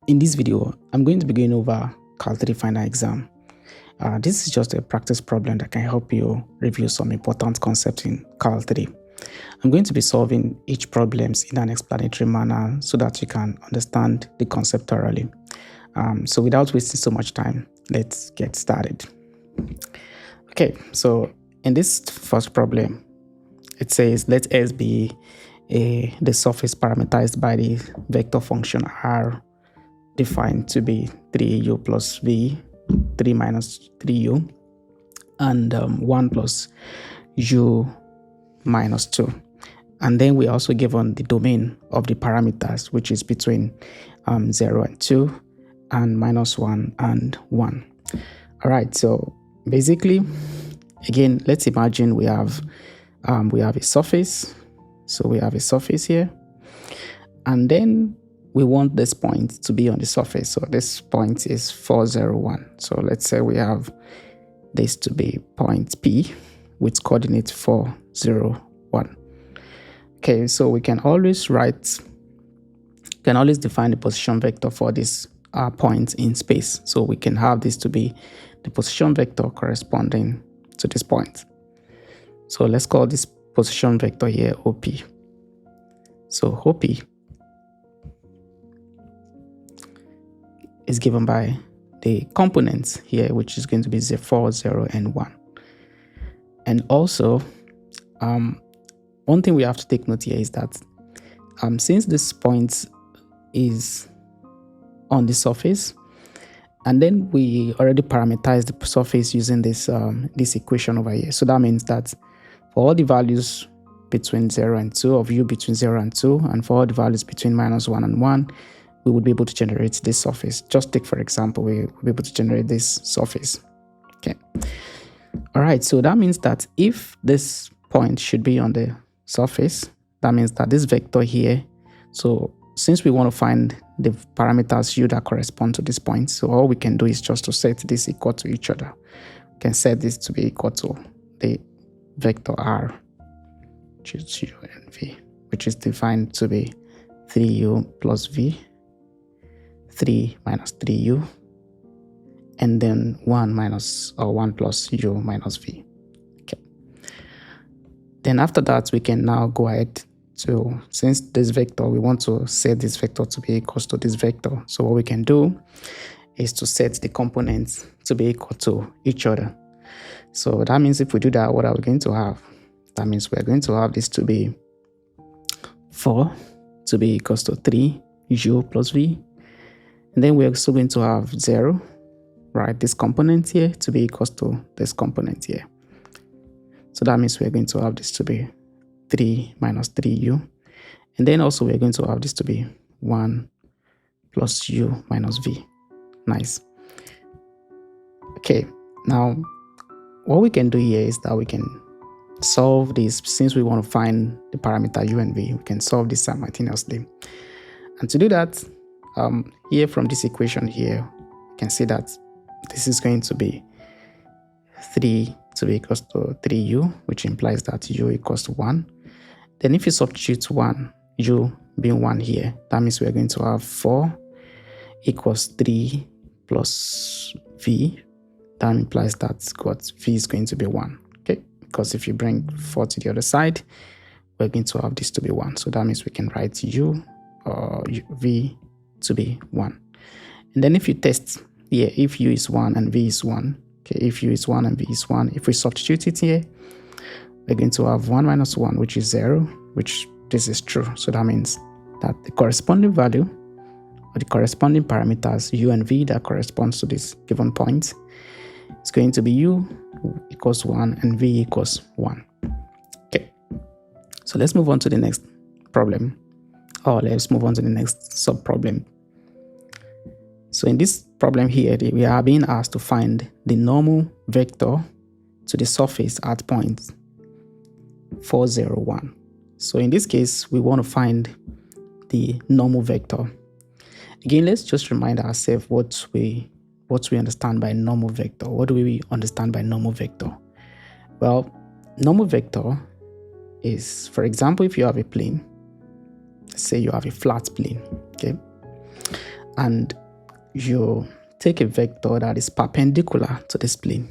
In this video, I'm going to be going over Q3 final exam. This is just a practice problem that can help you review some important concepts in Q3. I'm going to be solving each problem in an explanatory manner so that you can understand the concept thoroughly. So without wasting so much time, let's get started. Okay, so in this first problem, it says let S be the surface parameterized by the vector function R defined to be 3u plus v, 3 minus 3u, and 1 plus u minus 2. And then we also given the domain of the parameters, which is between 0 and 2, and minus 1 and 1. All right, so basically, again, let's imagine we have a surface. So we have a surface here, and then we want this point to be on the surface. So this point is 401. So let's say we have this to be point P with coordinate 401. Okay, so we can always define the position vector for this point in space. So we can have this to be the position vector corresponding to this point. So let's call this position vector here OP. So OP is given by the components here, which is going to be 4, 0, and 1. And also, one thing we have to take note here is that since this point is on the surface, and then we already parameterized the surface using this equation over here. So that means that for all the values between 0 and 2, of u between 0 and 2, and for all the values between minus 1 and 1, we would be able to generate this surface. Just take, for example, we will be able to generate this surface. Okay. All right, so that means that if this point should be on the surface, that means that this vector here, so since we want to find the parameters u that correspond to this point, so all we can do is just to set this equal to each other. We can set this to be equal to the vector r, which is u and v, which is defined to be 3u plus v, 3 minus 3u, and then 1 plus u minus v. Okay. Then after that, we can now go ahead to, since this vector, we want to set this vector to be equal to this vector. So what we can do is to set the components to be equal to each other. So that means if we do that, what are we going to have? That means we're going to have this to be 4 to be equal to 3u plus v. And then we're also going to have 0, right? This component here to be equal to this component here. So that means we're going to have this to be 3 minus 3u. And then also we're going to have this to be 1 plus u minus v. Nice. Okay, now what we can do here is that we can solve this. Since we want to find the parameter u and v, we can solve this simultaneously. And to do that, here from this equation here, you can see that this is going to be 3 to be equals to 3u, which implies that u equals to 1. Then if you substitute 1, u being 1 here, that means we're going to have 4 equals 3 plus v. That implies that v is going to be 1. Okay, because if you bring 4 to the other side, we're going to have this to be 1. So that means we can write u or v to be 1. And then if you test here, if u is 1 and v is 1, okay, if u is 1 and v is 1, if we substitute it here, we're going to have 1 minus 1, which is 0, which this is true. So that means that the corresponding value or the corresponding parameters u and v that corresponds to this given point is going to be u equals 1 and v equals 1. Okay, so let's move on to the next problem. Or let's move on to the next sub-problem. So in this problem here, we are being asked to find the normal vector to the surface at point 401. So in this case, we want to find the normal vector. Again, let's just remind ourselves what we understand by normal vector. What do we understand by normal vector? Well, normal vector is, for example, if you have a plane, say you have a flat plane, okay, and you take a vector that is perpendicular to this plane.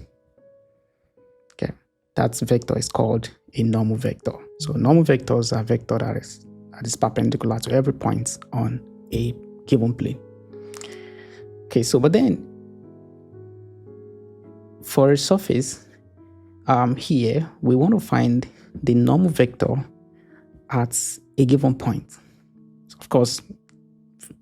Okay, that vector is called a normal vector. So normal vectors are vector that is perpendicular to every point on a given plane. Okay, so but then for a surface, here we want to find the normal vector at a given point. So of course,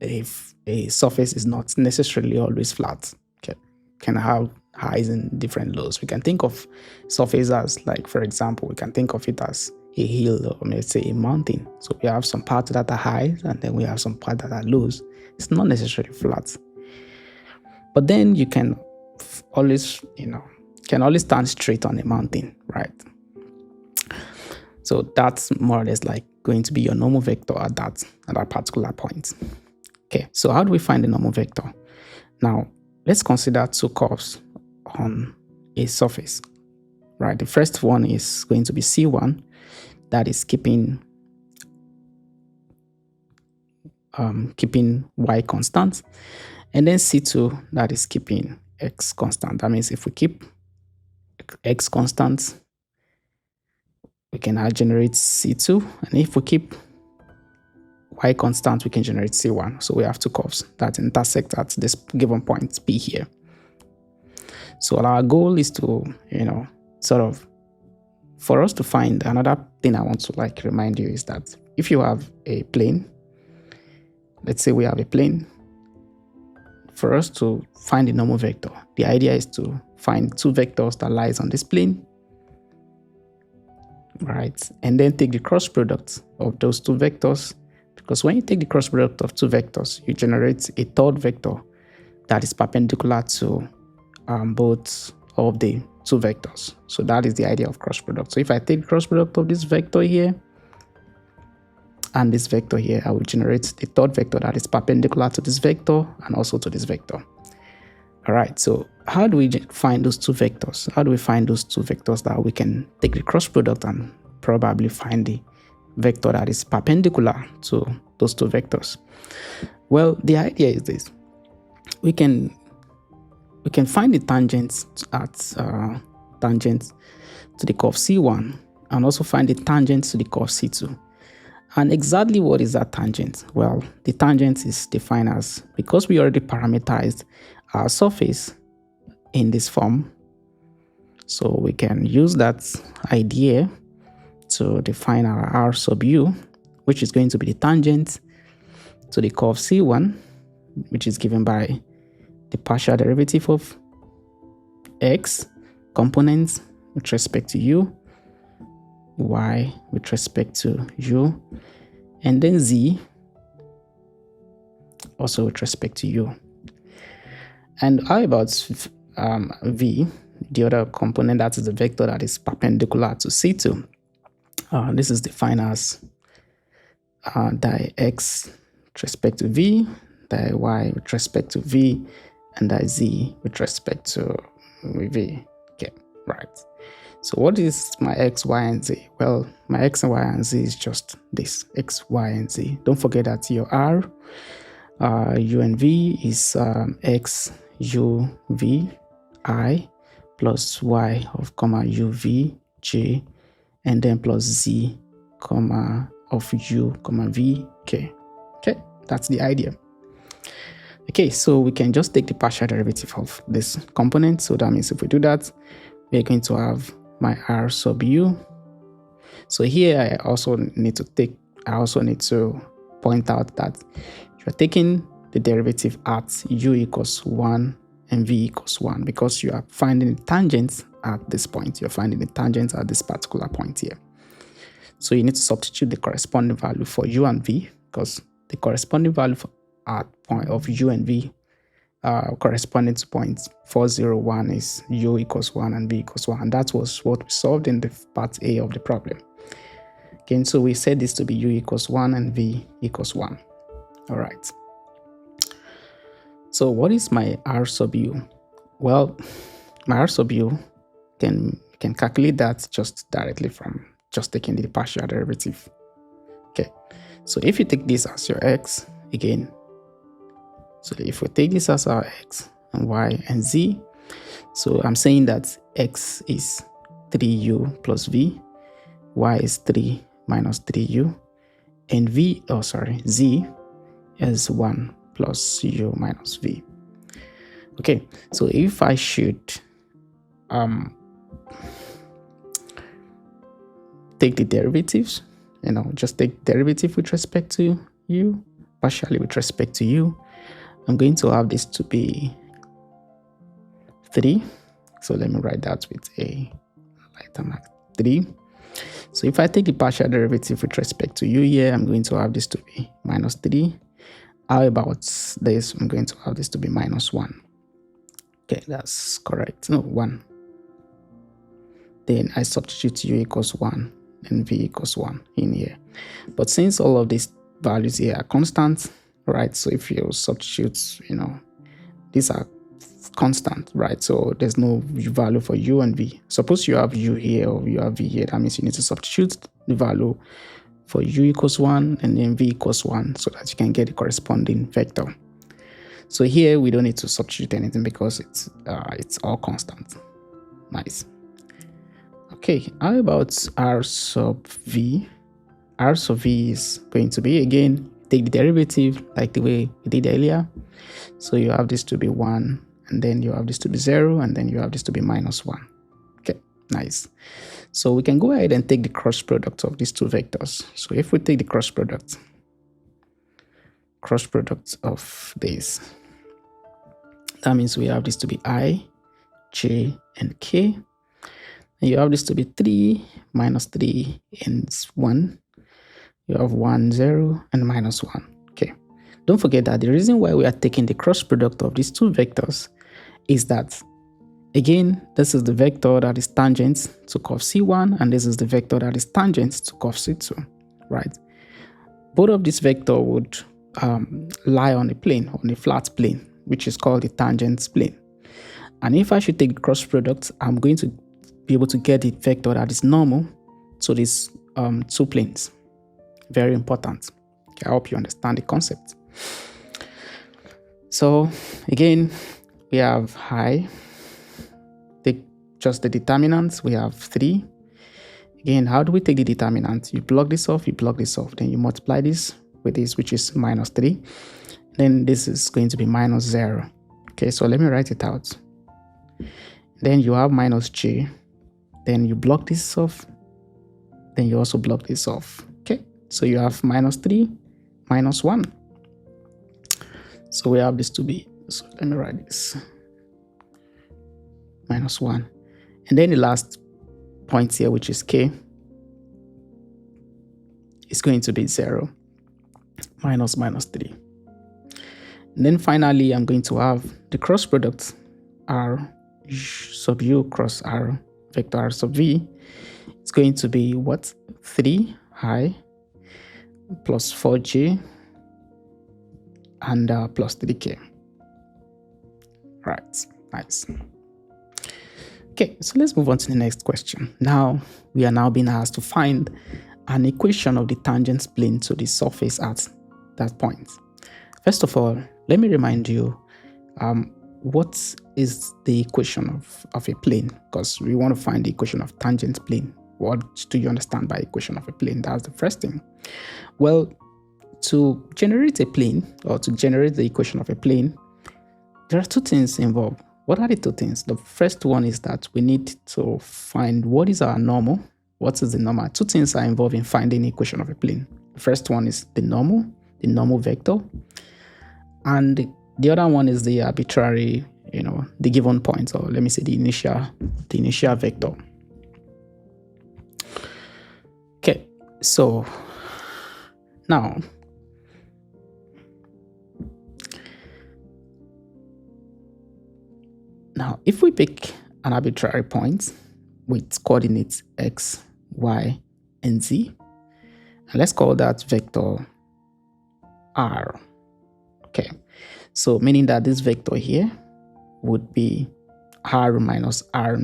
if a surface is not necessarily always flat, okay, can have highs and different lows. We can think of surface as, like, for example, we can think of it as a hill, or let's say a mountain. So we have some parts that are highs and then we have some parts that are lows. It's not necessarily flat. But then you can always, stand straight on a mountain, right? So that's more or less like going to be your normal vector at that particular point. Okay, so how do we find the normal vector? Now, let's consider two curves on a surface, right? The first one is going to be C1, that is keeping y constant, and then C2, that is keeping x constant. That means if we keep x constant, we can now generate C2, and if we keep y constant, we can generate C1. So we have two curves that intersect at this given point P here. So our goal is to, for us to find, another thing I want to remind you is that if you have a plane, let's say we have a plane, for us to find the normal vector, the idea is to find two vectors that lies on this plane, right? And then take the cross product of those two vectors, because when you take the cross product of two vectors, you generate a third vector that is perpendicular to both of the two vectors. So that is the idea of cross product. So if I take the cross product of this vector here and this vector here, I will generate the third vector that is perpendicular to this vector and also to this vector. All right, so how do we find those two vectors? How do we find those two vectors that we can take the cross product and probably find the vector that is perpendicular to those two vectors? Well, the idea is this. We can find the tangents at tangent to the curve C1 and also find the tangent to the curve C2. And exactly what is that tangent? Well, the tangent is defined as, because we already parameterized our surface in this form, so we can use that idea to define our r sub u, which is going to be the tangent to the curve C1, which is given by the partial derivative of x components with respect to u, y with respect to u, and then z also with respect to u. And how about v, the other component, that is the vector that is perpendicular to C2? This is defined as di x with respect to v, di y with respect to v, and di z with respect to v. Okay, right. So what is my x, y, and z? Well, my x and y and z is just this, x, y, and z. Don't forget that your r, u and v is x, u, v, I, plus y of comma u, v, j, and then plus z, comma of u, comma v, k. Okay, that's the idea. Okay, so we can just take the partial derivative of this component. So that means if we do that, we're going to have my r sub u. So here I also need to point out that you're taking the derivative at u equals 1 and v equals 1, because you are finding the tangent at this point. You're finding the tangent at this particular point here. So you need to substitute the corresponding value for u and v, because the corresponding value at point of u and v corresponding to point 401 is u equals 1 and v equals 1. And that was what we solved in the part A of the problem. Okay, so we said this to be u equals 1 and v equals 1. All right. So what is my r sub u? Well, my r sub u can calculate that just directly from just taking the partial derivative. Okay, so if you take this as your x, again, So if we take this as our x and y and z, so I'm saying that x is 3u plus v, y is 3 minus 3u, and z is 1 plus u minus v. Okay, so if I should take the derivatives, just take derivative with respect to u, partially with respect to u, I'm going to have this to be 3. So let me write that with a lighter mark, 3. So if I take the partial derivative with respect to u here, I'm going to have this to be minus 3. How about this? I'm going to have this to be minus 1. Okay, that's correct. No, 1. Then I substitute u equals 1 and v equals 1 in here. But since all of these values here are constant, right? So if you substitute, these are constant, right? So there's no value for u and v. Suppose you have u here or you have v here, that means you need to substitute the value for u equals 1 and then v equals 1 so that you can get the corresponding vector. So here we don't need to substitute anything because it's all constant. Nice. Okay, how about r sub v? R sub v is going to be, again, take the derivative like the way we did earlier. So you have this to be 1, and then you have this to be 0, and then you have this to be minus 1. Okay, nice. So we can go ahead and take the cross product of these two vectors. So if we take the cross product of this, that means we have this to be I, j, and k. And you have this to be 3 minus 3 and 1. You have 1, 0, and minus 1. Okay. Don't forget that the reason why we are taking the cross product of these two vectors is that, again, this is the vector that is tangent to curve C1, and this is the vector that is tangent to curve C2, right? Both of these vectors would lie on a plane, on a flat plane, which is called the tangent plane. And if I should take the cross product, I'm going to be able to get the vector that is normal to these two planes. Very important. Okay, I hope you understand the concept. So again, we have I. Take just the determinant. We have 3. Again, how do we take the determinant? You plug this off, then you multiply this with this, which is minus 3. Then this is going to be minus 0. Okay, so let me write it out. Then you have minus j. Then you block this off. Then you also block this off. Okay, so you have minus 3, minus 1. So we have this to be, so let me write this, minus 1. And then the last point here, which is k, is going to be 0, minus 3. And then finally, I'm going to have the cross product r sub u cross r, vector r sub v. It's going to be what? 3i plus 4j and plus 3k. Right, nice. Okay, so let's move on to the next question. Now, we are now being asked to find an equation of the tangent plane to the surface at that point. First of all, let me remind you, what is the equation of a plane? Because we want to find the equation of tangent plane. What do you understand by equation of a plane? That's the first thing. Well, to generate a plane, or to generate the equation of a plane, there are two things involved. What are the two things? The first one is that we need to find what is our normal. What is the normal? Two things are involved in finding the equation of a plane. The first one is the normal vector. And the other one is the arbitrary, the given point, or let me say the initial vector. Okay, so now if we pick an arbitrary point with coordinates x, y, and z, and let's call that vector r. Okay, so meaning that this vector here would be r minus r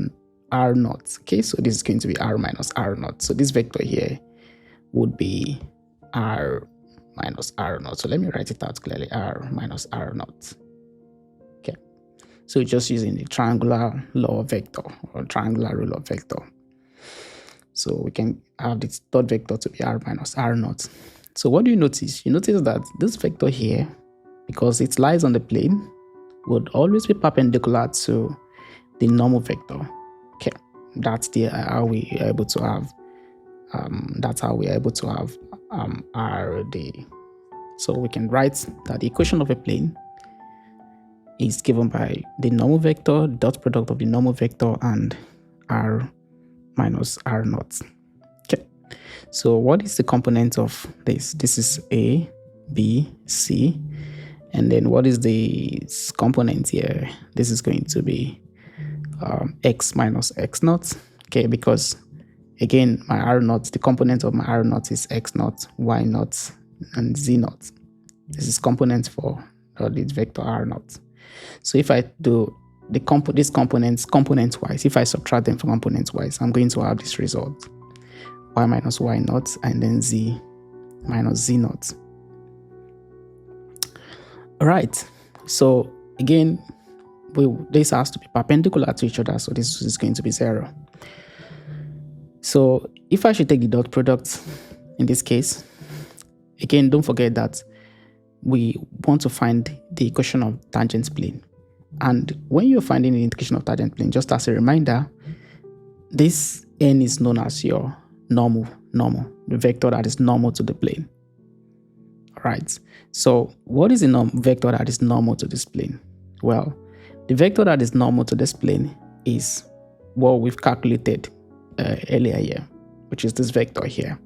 naught. Okay, so this is going to be r minus r naught. So this vector here would be r minus r naught. So let me write it out clearly, r minus r naught. Okay, so just using the triangular law of vector or triangular rule of vector. So we can have this dot vector to be r minus r naught. So what do you notice? You notice that this vector here, because it lies on the plane, would always be perpendicular to the normal vector. Okay, that's how we are able to have RD. So we can write that the equation of a plane is given by the normal vector, dot product of the normal vector, and r minus r naught. Okay, so what is the component of this? This is A, B, C, and then what is the component here? This is going to be x minus x naught. Okay, because again, my r naught, the component of my r naught is x naught, y naught, and z naught. This is component for the vector r naught. So if I do these components component-wise, if I subtract them from component-wise, I'm going to have this result: y minus y naught, and then z minus z naught. All right. So again, this has to be perpendicular to each other, so this is going to be 0. So if I should take the dot product in this case, again, don't forget that we want to find the equation of tangent plane. And when you're finding the equation of tangent plane, just as a reminder, this n is known as your normal, the vector that is normal to the plane. All right. So what is the vector that is normal to this plane? Well, the vector that is normal to this plane is what we've calculated earlier here, which is this vector here.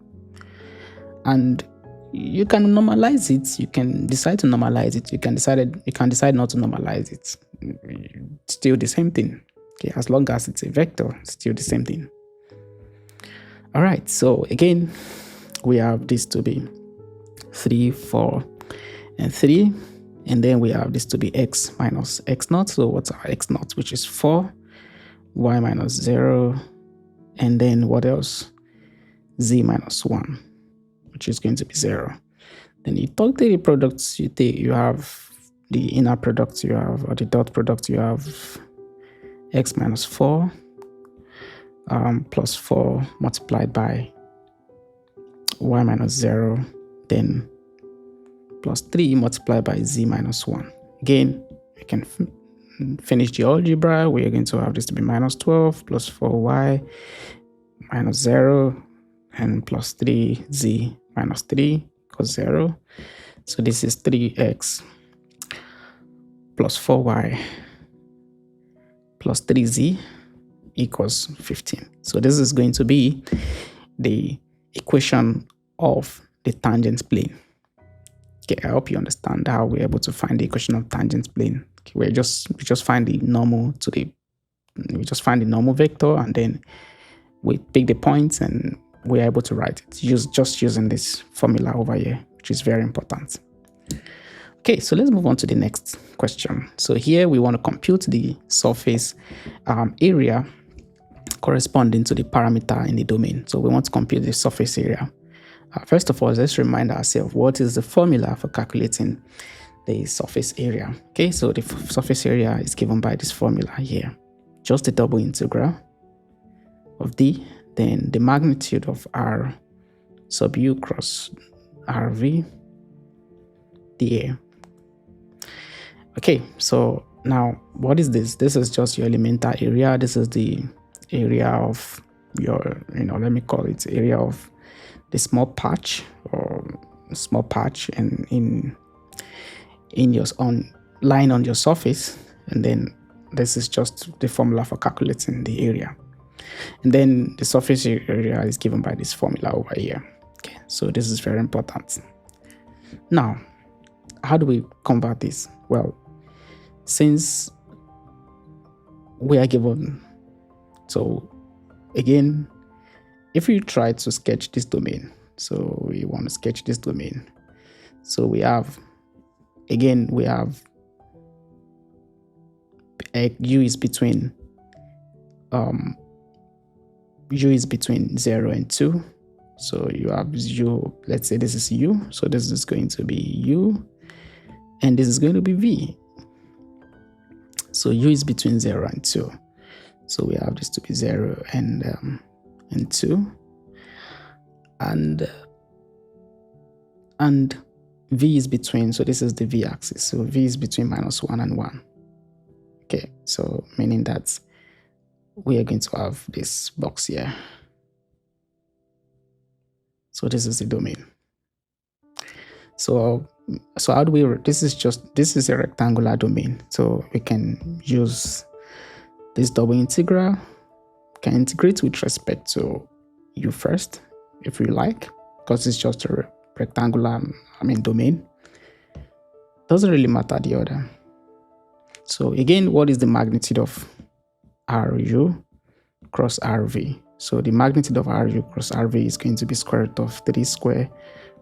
And you can normalize it. You can decide to normalize it. You can decide not to normalize it. It's still the same thing. Okay, as long as it's a vector, it's still the same thing. All right. So again, we have this to be 3, 4, and 3, and then we have this to be x minus x naught. So what's our x naught? Which is 4, y minus 0, and then what else? Z minus 1, which is going to be 0. Then you take the products, you have the inner product, you have, or the dot product, you have x minus 4 plus 4 multiplied by y minus 0, then plus 3 multiplied by z minus 1. Again, we can finish the algebra. We are going to have this to be minus 12 plus 4y minus 0 and plus 3z minus 3 equals 0. So this is 3x plus 4y plus 3z equals 15. So this is going to be the equation of the tangent plane. Okay, I hope you understand how we're able to find the equation of tangent plane. Okay, we just find the normal vector, and then we pick the points and we're able to write it just using this formula over here, which is very important. Okay, so let's move on to the next question. So here we want to compute the surface area corresponding to the parameter in the domain. So we want to compute the surface area. First of all, let's remind ourselves what is the formula for calculating the surface area. Okay, so the surface area is given by this formula here. Just the double integral of d, then the magnitude of r sub u cross rv dA. Okay, so now what is this? This is just your elemental area. This is the area of your, let me call it area of the small patch in your line on your surface, and then this is just the formula for calculating the area. And then the surface area is given by this formula over here. Okay, so this is very important. Now, how do we convert this? Well, since we are given, so again, if you try to sketch this domain, so we want to sketch this domain. So we have u is between 0 and 2, So you have u, let's say this is u, so this is going to be u, and this is going to be v. So u is between 0 and 2. So we have this to be 0 and 2. And v is between, so this is the v-axis. So v is between -1 and 1. Okay, so meaning that we are going to have this box here. So this is the domain. So how do we, this is a rectangular domain. So we can use this double integral, can integrate with respect to u first, if you like, because it's just a rectangular, domain. Doesn't really matter the order. So again, what is the magnitude of Ru cross Rv? So the magnitude of Ru cross Rv is going to be square root of 3 square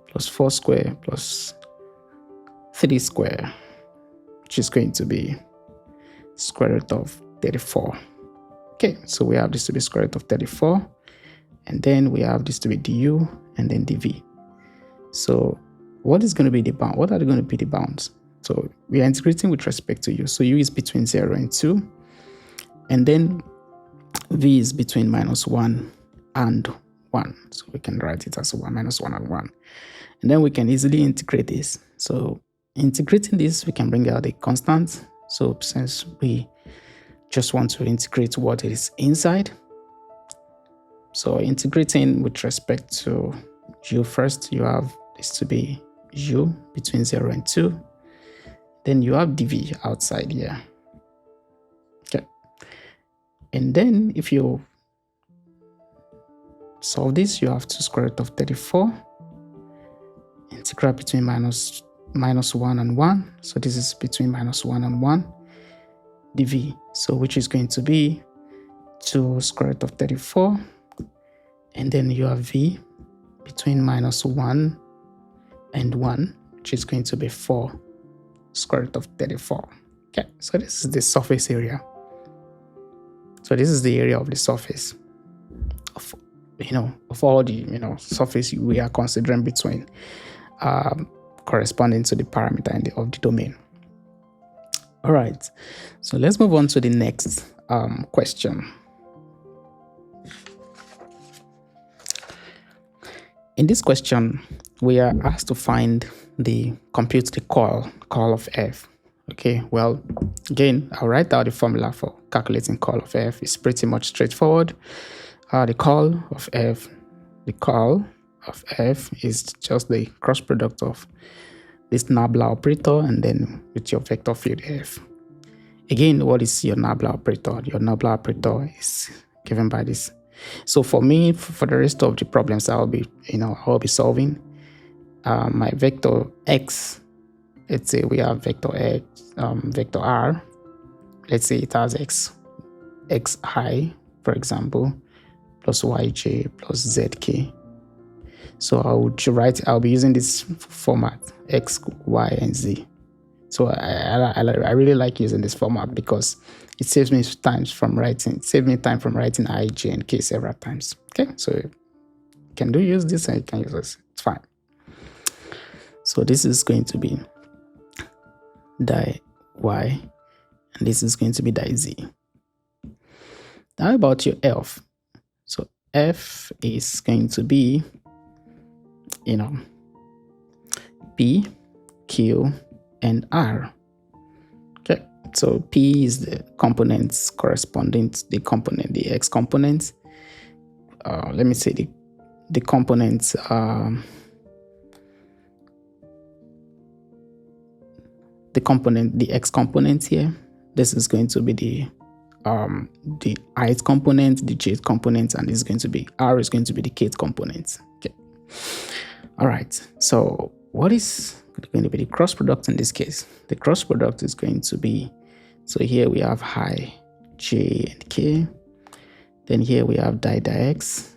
plus 4 square plus 3 square, which is going to be square root of 34. Okay, so we have this to be square root of 34, and then we have this to be du and then dv. So what is going to be the bound? What are going to be the bounds? So we are integrating with respect to u. So u is between 0 and 2, and then v is between -1 and 1. So we can write it as 1 -1 and 1. And then we can easily integrate this. So integrating this, we can bring out a constant. So since we just want to integrate what is inside, so integrating with respect to u first, you have this to be u between 0 and 2. Then you have dv outside here. Okay. And then if you solve this, you have 2 square root of 34. Integral between -1 and 1. So this is between -1 and 1 dv. So which is going to be 2 square root of 34. And then you have v between -1 and 1, which is going to be 4 square root of 34. Okay, so this is the surface area. So this is the area of the surface of, of all the, surface we are considering between corresponding to the parameter of the domain. All right, so let's move on to the next question. In this question, we are asked to compute the curl of f. Okay, well, again, I'll write out the formula for calculating curl of f. It's pretty much straightforward. The curl of f is just the cross product of this nabla operator and then with your vector field f. Again, what is your nabla operator? Your nabla operator is given by this. So for me, for the rest of the problems I'll be solving, my vector x, let's say we have vector x, vector r, let's say it has xi, for example, plus yj plus zk. So I'll be using this format, x, y, and z. So I really like using this format because it saves me time from writing I, j, and k several times. Okay, so you can use this and you can use this. It's fine. So this is going to be di y, and this is going to be di z. Now about your f. So f is going to be, p, q, and r. Okay, so p is the components corresponding to the component, the x component. Let me say the components. The x component here. This is going to be the ith component, the jth component, and this is going to be r is going to be the kth component. Okay. All right. So what is going to be the cross product in this case? The cross product is going to be, so here we have I, j, and k. Then here we have di x.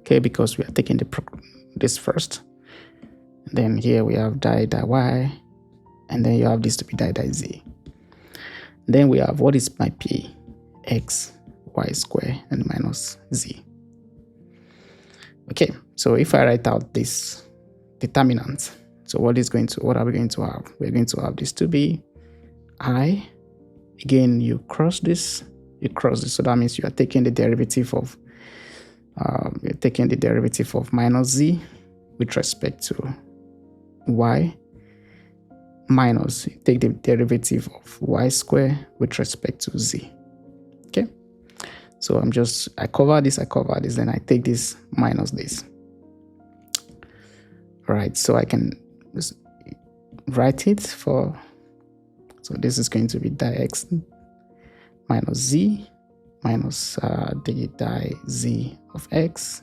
Okay, because we are taking this first. And then here we have di y. And then you have this to be di z. Then we have, what is my p? X, y square, and minus z. Okay, So if I write out this determinant, so what are we going to have? We're going to have this to be I. Again, you cross this. So that means you are taking the derivative of minus z with respect to y, minus take the derivative of y squared with respect to z. Okay, so I cover this, then I take this minus this. All right, so I can just write it for, so this is going to be dx minus z minus the di z of x,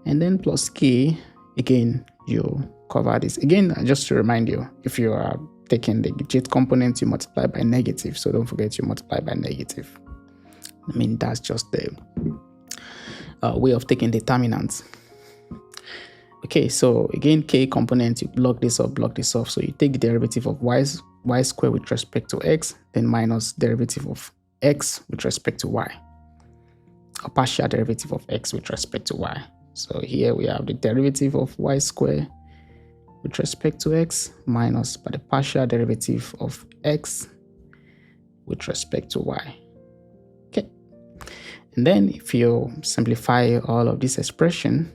and then plus k. Again, you cover this. Again, just to remind you, if you are taking the j component, you multiply by negative, so don't forget you multiply by negative. I mean, that's just the way of taking determinants. Okay, so again, k component, you block this off, so you take the derivative of y squared with respect to x, then minus derivative of x with respect to y, a partial derivative of x with respect to y. So here we have the derivative of y squared with respect to x minus by the partial derivative of x with respect to y. Okay, and then if you simplify all of this expression,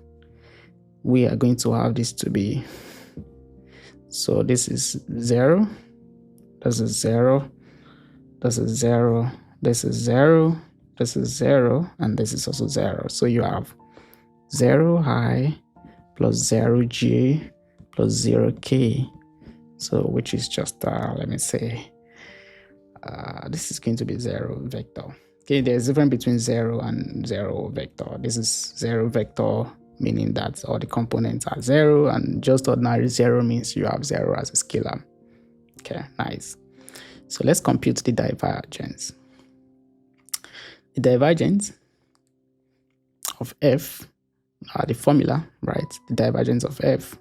we are going to have this to be, so this is 0, this is 0, this is 0, this is 0, this is 0, and this is also 0. So you have 0i plus 0j plus 0k, so which is just let me say this is going to be 0 vector. Okay, there's a difference between 0 and 0 vector. This is 0 vector, meaning that all the components are 0, and just ordinary 0 means you have 0 as a scalar. Okay, nice. So let's compute the divergence. The divergence of f, the formula, right? The divergence of f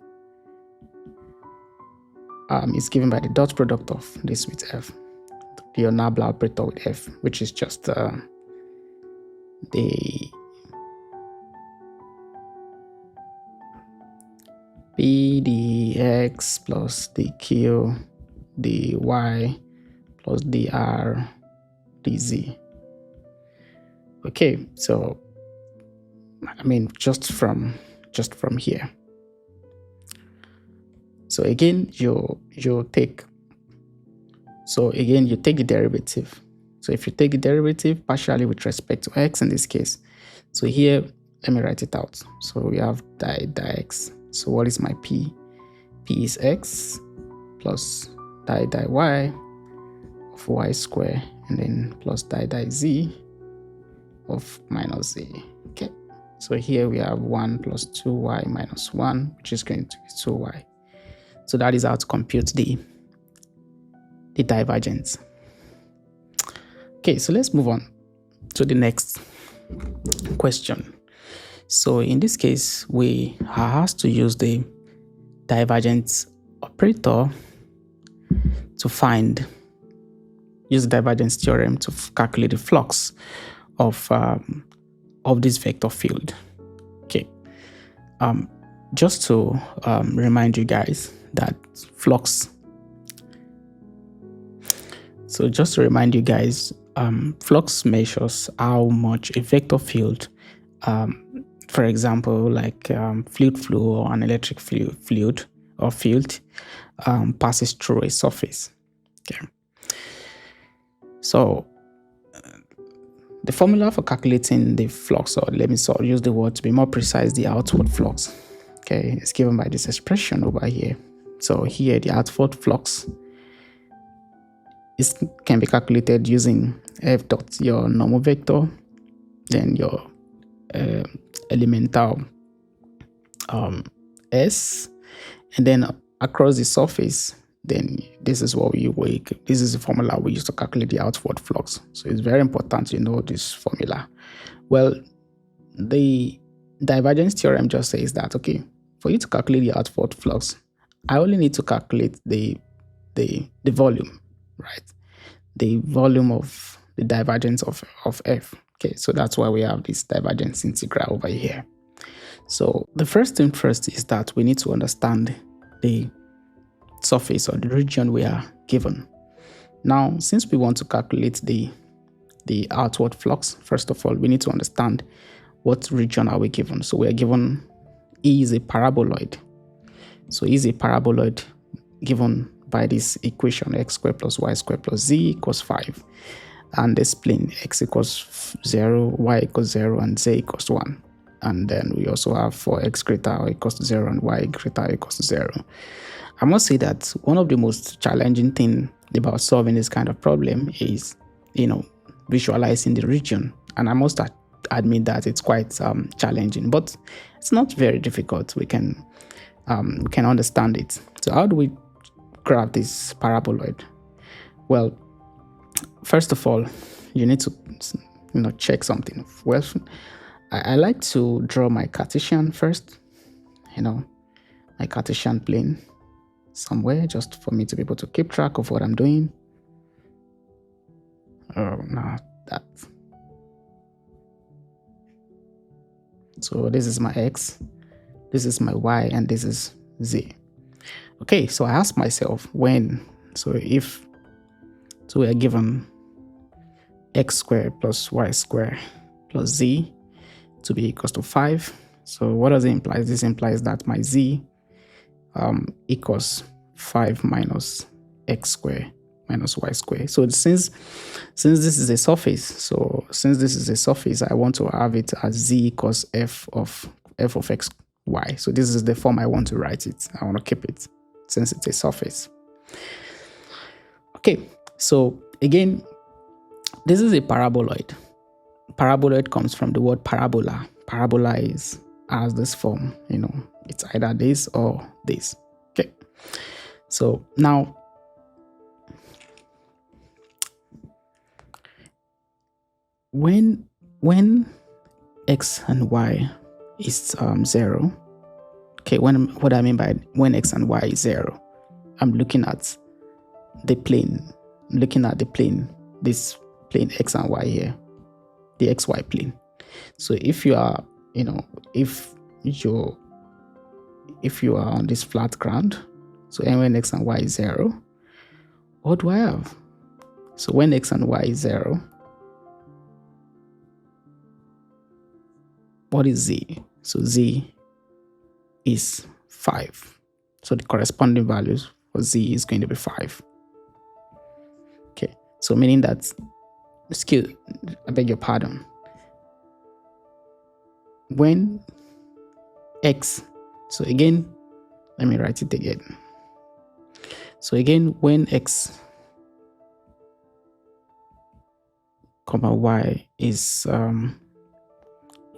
is given by the dot product of this with f, the enabler operator with f, which is just the p dx plus the q dy plus dr dz. Okay, so I mean just from here. So again, you take the derivative. So if you take the derivative partially with respect to x in this case, so here let me write it out. So we have dx. So what is my p? P is x plus dy y of y squared, and then plus dy z of minus z. Okay, so here we have 1 plus 2y minus 1, which is going to be 2y. So that is how to compute the divergence. Okay, so let's move on to the next question. So in this case, we are asked to use the divergence operator to use the divergence theorem to calculate the flux of this vector field. Okay, just to remind you guys that flux. So just to remind you guys, flux measures how much a vector field, for example, like fluid flow or an electric fluid or field, passes through a surface. Okay. So the formula for calculating the flux, or let me use the word to be more precise, the outward flux, okay, is given by this expression over here. So here the outward flux can be calculated using f dot your normal vector, then your elemental s, and then across the surface. Then this is what this is the formula we use to calculate the outward flux. So it's very important you know this formula. Well, the divergence theorem just says that, okay, for you to calculate the outward flux, I only need to calculate the volume, right? The volume of the divergence of f. Okay, so that's why we have this divergence integral over here. So the first thing first is that we need to understand the surface or the region we are given. Now, since we want to calculate the outward flux, first of all, we need to understand what region are we given. So we are given E is a paraboloid. So E is a paraboloid given by this equation, x squared plus y squared plus z equals 5. And this plane, x equals 0, y equals 0, and z equals 1. And then we also have for x greater or equals to 0 and y greater or equals to 0. I must say that one of the most challenging things about solving this kind of problem is, visualizing the region. And I must admit that it's quite challenging, but it's not very difficult. We can understand it. So how do we graph this paraboloid? Well, first of all, you need to check something. Well, I like to draw my Cartesian first, my Cartesian plane somewhere, just for me to be able to keep track of what I'm doing. Oh, no, that. So this is my x, this is my y, and this is z. Okay, so I ask myself if we are given x squared plus y squared plus z to be equals to 5. So what does it imply? This implies that my z equals 5 minus x squared minus y squared. So since this is a surface, I want to have it as z equals f of x y. So this is the form I want to write it. I want to keep it since it's a surface. Okay, so again, this is a paraboloid. Paraboloid comes from the word parabola. Parabola has this form, it's either this or this. Okay, so now when x and y is 0, okay, what I mean by when x and y is 0, I'm looking at the plane. This plane x and y here, the xy plane. So if you are, if you are on this flat ground, so when x and y is 0, what do I have? So when x and y is 0, what is z? So z is 5. So the corresponding values for z is going to be 5. Okay, so meaning that, I beg your pardon, when x, so again, let me write it again. So again, when x comma y is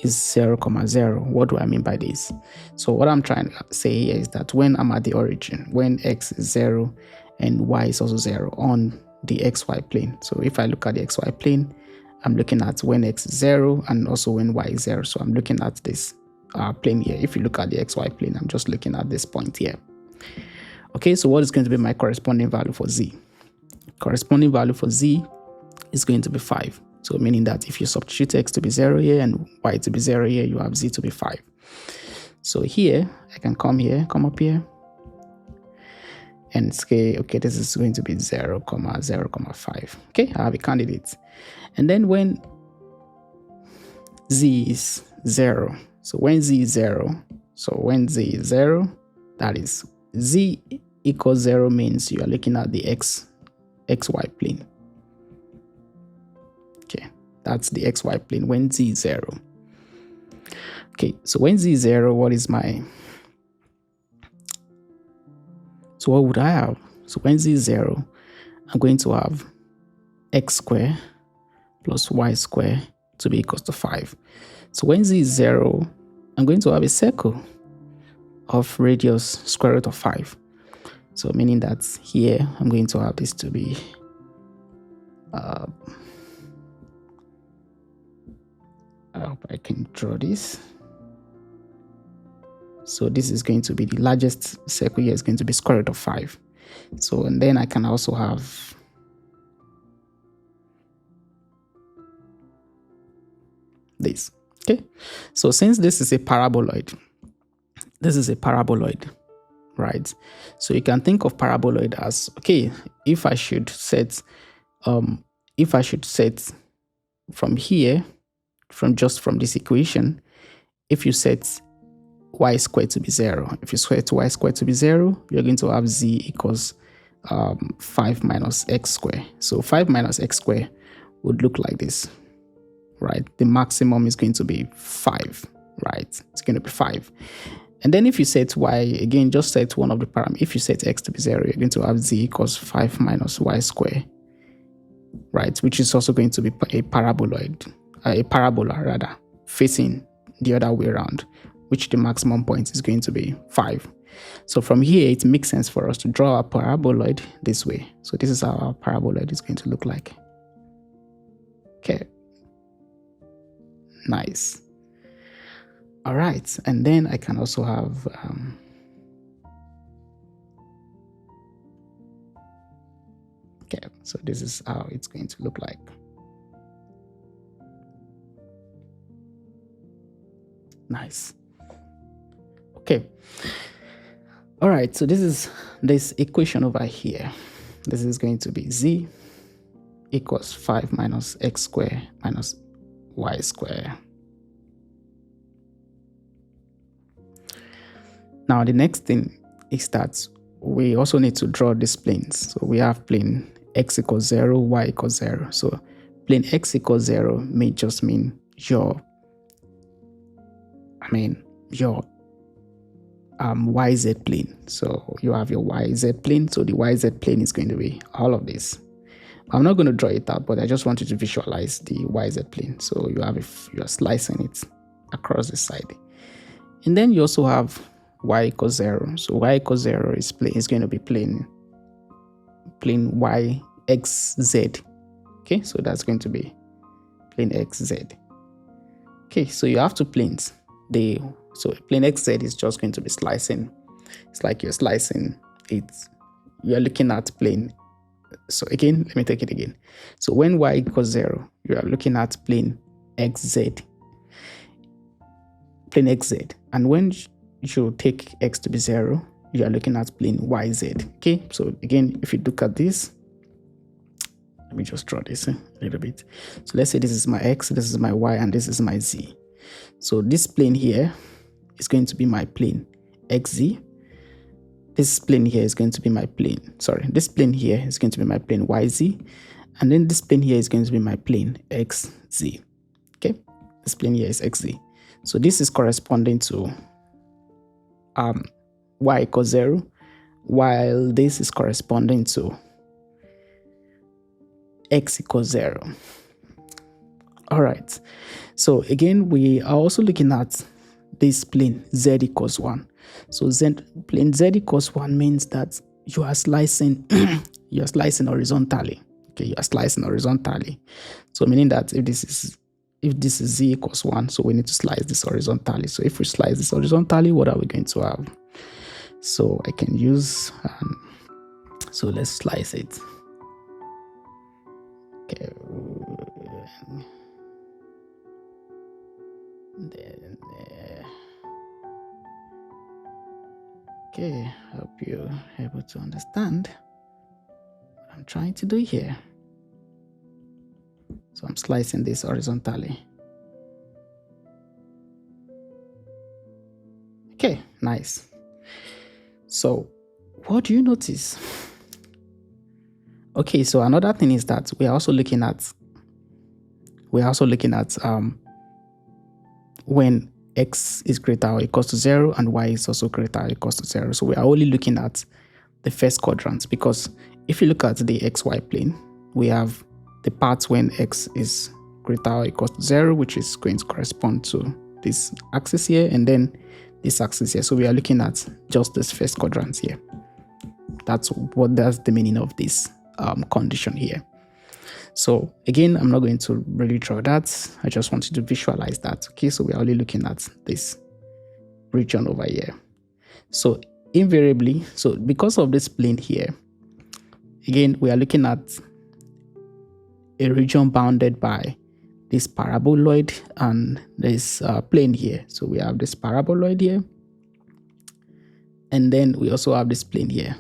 0, 0, what do I mean by this? So what I'm trying to say here is that when I'm at the origin, when x is 0 and y is also 0 on the xy plane. So if I look at the xy plane, I'm looking at when x is 0 and also when y is 0. So I'm looking at this plane here. If you look at the xy plane, I'm just looking at this point here. Okay, so what is going to be my corresponding value for z? Corresponding value for z is going to be 5. So meaning that if you substitute x to be 0 here and y to be 0 here, you have z to be 5. So here, I can come up here, and say, okay, this is going to be 0, 0, 5. Okay, I have a candidate. And then when z is 0, so when z is 0, that is z equals 0 means you are looking at the xy plane. Okay, that's the xy plane when z is 0. Okay, so when z is 0, what is my... So what would I have? So when z is 0, I'm going to have x squared plus y squared to be equals to 5. So when z is 0, I'm going to have a circle of radius square root of 5. So meaning that here, I'm going to have this to be I hope I can draw this. So this is going to be the largest circle here is going to be square root of 5. So, and then I can also have this. Okay, so since this is a paraboloid, this is a paraboloid, right? So you can think of paraboloid as, okay, if I should set from here, from this equation, if you set y squared to be 0, if you set y squared to be 0, you're going to have z equals 5 minus x squared. So 5 minus x squared would look like this, right? The maximum is going to be 5, right? It's going to be 5. And then if you set y, again, just set one of the parameters. If you set x to be 0, you're going to have z equals 5 minus y squared, right? Which is also going to be a paraboloid, a parabola rather, facing the other way around, which the maximum point is going to be 5. So from here, it makes sense for us to draw a paraboloid this way. So this is how our paraboloid is going to look like. Okay. Nice. All right. And then I can also have okay, so this is how it's going to look like. Nice. Okay. All right, so this is this equation over here. This is going to be z equals 5 minus x squared minus y squared. Now the next thing is that we also need to draw these planes. So we have plane x equals 0, y equals 0. So plane x equals 0 may just mean your YZ plane. So you have your YZ plane. So the YZ plane is going to be all of this. I'm not going to draw it out, but I just want you to visualize the YZ plane. So you have, you are slicing it across the side. And then you also have y equals 0. So y equals 0 is going to be plane y x z. Okay, so that's going to be plane xz. Okay, so you have two planes. So plane xz is just going to be slicing. It's like you're slicing it. You're looking at plane. So again, let me take it again. So when y equals 0, you are looking at plane xz. Plane xz. And when you take x to be 0, you are looking at plane yz. Okay, so again, if you look at this, let me just draw this a little bit. So let's say this is my x, this is my y, and this is my z. So this plane here is going to be my plane xz. This plane here is going to be my plane, this plane here is going to be my plane yz. And then this plane here is going to be my plane xz. Okay, this plane here is xz. So this is corresponding to y equals 0, while this is corresponding to x equals 0. All right. So again, we are also looking at this plane z equals 1. So plane z equals 1 means that you are slicing you are slicing horizontally. Okay, you are slicing horizontally. So meaning that if this is z equals 1, so we need to slice this horizontally. So if we slice this horizontally, what are we going to have? So I can use so let's slice it. Okay. Okay, hope you're able to understand what I'm trying to do here. So I'm slicing this horizontally. Okay, nice. So what do you notice? Okay, so another thing is that we are also looking at when x is greater or equals to 0 and y is also greater or equals to 0. So we are only looking at the first quadrant, because if you look at the xy plane, we have the parts when x is greater or equals to 0, which is going to correspond to this axis here, and then this axis here. So we are looking at just this first quadrant here. That's the meaning of this condition here. So again, I'm not going to really draw that. I just want you to visualize that. Okay, so we're only looking at this region over here. So invariably, so because of this plane here, again, we are looking at a region bounded by this paraboloid and this plane here. So we have this paraboloid here, and then we also have this plane here.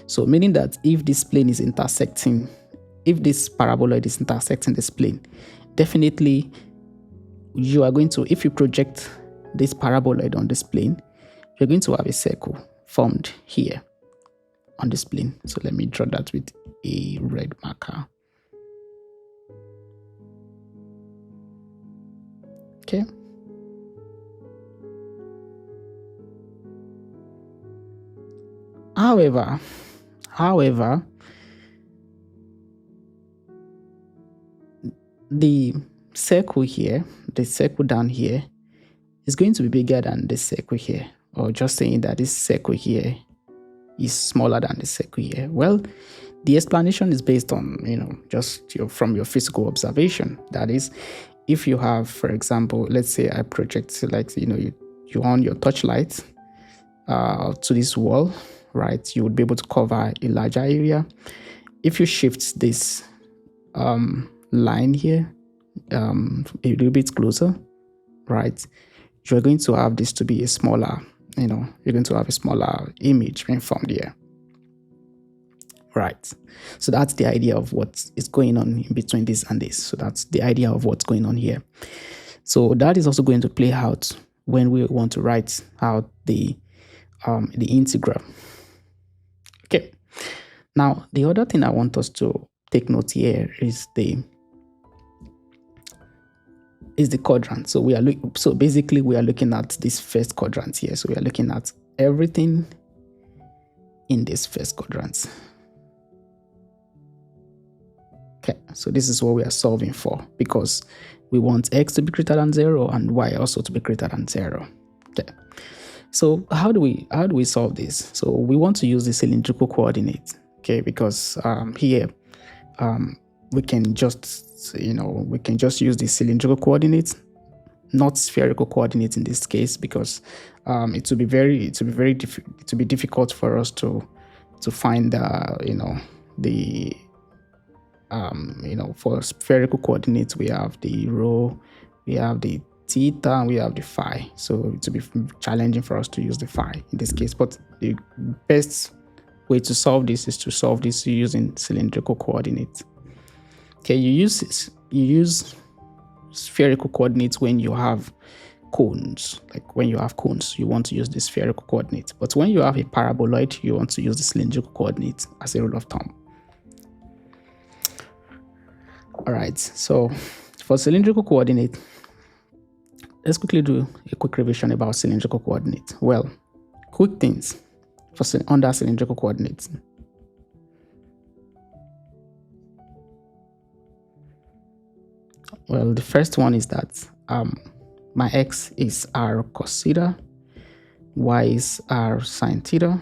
So meaning that if this plane is intersecting, if this paraboloid is intersecting this plane, definitely you are going to, if you project this paraboloid on this plane, you're going to have a circle formed here on this plane. So let me draw that with a red marker. Okay. However, the circle here, the circle down here, is going to be bigger than this circle here, or just saying that this circle here is smaller than the circle here. Well, the explanation is based on, just from your physical observation. That is, if you have, for example, let's say I project, like, you on your torchlight to this wall, right? You would be able to cover a larger area. If you shift this line here a little bit closer, right, you're going to have this to be a smaller, you're going to have a smaller image being formed here, right? So that's the idea of what is going on in between this and this. So that's the idea of what's going on here. So that is also going to play out when we want to write out the integral. Okay. Now, the other thing I want us to take note here is the quadrant. So basically we are looking at this first quadrant here. So we are looking at everything in this first quadrant. Okay, so this is what we are solving for, because we want x to be greater than 0 and y also to be greater than 0. Okay. So how do we solve this? So we want to use the cylindrical coordinate, okay, because here we can just use the cylindrical coordinates, not spherical coordinates in this case, because it will be difficult for us to find for spherical coordinates we have the rho, we have the theta, and we have the phi. So it will be challenging for us to use the phi in this case. But the best way to solve this is to solve this using cylindrical coordinates. Okay, you use spherical coordinates when you have cones. Like when you have cones, you want to use the spherical coordinates. But when you have a paraboloid, you want to use the cylindrical coordinates as a rule of thumb. All right, so for cylindrical coordinate, let's quickly do a quick revision about cylindrical coordinates. Well, quick things under cylindrical coordinates. Well, the first one is that my x is r cos theta, y is r sin theta,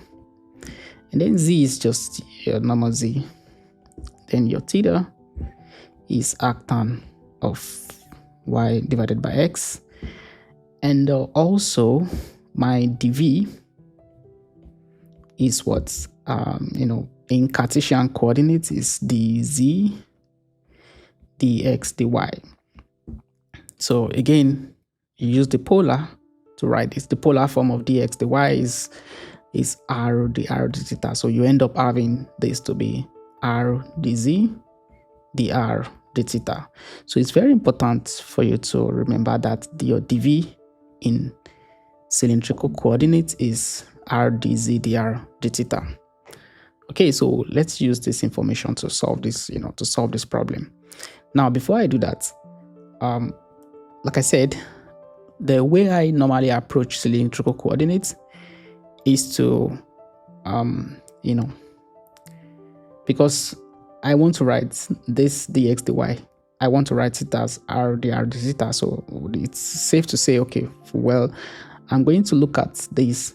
and then z is just your normal z. Then your theta is arctan of y divided by x, and also my dv is what in Cartesian coordinates is dz, dx, dy. So again, you use the polar to write this. The polar form of dx dy is r d theta. So you end up having this to be r dz dr d theta. So it's very important for you to remember that your dv in cylindrical coordinates is r dz dr d theta. Okay, so let's use this information to solve this, to solve this problem. Now, before I do that, like I said, the way I normally approach cylindrical coordinates is to, because I want to write this dx dy, I want to write it as r dr d theta. So it's safe to say, okay, well, I'm going to look at this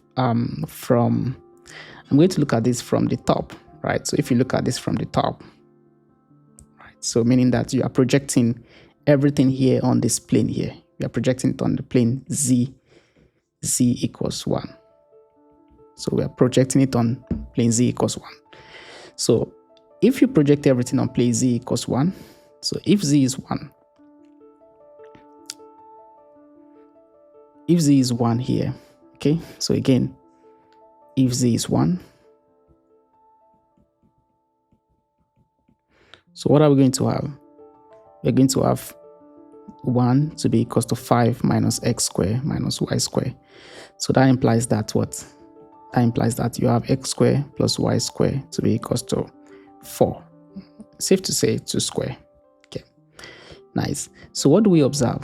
from the top, right? So if you look at this from the top, right, so meaning that you are projecting everything here on this plane here. You are projecting it on the plane z equals 1. So we are projecting it on plane z equals 1. So if you project everything on plane z equals 1, so if z is 1 here, Okay, so again, if z is 1, so what are we going to have? We're going to have 1 to be equals to 5 minus x squared minus y squared. So that implies that what? That implies that you have x squared plus y squared to be equals to 4. Safe to say 2 squared. Okay, nice. So what do we observe?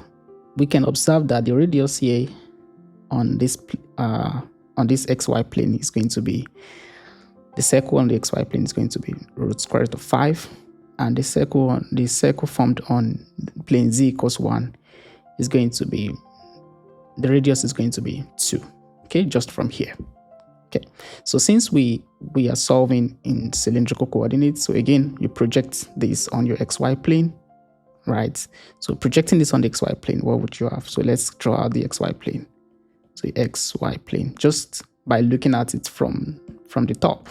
We can observe that the radius here on this xy plane is going to be, the circle on the xy plane is going to be root square root of 5, and the circle formed on plane z equals 1 is going to be, the radius is going to be 2. Okay, just from here. Okay, so since we are solving in cylindrical coordinates, so again, you project this on your xy plane, right? So projecting this on the xy plane, what would you have? So let's draw out the xy plane. So the xy plane, just by looking at it from the top.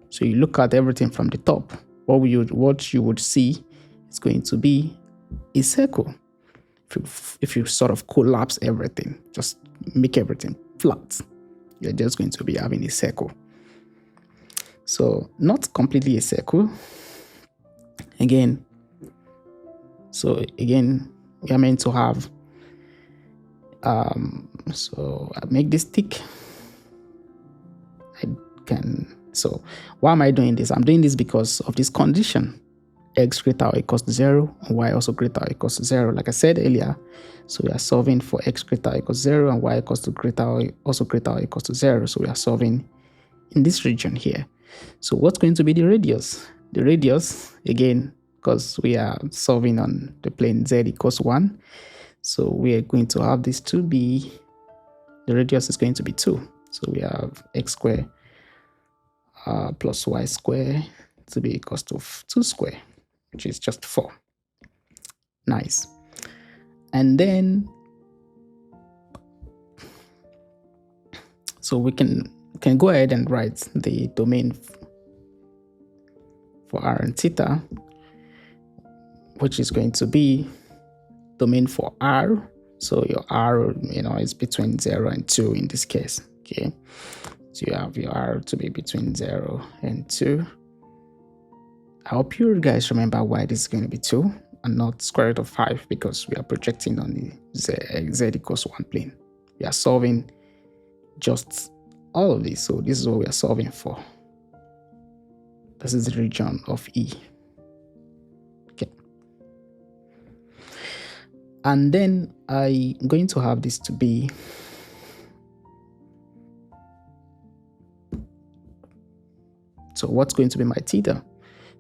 So you look at everything from the top. What you would see is going to be a circle. If you sort of collapse everything, just make everything flat, you're just going to be having a circle. So not completely a circle. Again, we are meant to have, so I make this thick. So why am I doing this? I'm doing this because of this condition. X greater or equals to 0, and y also greater or equals to 0. Like I said earlier, so we are solving for x greater or equals 0 and y equals to also greater or equals to 0. So we are solving in this region here. So what's going to be the radius? The radius, again, because we are solving on the plane z equals 1, so we are going to have this 2b, the radius is going to be 2. So we have x squared plus y squared to be equals to 2 squared, which is just 4. Nice. And then, so we can go ahead and write the domain for r and theta, which is going to be domain for r. So your r, is between 0 and 2 in this case. Okay, so you have your r to be between 0 and 2. I hope you guys remember why this is going to be 2 and not square root of 5, because we are projecting on the z equals 1 plane. We are solving just all of this. So this is what we are solving for. This is the region of E. Okay. And then I'm going to have this to be so what's going to be my theta?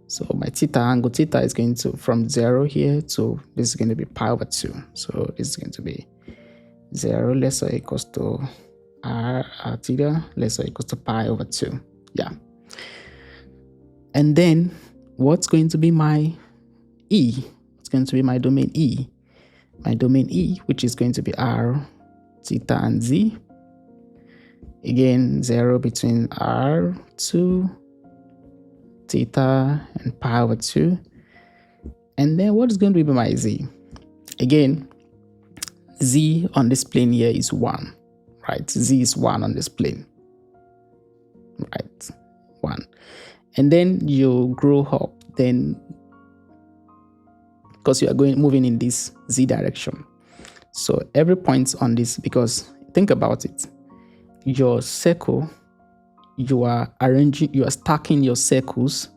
So my theta, angle theta, is going to, from 0 here to, this is going to be pi over 2. So this is going to be 0 less or equals to r theta less or equals to pi over 2. Yeah. And then what's going to be my E? It's going to be my domain E. My domain E, which is going to be r, theta, and z. Again, 0 between r, 2, theta, and pi over 2. And then what is going to be my z? Again, z on this plane here is 1, right? Z is 1 on this plane, right? 1. And then you grow up, then, because you are moving in this z direction. So every point on this, because think about it, your circle, you are stacking your circles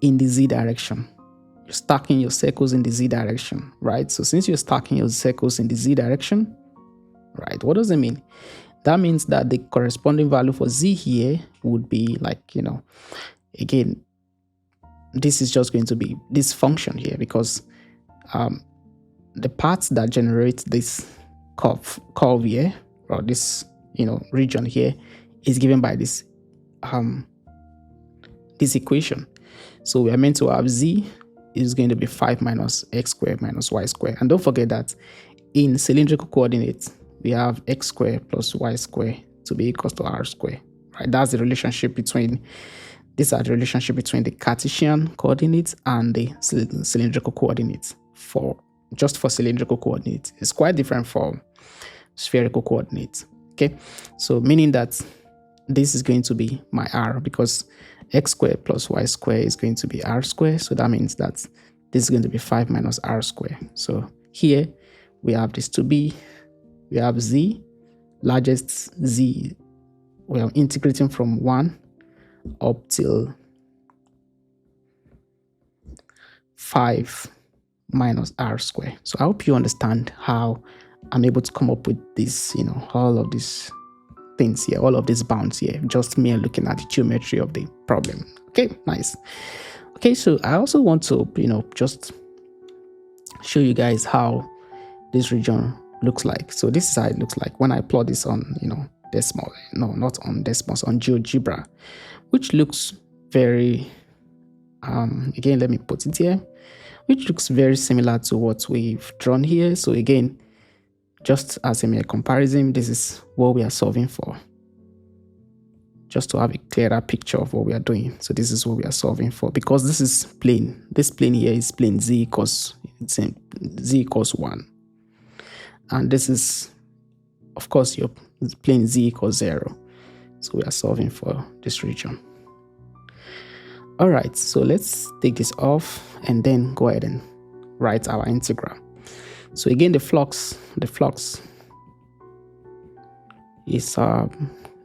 in the z direction. You're stacking your circles in the z direction, right? So since you're stacking your circles in the z direction, right, what does it mean? That means that the corresponding value for z here would be like, again, this is just going to be this function here, because the parts that generate this curve here, or this, region here, is given by this equation. So we are meant to have z is going to be 5 minus x squared minus y squared. And don't forget that in cylindrical coordinates, we have x squared plus y squared to be equals to r squared, right? That's the relationship between, these are the relationship between the Cartesian coordinates and the cylindrical coordinates just for cylindrical coordinates. It's quite different from spherical coordinates. Okay, so meaning that this is going to be my r, because x squared plus y squared is going to be r squared. So that means that this is going to be 5 minus r squared. So here we have this to be, we have z, largest z, we are integrating from 1 up till 5 minus r squared. So I hope you understand how I'm able to come up with this, all of these things here, all of these bounds here, just me looking at the geometry of the problem. Okay, nice. Okay, so I also want to, just show you guys how this region looks like. So this is how it looks like when I plot this on, decimal, no, not on decimals, on GeoGebra, which looks very, again, let me put it here, which looks very similar to what we've drawn here. So again, just as a mere comparison, this is what we are solving for, just to have a clearer picture of what we are doing. So this is what we are solving for, because this is plane. This plane here is plane z equals 1. And this is, of course, your plane z equals 0. So we are solving for this region. All right, so let's take this off and then go ahead and write our integral. So again, the flux is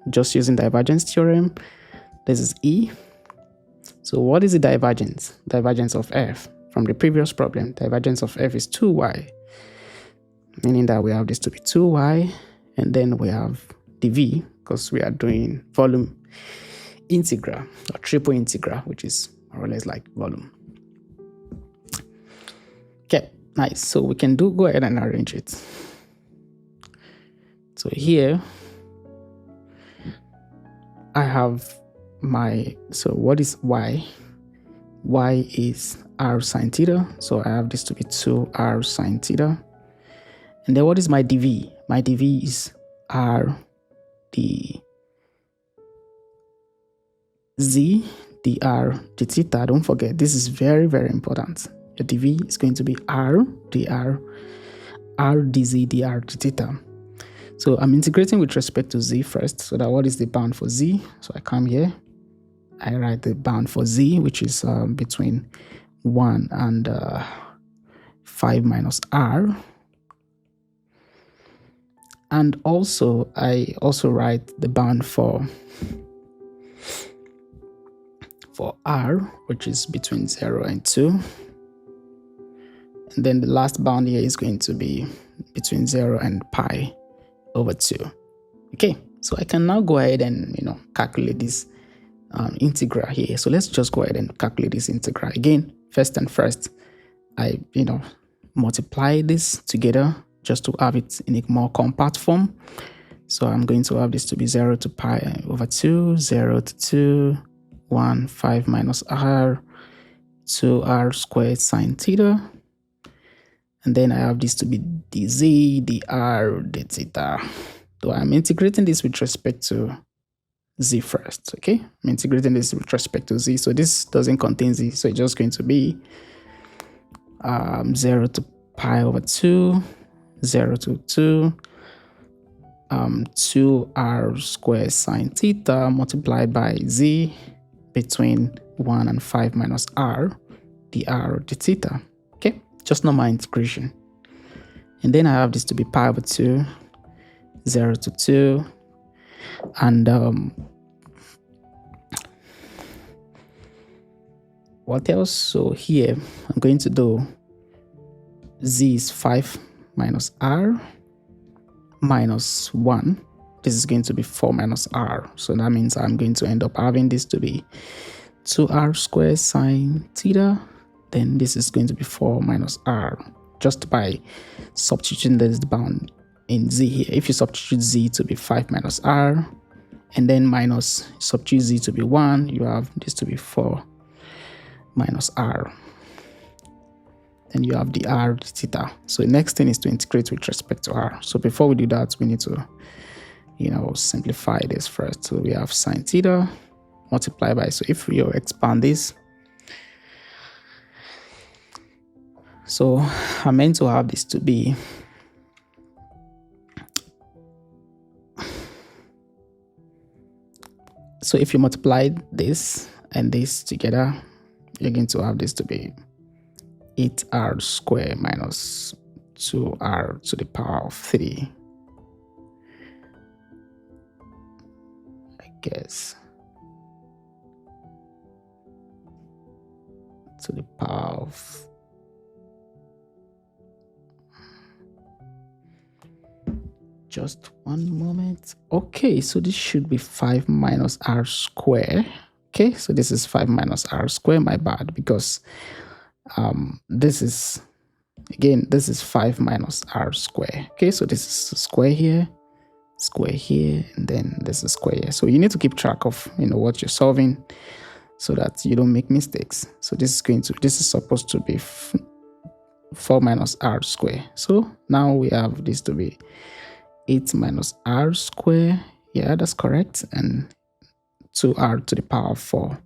just using divergence theorem. This is E. So what is the divergence? Divergence of f. From the previous problem, divergence of f is 2y, meaning that we have this to be 2y, and then we have dv, because we are doing volume integral or triple integral, which is more or less like volume. Okay, nice. So we can go ahead and arrange it. So here I have so what is y? Y is r sine theta. So I have this to be 2r sine theta. And then what is my dv? My dv is r d z dr d theta. Don't forget, this is very, very important. Your dv is going to be r dr dz dr d theta. So I'm integrating with respect to z first. So that what is the bound for z? So I come here, I write the bound for z, which is between 1 and 5 minus r. And also, I also write the bound for r, which is between 0 and 2. And then the last bound here is going to be between 0 and pi over 2. Okay, so I can now go ahead and, calculate this integral here. So let's just go ahead and calculate this integral. Again, first, I, multiply this together just to have it in a more compact form. So I'm going to have this to be 0 to pi over 2, 0 to 2, 1, 5 minus r, 2r squared sine theta. And then I have this to be dz, dr, d theta. So I'm integrating this with respect to z first, okay? I'm integrating this with respect to z. So this doesn't contain z, so it's just going to be 0 to pi over 2, 0 to 2, 2r squared sine theta multiplied by z between 1 and 5 minus r, dr, d theta. Okay, just normal integration. And then I have this to be pi over 2, 0 to 2, and what else? So here I'm going to do z is 5 minus r minus 1. This is going to be 4 minus r. So that means I'm going to end up having this to be 2r squared sine theta. Then this is going to be 4 minus r, just by substituting this bound in z here. If you substitute z to be 5 minus r, and then minus substitute z to be 1, you have this to be 4 minus r. Then you have the r theta. So the next thing is to integrate with respect to r. So before we do that, we need to, simplify this first. So we have sine theta multiplied by, so if you expand this, so I'm meant to have this to be So if you multiply this and this together, you're going to have this to be 8r squared minus 2r to the power of 3. I guess. To the power of just one moment. Okay, so this should be 5 minus r squared. Okay, so this is 5 minus r squared, my bad, because this is, again, this is 5 minus r squared. Okay, so this is square here, and then this is square here. So you need to keep track of, what you're solving so that you don't make mistakes. So this is supposed to be 4 minus r squared. So now we have this to be 8 minus r squared. Yeah, that's correct. And 2r to the power of 4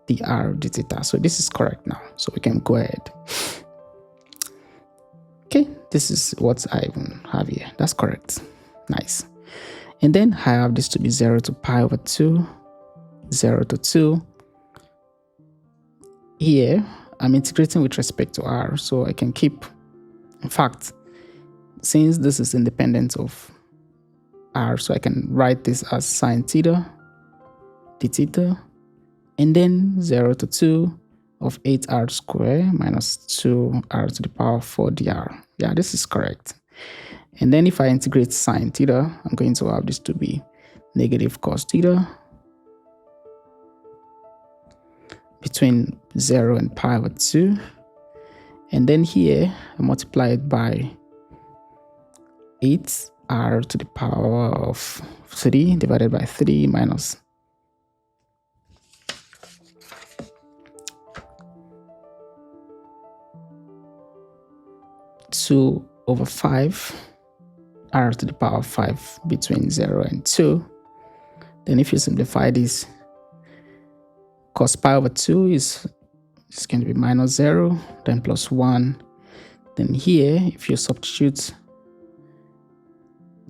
dr d theta. So this is correct now. So we can go ahead. Okay, this is what I even have here. That's correct. Nice. And then I have this to be 0 to pi over 2, 0 to 2. Here, I'm integrating with respect to r, so I can keep, in fact, since this is independent of r, so I can write this as sine theta d theta, and then 0 to 2 of 8r squared minus 2r to the power of 4 dr. Yeah, this is correct. And then if I integrate sine theta, I'm going to have this to be negative cos theta between 0 and pi over 2. And then here, I multiply it by 8r to the power of 3 divided by 3 minus 2 over 5 r to the power of 5 between 0 and 2. Then if you simplify this, cos pi over 2 is going to be minus 0, then plus 1. Then here, if you substitute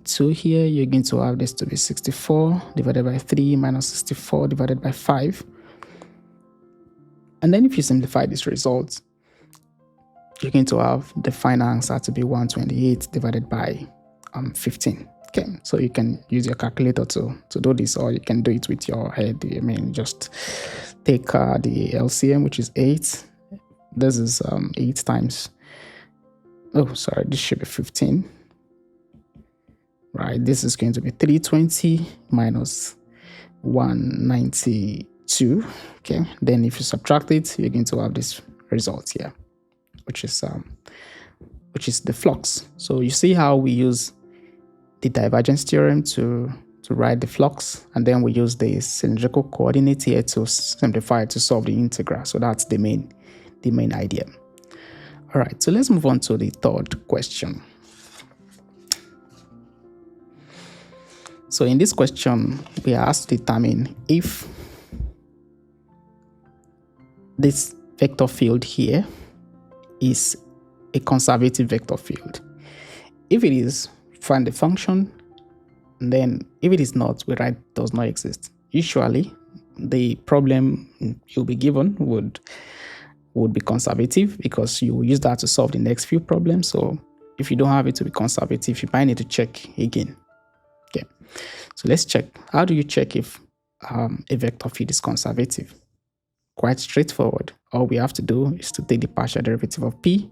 2 here, you're going to have this to be 64 divided by 3 minus 64 divided by 5. And then if you simplify this result, you're going to have the final answer to be 128 divided by 15. Okay, so you can use your calculator to do this, or you can do it with your head. I mean, just take the LCM, which is 8. This is 8 times, oh, sorry, this should be 15. Right, this is going to be 320 minus 192. Okay, then if you subtract it, you're going to have this result here, which is the flux. So you see how we use the divergence theorem to write the flux, and then we use the cylindrical coordinate here to simplify it to solve the integral. So that's the main idea. All right, so let's move on to the third question. So in this question, we are asked to determine if this vector field here is a conservative vector field. If it is, find the function, and then if it is not, we write does not exist. Usually, the problem you'll be given would be conservative, because you will use that to solve the next few problems. So if you don't have it to be conservative, you might need to check again. Okay, so let's check. How do you check if a vector field is conservative? Quite straightforward. All we have to do is to take the partial derivative of p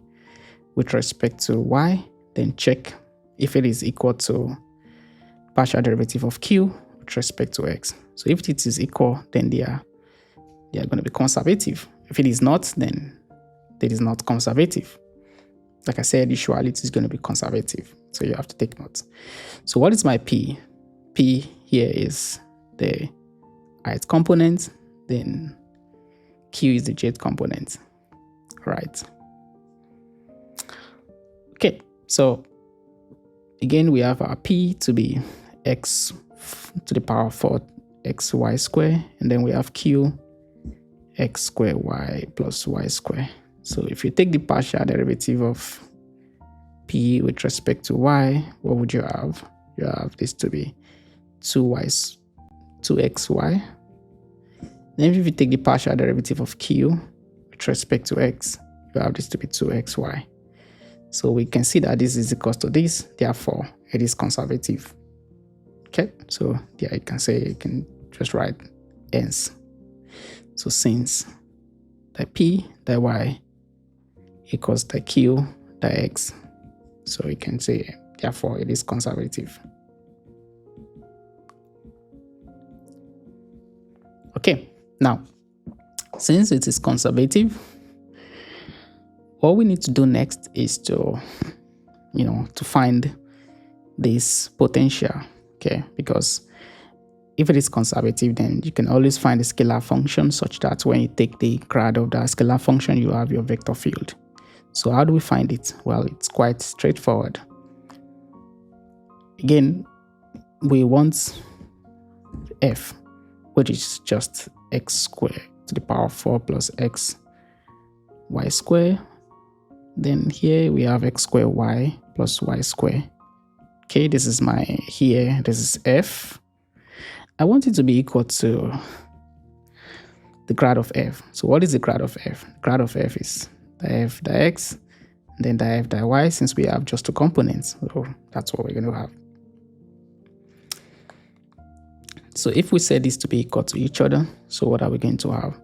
with respect to y, then check if it is equal to partial derivative of q with respect to x. So if it is equal, then they are going to be conservative. If it is not, then it is not conservative. Like I said, usually it is going to be conservative. So you have to take note. So what is my p? P here is the ith component, then q is the jth component. Right. Okay, so again, we have our p to be x to the power of 4 xy squared, and then we have q x squared y plus y squared. So if you take the partial derivative of p with respect to y, what would you have? You have this to be 2xy Then if you take the partial derivative of q with respect to x, you have this to be 2xy. So we can see that this is equal to this, therefore it is conservative. Okay, so there you can say, you can just write hence. So since the p, the y equals the q, the x, so we can say therefore it is conservative. Okay, now since it is conservative, what we need to do next is to find this potential. Okay, because if it is conservative, then you can always find a scalar function such that when you take the grad of that scalar function, you have your vector field. So how do we find it? Well, it's quite straightforward. Again, we want f, which is just x squared to the power of 4 plus x y squared. Then here we have x squared y plus y squared. Okay, this is this is f. I want it to be equal to the grad of f. So what is the grad of f? Grad of f is the f, the x, and then the f, the y, since we have just two components. So that's what we're going to have. So if we set this to be equal to each other, so what are we going to have?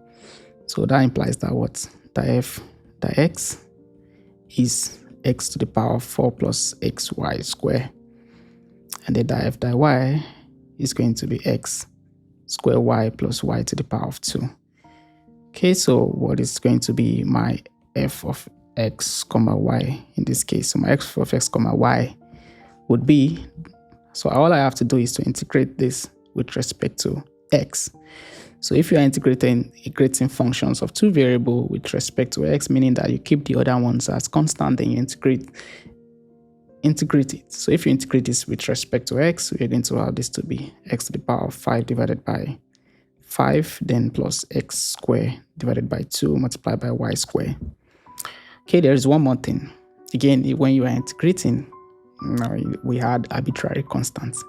So that implies that what? The f, the x is x to the power of 4 plus xy squared. And then the f, the y is going to be x square y plus y to the power of 2. Okay, so what is going to be my f of x comma y in this case? So my f of x comma y would be, so all I have to do is to integrate this with respect to x. So if you are integrating functions of two variables with respect to x, meaning that you keep the other ones as constant, then you integrate it. So if you integrate this with respect to x, we're going to have this to be x to the power of 5 divided by 5, then plus x squared divided by 2 multiplied by y squared. Okay, there is one more thing. Again, when you are integrating, we had arbitrary constants.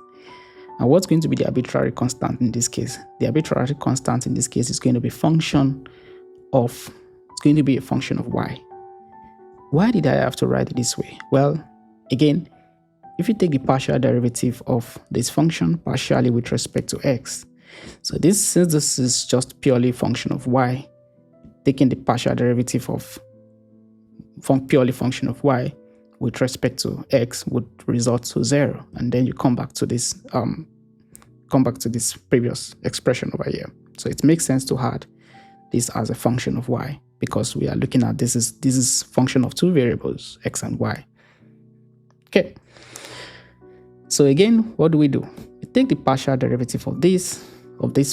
And what's going to be the arbitrary constant in this case? The arbitrary constant in this case is going to be a function of y. Why did I have to write it this way? Well, again, if you take the partial derivative of this function partially with respect to x, so since this is just purely a function of y, taking the partial derivative of purely function of y with respect to x would result to 0, and then you come back to this previous expression over here. So it makes sense to add this as a function of y, because we are looking at this is function of two variables, x and y. Okay, so again, what do? We take the partial derivative of this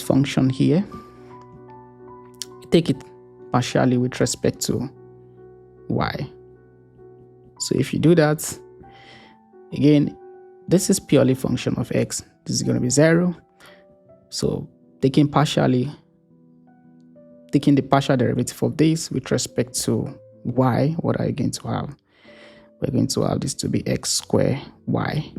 function here. We take it partially with respect to y. So if you do that, again, this is purely function of x. This is going to be 0. So taking the partial derivative of this with respect to y, what are you going to have? We're going to have this to be x squared y.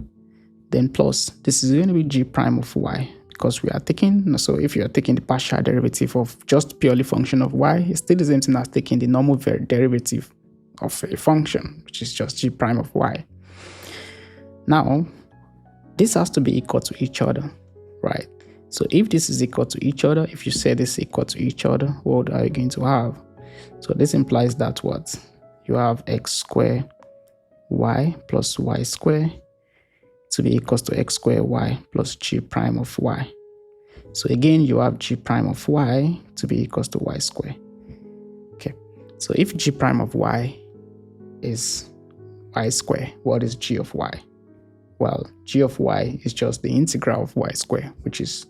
Then plus, this is going to be g prime of y, because we are taking, so if you are taking the partial derivative of just purely function of y, it's still the same thing as taking the normal derivative of a function, which is just g prime of y. Now, this has to be equal to each other, right? So if this is equal to each other, if you say this is equal to each other, what are you going to have? So this implies that what? You have x squared y plus y squared to be equals to x squared y plus g prime of y. So again, you have g prime of y to be equals to y squared. Okay, so if g prime of y is y squared, what is g of y? Well, g of y is just the integral of y squared, which is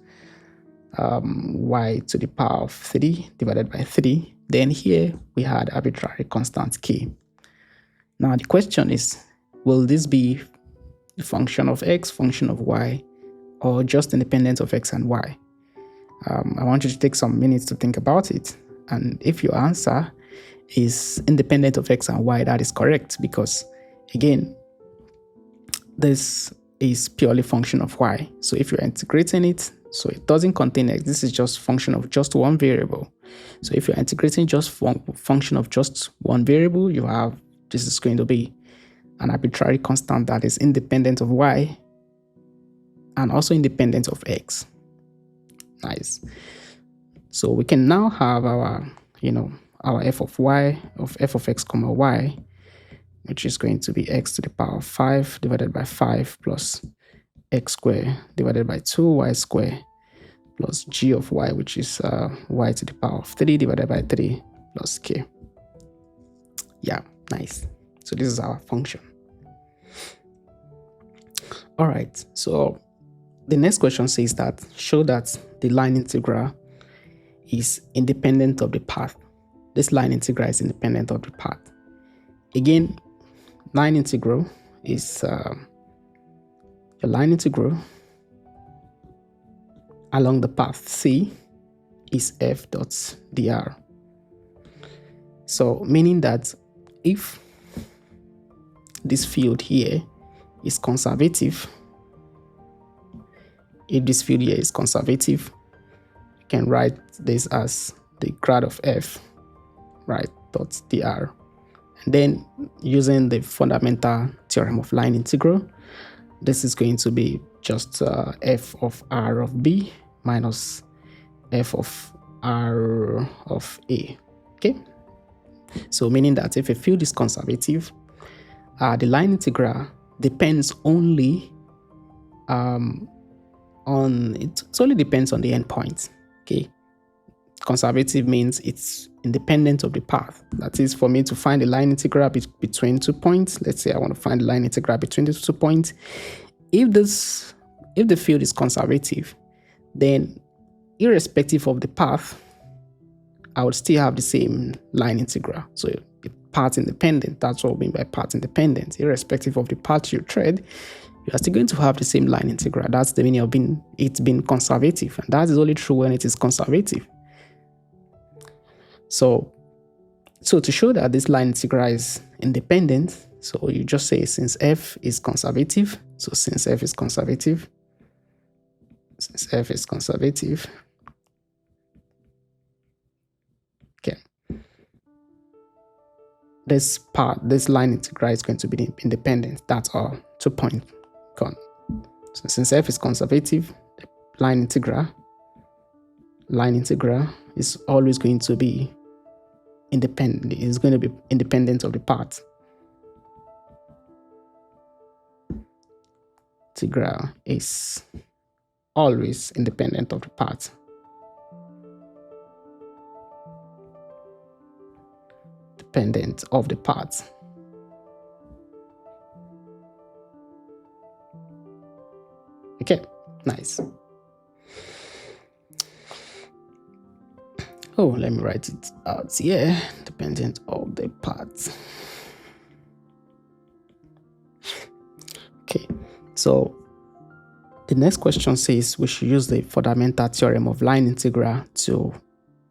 y to the power of 3 divided by 3. Then here we had arbitrary constant k. Now the question is, will this be the function of x, function of y, or just independent of x and y? I want you to take some minutes to think about it. And if your answer is independent of x and y, that is correct, because again, this is purely function of y. So if you're integrating it, So it doesn't contain x. This is just function of just one variable. So if you're integrating just function of just one variable, you have, this is going to be an arbitrary constant that is independent of y and also independent of x. Nice. So we can now have our, our f of y, of f of x comma y, which is going to be x to the power of 5 divided by 5 plus x squared divided by 2y squared plus g of y, which is y to the power of 3 divided by 3 plus k. Yeah, nice. So this is our function. All right, so the next question says that show that the line integral is independent of the path. This line integral is independent of the path. Again, line integral is your line integral along the path C is f dot dr. So meaning that if this field here is conservative, you can write this as the grad of f, right, dot dr. And then using the fundamental theorem of line integral, this is going to be just f of r of b minus f of r of a. Okay, so meaning that if a field is conservative, the line integral depends only it only depends on the endpoint. Okay, conservative means it's independent of the path. That is, for me to find the line integral between 2 points, let's say I want to find the line integral between these 2 points. If the field is conservative, then irrespective of the path, I would still have the same line integral. So path independent, that's what we mean by path independent. Irrespective of the path you tread, you are still going to have the same line integral. That's the meaning of it's been conservative, and that is only true when it is conservative. So to show that this line integral is independent, so you just say since f is conservative, okay, this line integral is going to be independent. That's all. 2 point gone. So since f is conservative, the line integral is always going to be independent. It's going to be independent of the path. Integral is always independent of the path. Dependent of the path. Okay, nice. Oh, let me write it out here. Dependent of the path. Okay, so the next question says we should use the fundamental theorem of line integral to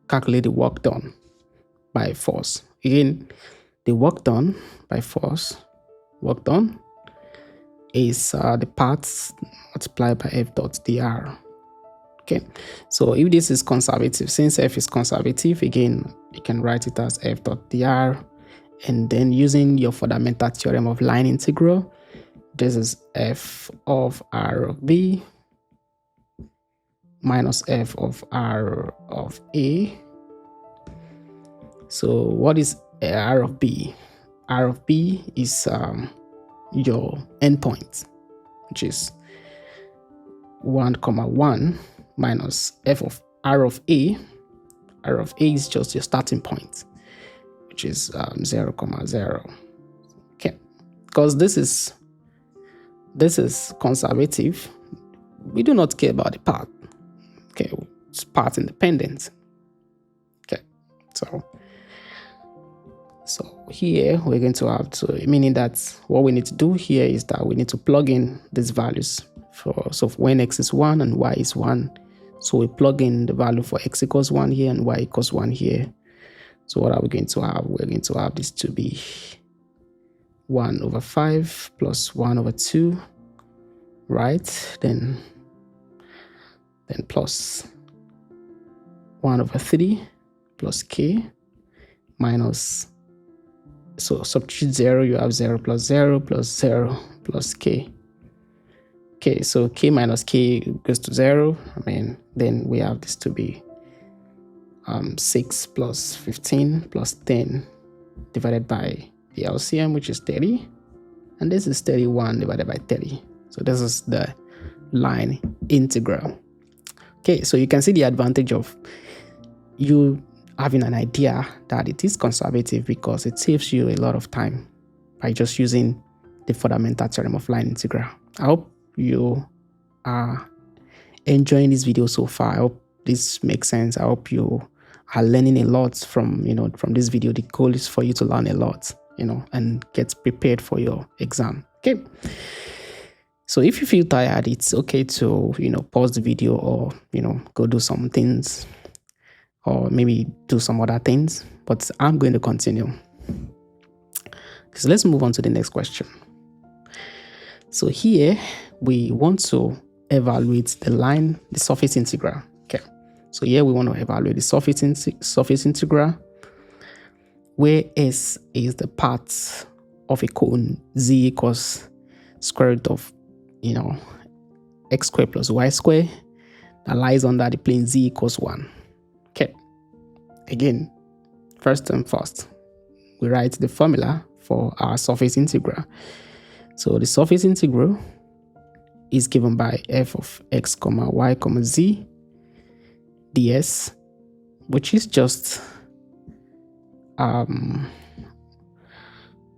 calculate the work done by force. Again, the work done by force, is the path multiplied by f dot dr. Okay, so if this is conservative, since f is conservative, again, you can write it as f dot dr, and then using your fundamental theorem of line integral, this is f of r of b minus f of r of a. So what is r of b? R of b is your endpoint, which is 1, 1 minus f of r of a. R of a is just your starting point, which is 0, 0. Okay, because this is conservative, we do not care about the path. Okay, it's path independent. Okay, so here we're going to have to, meaning that what we need to do here is that we need to plug in these values so when x is 1 and y is 1. So we plug in the value for x equals 1 here and y equals 1 here. So what are we going to have? We're going to have this to be 1 over 5 plus 1 over 2, right? Then then plus 1/3 plus k minus, so substitute 0, you have 0 plus 0 plus 0 plus k. Okay, so k minus k goes to 0. Then we have this to be 6 plus 15 plus 10 divided by the LCM, which is 30. And this is 31 divided by 30. So this is the line integral. Okay, so you can see the advantage of you having an idea that it is conservative, because it saves you a lot of time by just using the fundamental theorem of line integral. I hope you are enjoying this video so far. I hope this makes sense. I hope you are learning a lot from this video. The goal is for you to learn a lot, and get prepared for your exam. Okay. So if you feel tired, it's okay to, pause the video, or, go do some things, or maybe do some other things, but I'm going to continue. So let's move on to the next question. So here we want to evaluate the surface integral. Okay. So here we want to evaluate the surface integral, where S is the part of a cone, Z equals square root of, x squared plus y squared, that lies under the plane Z equals 1. Okay. Again, first and first, we write the formula for our surface integral. So the surface integral is given by f of x, y, z ds, which is just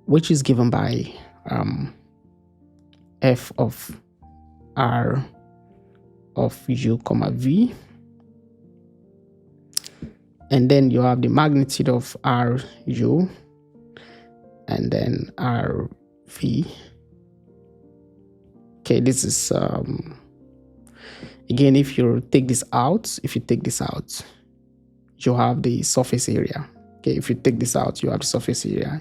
which is given by f of r of u, v, and then you have the magnitude of ru, and then rv. Okay, this is again, if you take this out, you have the surface area. Okay, if you take this out, you have the surface area.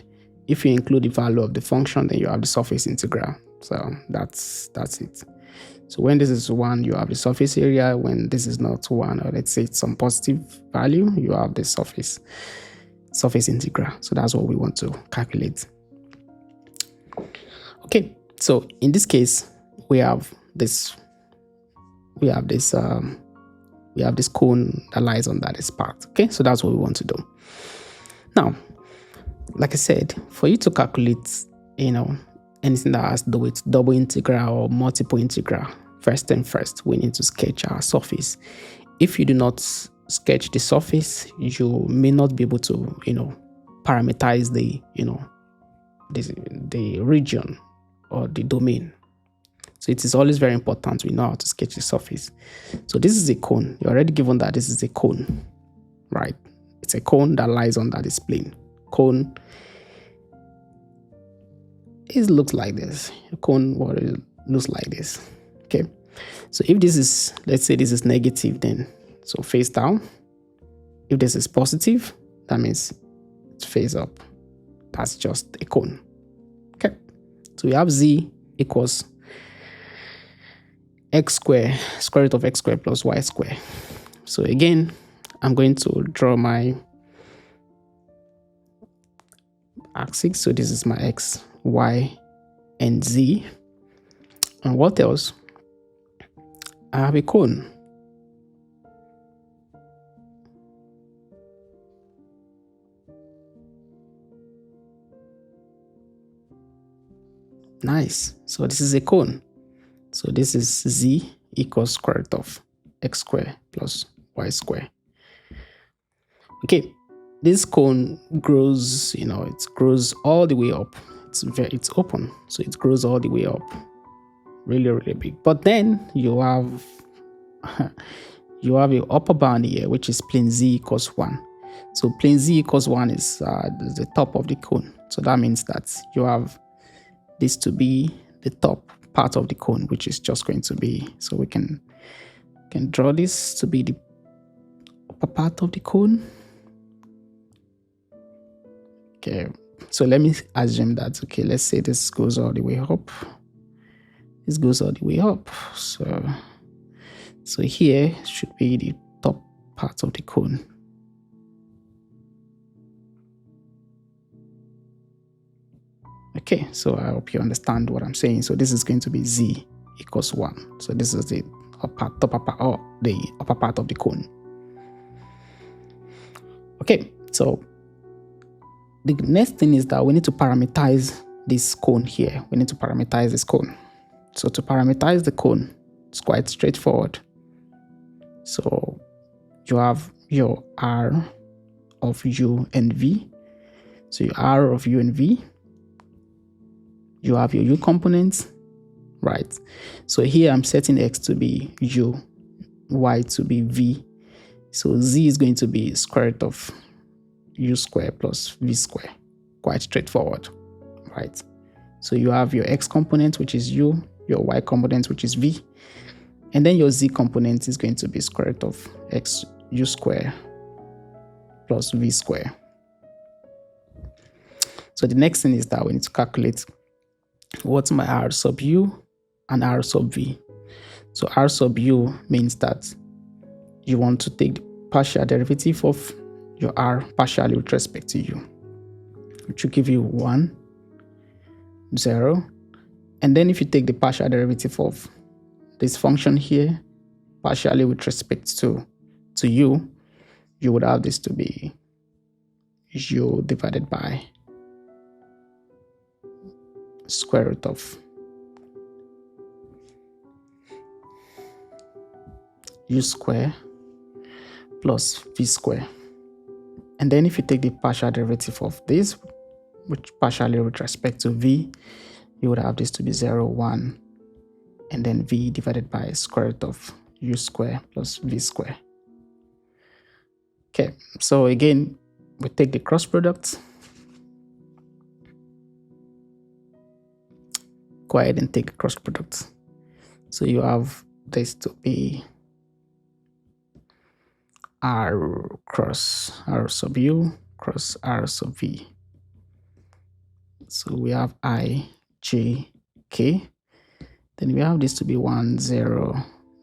If you include the value of the function, then you have the surface integral. So that's it. So when this is 1, you have the surface area. When this is not 1, or let's say it's some positive value, you have the surface integral. So that's what we want to calculate. Okay, so in this case, we have this cone that lies under this part. Okay, so that's what we want to do. Now, like I said, for you to calculate, anything that has to do with double integral or multiple integral, first, we need to sketch our surface. If you do not sketch the surface, you may not be able to, parameterize the region or the domain. So it is always very important we know how to sketch the surface. So this is a cone. You're already given that this is a cone, right? It's a cone that lies under this plane. Cone, it looks like this. A cone, what it looks like this. Okay. So if this is, let's say this is negative, then so face down. If this is positive, that means it's face up. That's just a cone. Okay. So we have Z equals x squared, square root of x squared plus y squared. So again, I'm going to draw my axis. So this is my x, y, and z. And what else? I have a cone. Nice. So this is a cone. So this is z equals square root of x squared plus y squared. Okay, this cone grows, it grows all the way up. It's open, so it grows all the way up, really, really big. But then you have a upper bound here, which is plane z equals 1. So plane z equals 1 is the top of the cone. So that means that you have this to be the top part of the cone, which is just going to be, so we can draw this to be the upper part of the cone. Okay, so let me assume that, okay, let's say this goes all the way up. This goes all the way up. So So here should be the top part of the cone. Okay, so I hope you understand what I'm saying. So this is going to be z equals 1. So this is the top upper, or the upper part of the cone. Okay, so the next thing is that we need to parameterize this cone here. We need to parameterize this cone. So to parameterize the cone, it's quite straightforward. So you have your r of u and v. So your r of u and v, you have your u components, right? So here I'm setting x to be u, y to be v. So z is going to be square root of u square plus v square. Quite straightforward, right? So you have your x component, which is u, your y component, which is v, and then your z component is going to be square root of x u square plus v square. So the next thing is that we need to calculate what's my r sub u and r sub v. So r sub u means that you want to take the partial derivative of your r partially with respect to u, which will give you 1, 0. And then if you take the partial derivative of this function here partially with respect to u, you would have this to be u divided by square root of u square plus v square. And then if you take the partial derivative of this, which partially with respect to v, you would have this to be 0, 1, and then v divided by square root of u square plus v square. Okay, so again, we take the cross product. Go ahead and take the cross product. So you have this to be r cross r sub u cross r sub v. So we have I, j, k. Then we have this to be 1, 0,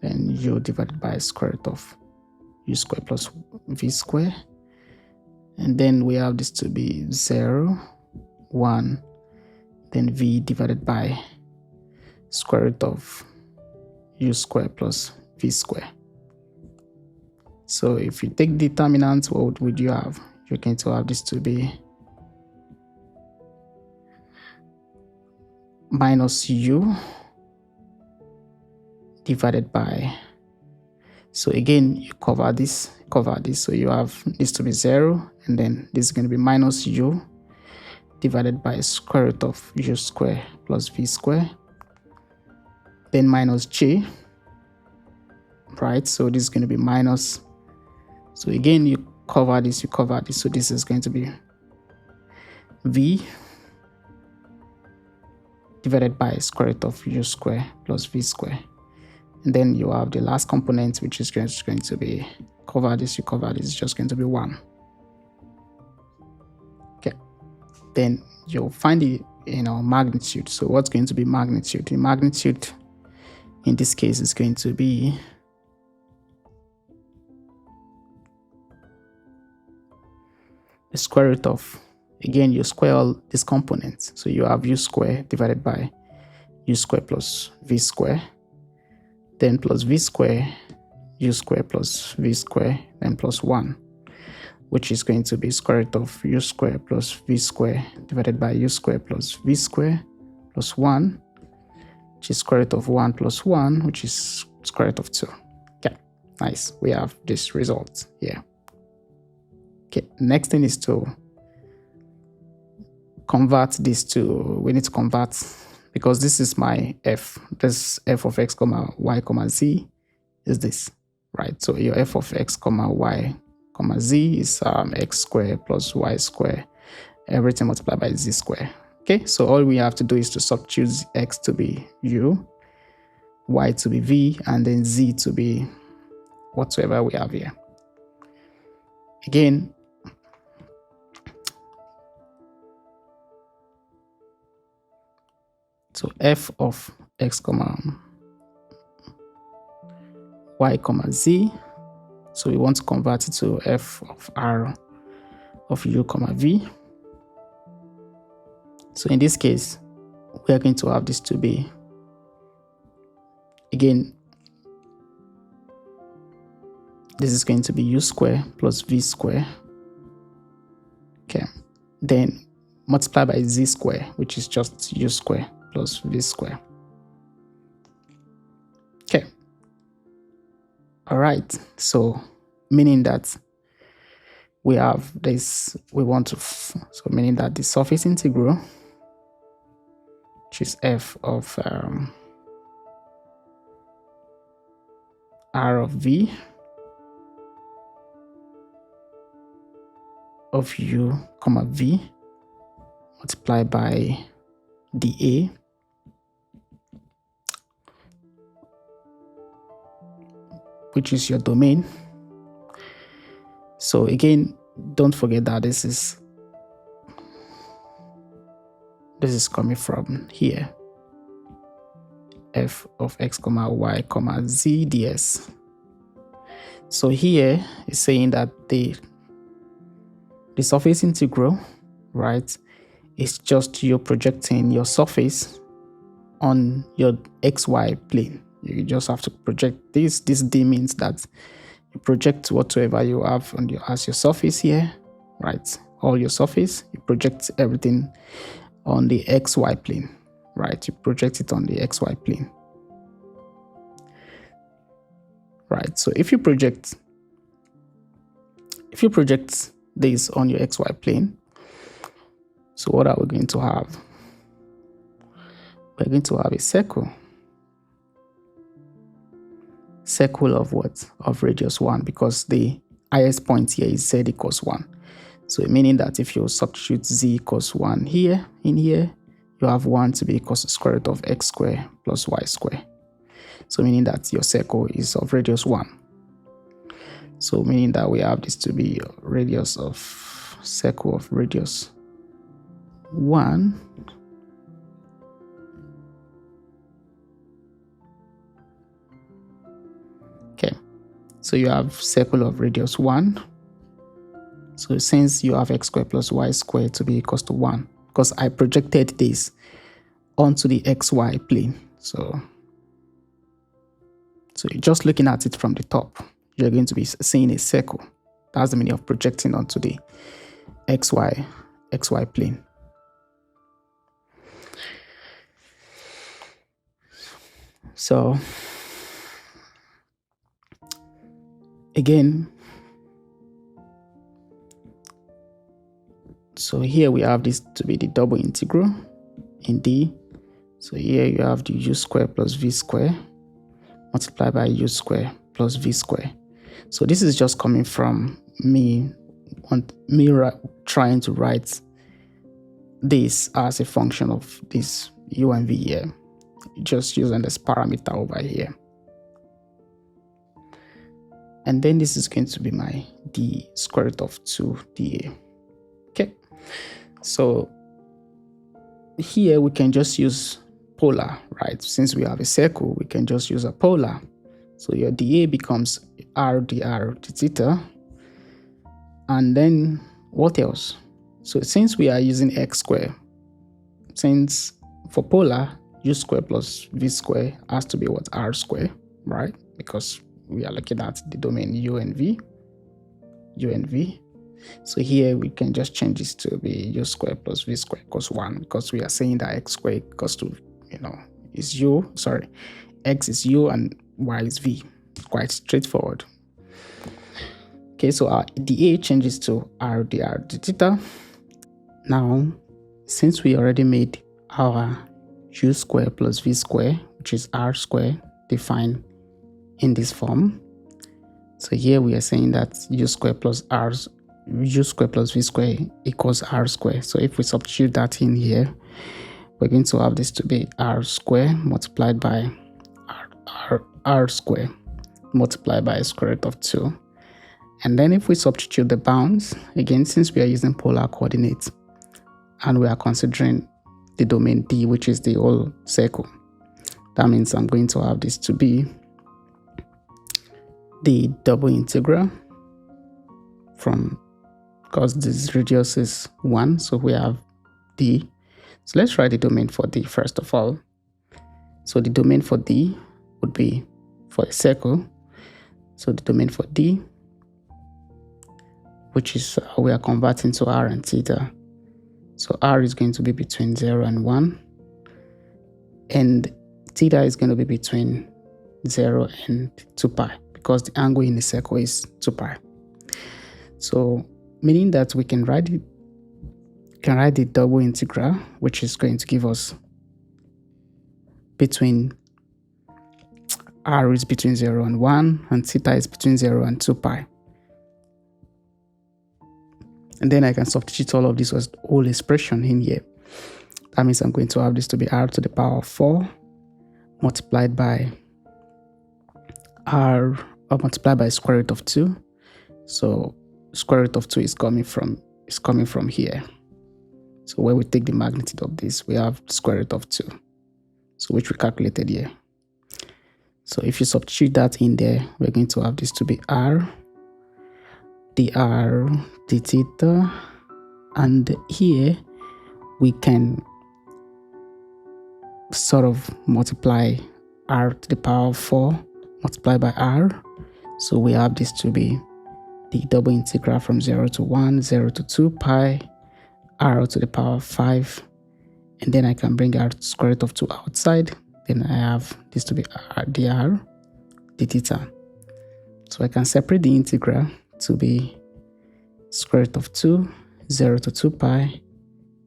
and u divided by square root of u square plus v square. And then we have this to be 0, 1, then v divided by square root of u square plus v square. So if you take determinant, what would you have? You're going to have this to be minus u divided by, so again, you cover this, so you have this to be 0, and then this is going to be minus u divided by square root of u square plus v square, then minus j, right? So this is going to be minus, so again, you cover this, so this is going to be v divided by square root of u square plus v square. And then you have the last component, which is just going to be, cover this, it's just going to be 1. Okay, then you'll find the magnitude. So what's going to be magnitude? The magnitude in this case is going to be the square root of, again, you square all these components. So you have u square divided by u square plus v square, then plus v square, u square plus v square, then plus 1, which is going to be square root of u square plus v square divided by u square plus v square plus 1, which is square root of 1 plus 1, which is square root of 2. Okay, nice. We have this result here. Okay, next thing is to convert this to, we need to convert, because this is my f, this f of x comma y comma z is this, right? So your f of x comma y comma z is x square plus y square, everything multiplied by z square. Okay, so all we have to do is to substitute x to be u, y to be v, and then z to be whatsoever we have here. Again, so f of x comma y comma z. So we want to convert it to f of r of u comma v. So in this case, we are going to have this to be, again, this is going to be u square plus v square. Okay, then multiply by z square, which is just u square plus v square. Okay. All right. So meaning that we have this, meaning that the surface integral, which is f of r of v of u comma v multiplied by dA which is your domain. So again, don't forget that this is coming from here, f of x comma y comma z ds. So here is saying that the surface integral, right, is just you projecting your surface on your xy plane. You just have to project this. This d means that you project whatsoever you have on as your surface here, right? All your surface, you project everything on the xy plane, right? You project it on the xy plane, right? So if you project this on your xy plane, so what are we going to have? We're going to have a circle of what? Of radius 1, because the highest point here is z equals 1. So meaning that if you substitute z equals 1 here, in here, you have 1 to be equals to the square root of x squared plus y squared. So meaning that your circle is of radius 1. So meaning that we have this to be radius of circle of radius 1. Okay, so you have circle of radius 1. So since you have x squared plus y squared to be equals to 1, because I projected this onto the xy plane. So you're just looking at it from the top, you're going to be seeing a circle. That's the meaning of projecting onto the xy plane. So again, so here we have this to be the double integral in D. So here you have the u square plus v square multiplied by u square plus v square. So this is just coming from me trying to write this as a function of this u and v here, just using this parameter over here. And then this is going to be my d square root of 2 dA. Okay, so here we can just use polar, right? Since we have a circle, we can just use a polar. So your dA becomes r dr d theta. And then what else? So since we are using x squared, since for polar, u squared plus v squared has to be what? R squared, right? Because we are looking at the domain u and v. So here we can just change this to be u squared plus v squared equals 1, because we are saying that x squared equals to, is u, x is u and y is v. Quite straightforward. Okay, so our dA changes to r dr d theta. Now, since we already made our u squared plus v squared, which is r squared, defined in this form, so here we are saying that u squared plus v squared equals r squared. So if we substitute that in here, we're going to have this to be r squared multiplied by r squared multiplied by square root of 2. And then if we substitute the bounds, again, since we are using polar coordinates and we are considering the domain D, which is the whole circle, that means I'm going to have this to be the double integral from, because this radius is 1, so we have d. So let's write the domain for d first of all. So the domain for d would be for a circle. So the domain for d, which is we are converting to r and theta. So r is going to be between 0 and 1, and theta is going to be between 0 and 2 pi, because the angle in the circle is 2 pi. So meaning that we can write the double integral, which is going to give us between r is between 0 and 1, and theta is between 0 and 2 pi. And then I can substitute all of this as whole expression in here. That means I'm going to have this to be r to the power of 4 multiplied by r, or multiplied by square root of 2. So square root of 2 is coming from here. So when we take the magnitude of this, we have square root of 2, so which we calculated here. So if you substitute that in there, we're going to have this to be r dr d theta, and here we can sort of multiply r to the power of 4 multiplied by r. So we have this to be the double integral from 0 to 1, 0 to 2 pi, r to the power of 5, and then I can bring r square root of 2 outside. Then I have this to be r dr d theta. So I can separate the integral to be square root of 2, 0 to 2 pi,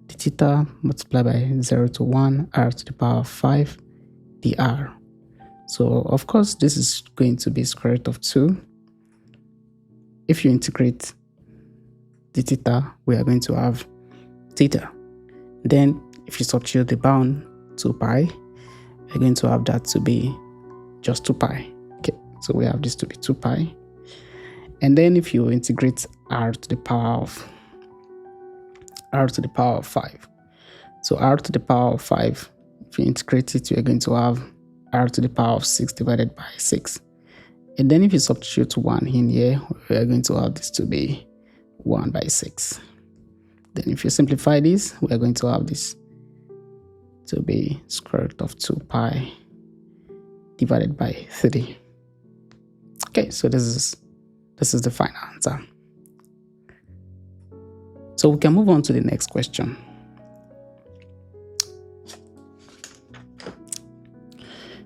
d theta multiplied by 0 to 1, r to the power of 5 dr. So of course this is going to be square root of 2. If you integrate d theta, we are going to have theta. Then if you substitute the bound 2 pi, you're going to have that to be just 2 pi. Okay, so we have this to be 2 pi. And then if you integrate r to the power of 5, so r to the power of 5, if you integrate it, you're going to have r to the power of 6 divided by 6. And then if you substitute 1 in here, we are going to have this to be 1 by 6. Then if you simplify this, we are going to have this to be square root of 2 pi divided by 3. Okay, so this is the final answer. So we can move on to the next question.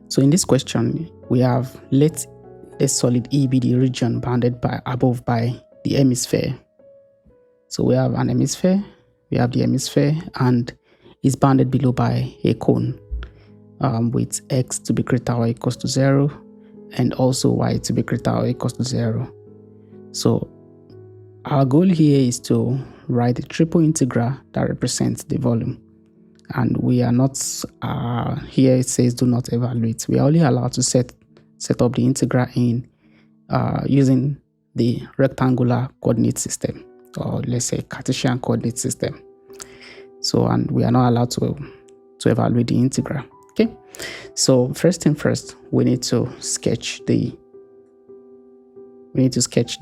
So in this question, we have let the solid E be the region bounded above by the hemisphere. So we have an hemisphere, we have the hemisphere, and it's bounded below by a cone with x to be greater or equals to 0, and also y to be greater or equals to 0. So our goal here is to write a triple integral that represents the volume. And we are not, here it says do not evaluate. We are only allowed to set up the integral in using the rectangular coordinate system, or let's say Cartesian coordinate system. So, and we are not allowed to evaluate the integral. Okay, so first thing first, we need to sketch this. We need to sketch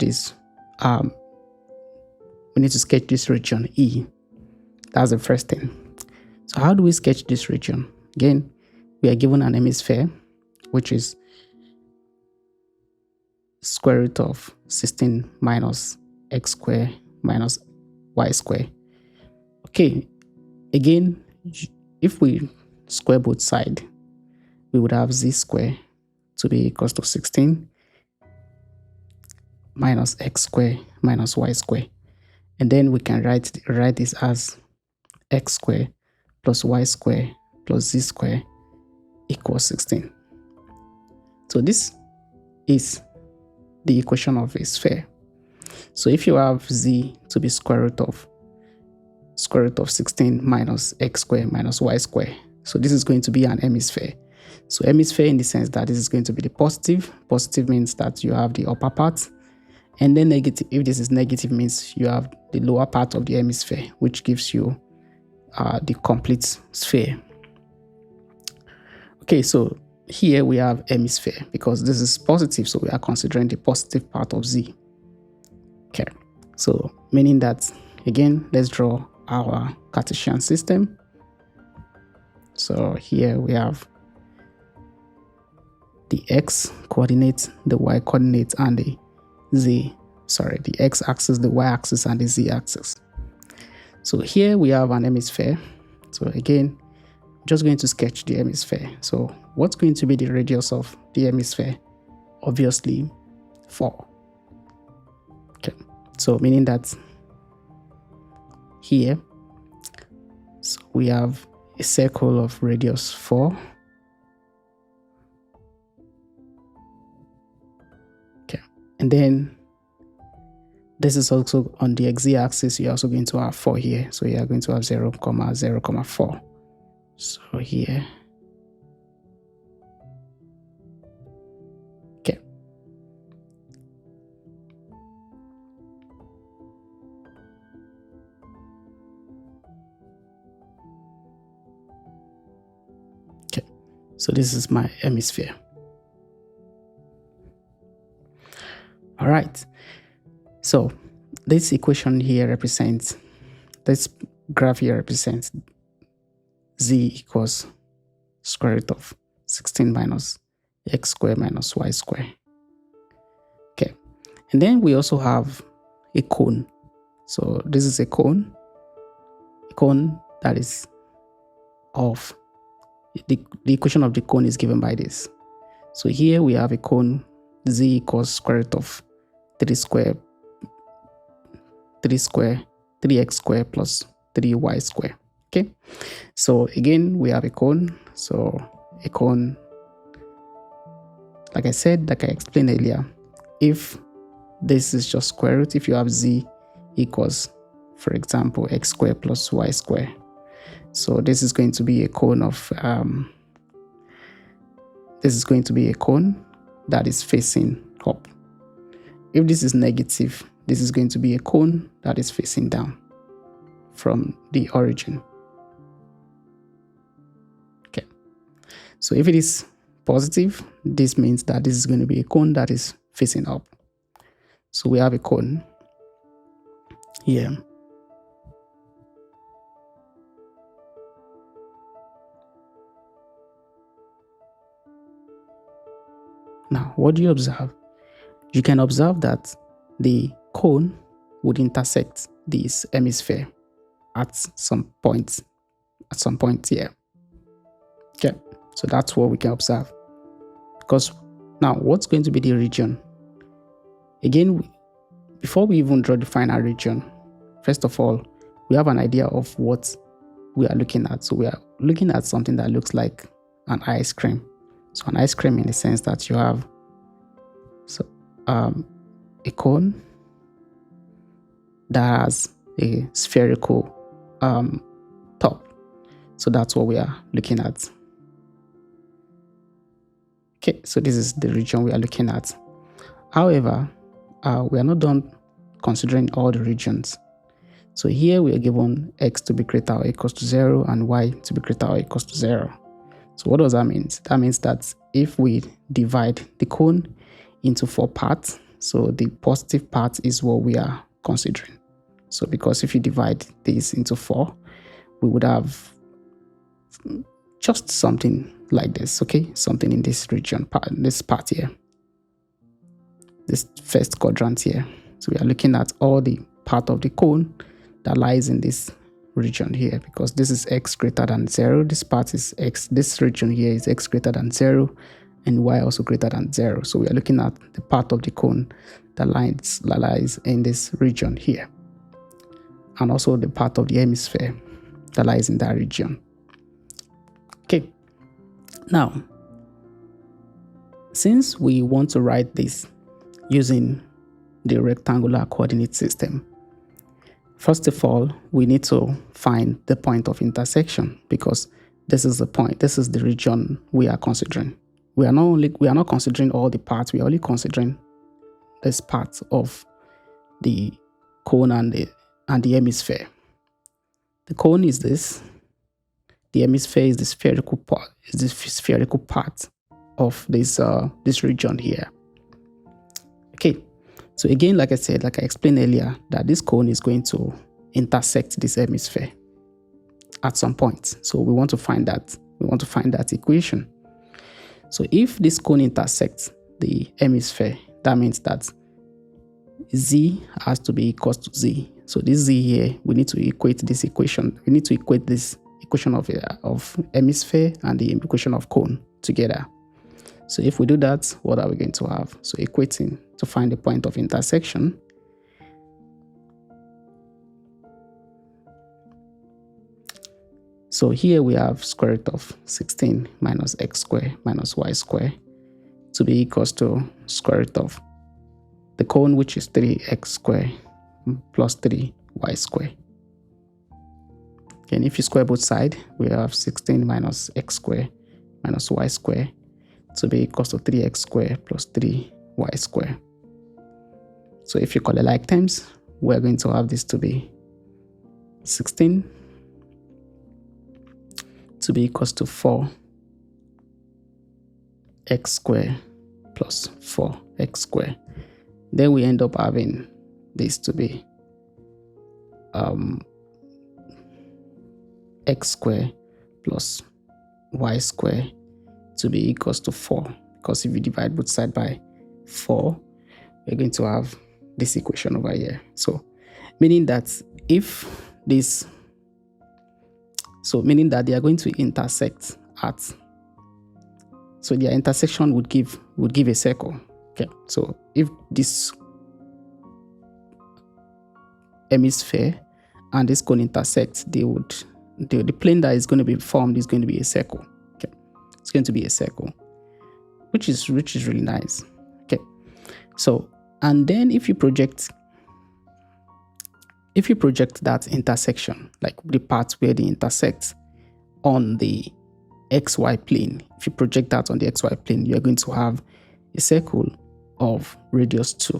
this region E. That's the first thing. So how do we sketch this region? Again, we are given an hemisphere, which is square root of 16 minus x squared minus y squared. Okay, again, if we square both sides, we would have z squared to be equals to 16 minus x squared minus y squared. And then we can write this as x squared plus y squared plus z squared equals 16. So this is the equation of a sphere. So if you have z to be square root of 16 minus x squared minus y squared, so this is going to be an hemisphere. So hemisphere in the sense that this is going to be the positive. Positive means that you have the upper part, and then negative, if this is negative, means you have the lower part of the hemisphere, which gives you the complete sphere. Okay, so here we have hemisphere because this is positive, so we are considering the positive part of Z. Okay, so meaning that, again, let's draw our Cartesian system. So here we have the x coordinate, the y coordinate, and the the x-axis, the y-axis, and the z-axis. So here we have an hemisphere. So again, I'm just going to sketch the hemisphere. So what's going to be the radius of the hemisphere? Obviously 4. Okay, so meaning that here, so we have a circle of radius 4. Okay, and then this is also on the x-axis. You're also going to have 4 here. So you are going to have 0, 0, 4. So here. Okay. Okay. So this is my hemisphere. All right. So this equation here represents, this graph here represents z equals square root of 16 minus x squared minus y squared. Okay, and then we also have a cone. So this is a cone that is of, the equation of the cone is given by this. So here we have a cone, z equals square root of 3x squared plus 3y squared. Okay, so again we have a cone. So a cone, like I said, like I explained earlier, if this is just square root, if you have z equals, for example, x squared plus y squared, so this is going to be a cone of this is going to be a cone that is facing up. If this is negative, this is going to be a cone that is facing down from the origin. Okay, so if it is positive, this means that this is going to be a cone that is facing up. So we have a cone here. Now, what do you observe? You can observe that the cone would intersect this hemisphere at some point here. Okay, so that's what we can observe. Because now, what's going to be the region? Again, before we even draw the final region, first of all, we have an idea of what we are looking at. So we are looking at something that looks like an ice cream. So an ice cream in the sense that you have a cone that has a spherical top. So that's what we are looking at. Okay, so this is the region we are looking at. However, we are not done considering all the regions. So here we are given x to be greater or equals to 0 and y to be greater or equals to 0. So what does that mean? That means that if we divide the cone into 4 parts, so the positive part is what we are considering. So because if you divide this into 4, we would have just something like this, okay? Something in this region, this part here, this first quadrant here. So we are looking at all the part of the cone that lies in this region here, because this is x greater than 0. This part is x, this region here is x greater than 0 and y also greater than 0. So we are looking at the part of the cone that lies in this region here, and also the part of the hemisphere that lies in that region. Okay, now since we want to write this using the rectangular coordinate system, first of all, we need to find the point of intersection, because this is the point, this is the region we are considering. We are not considering all the parts, we are only considering this part of the cone and the hemisphere. The cone is this, the hemisphere is the spherical part, of this region here. Okay, so again, like I said, like I explained earlier, that this cone is going to intersect this hemisphere at some point. So we want to find that. We want to find that equation. So if this cone intersects the hemisphere, that means that z has to be equal to z. So this z here, we need to equate this equation. We need to equate this equation of hemisphere and the equation of cone together. So if we do that, what are we going to have? So equating to find the point of intersection. So here we have square root of 16 minus x squared minus y squared to be equals to square root of the cone, which is 3x squared plus 3y squared. And if you square both sides, we have 16 minus x squared minus y squared to be equals to 3x squared plus 3y squared. So if you call it like terms, we're going to have this to be 16 to be equals to 4x squared plus 4x squared. Then we end up having this to be x squared plus y squared to be equals to 4, because if you divide both sides by 4, we're going to have this equation over here. So meaning that meaning that they are going to intersect at, so their intersection would give a circle. Okay, so if this hemisphere and this cone intersect, the plane that is going to be formed is going to be a circle. Okay, it's going to be a circle, which is really nice. Okay, so and then if you project that intersection, like the part where they intersect on the xy plane, if you project that on the xy plane, you're going to have a circle of radius 2.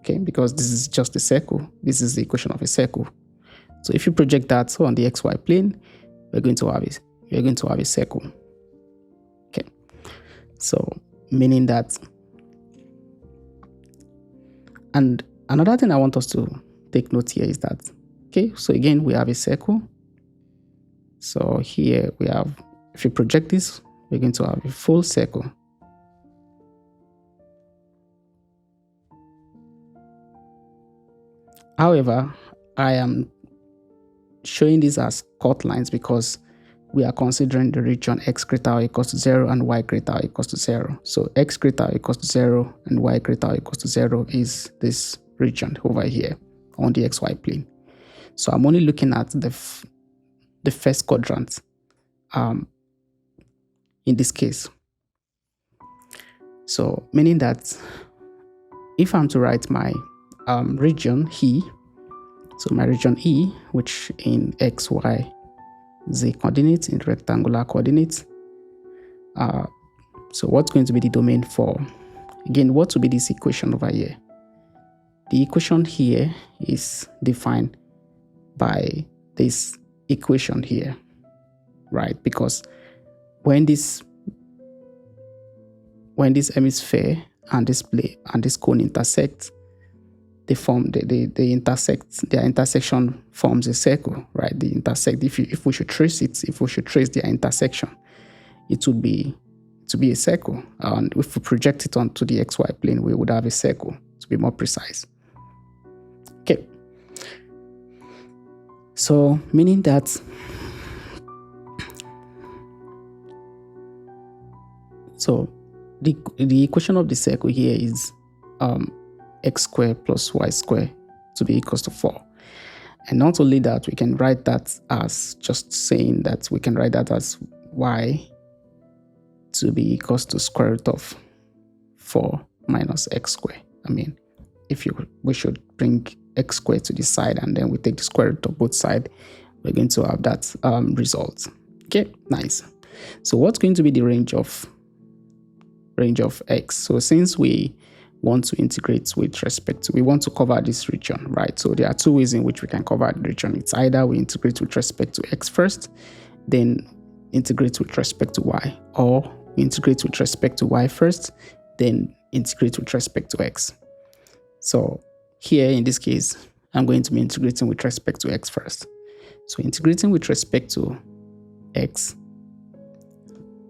Okay, because this is just a circle. This is the equation of a circle. So if you project that on the xy plane, you're going to have a circle. Okay, so meaning that, and another thing I want us to take note here is that, okay, so again we have a circle. So here we have, if you project this, we're going to have a full circle. However, I am showing this as cut lines because we are considering the region x greater or equals to 0 and y greater or equals to 0. So x greater or equals to 0 and y greater or equals to 0 is this region over here on the xy plane. So I'm only looking at the first quadrant in this case. So meaning that if I'm to write my region E, so my region E, which in x, y, z coordinates, in rectangular coordinates, so what's going to be the domain for, again, what will be this equation over here? The equation here is defined by this equation here, right? Because when this hemisphere and this plane and this cone intersect, they intersect. Their intersection forms a circle, right? They intersect. If we should trace their intersection, it would be a circle. And if we project it onto the xy plane, we would have a circle, to be more precise. Okay. So meaning that the equation of the circle here is x squared plus y squared to be equals to 4. And not only that, we can write that as just saying that we can write that as y to be equals to square root of 4 minus x squared. I mean, we should bring x squared to this side and then we take the square root of both sides, we're going to have that result. Okay, nice. So what's going to be the range of x? So since we want to integrate with respect to, we want to cover this region, right? So there are two ways in which we can cover the region. It's either we integrate with respect to x first, then integrate with respect to y, or We integrate with respect to y first, then integrate with respect to x. So here in this case, I'm going to be integrating with respect to x first. So integrating with respect to x,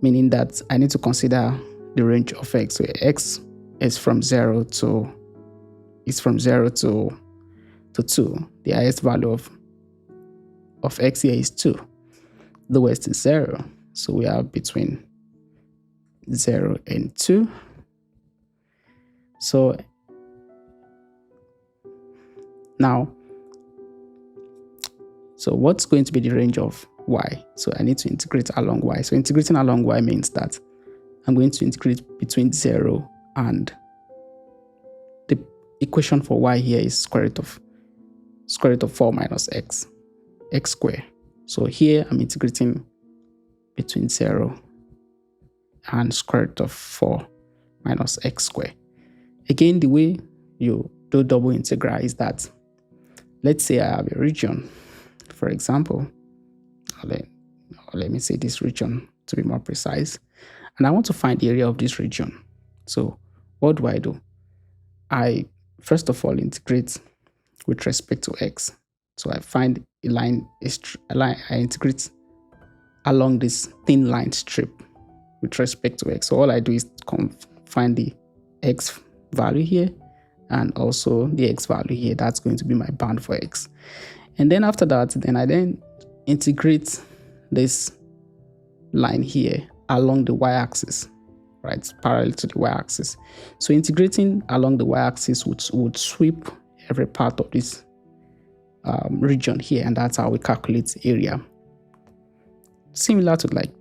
meaning that I need to consider the range of x, where x is from 0 to 2. The highest value of x here is 2. Lowest is 0. So we have between 0 and 2. So now, so what's going to be the range of y? So I need to integrate along y. So integrating along y means that I'm going to integrate between 0 and the equation for y here is square root of 4 minus x squared. So here I'm integrating between 0 and square root of 4 minus x squared. Again, the way you do double integral is that, let's say I have a region, for example, let me say this region to be more precise, and I want to find the area of this region. So what do? I first of all integrate with respect to x. So I find a line, I integrate along this thin line strip with respect to x. So all I do is find the x value here and also the x value here. That's going to be my bound for x. And then after that, I integrate this line here along the y-axis, right, parallel to the y-axis. So integrating along the y-axis would sweep every part of this region here, and that's how we calculate area. Similar to like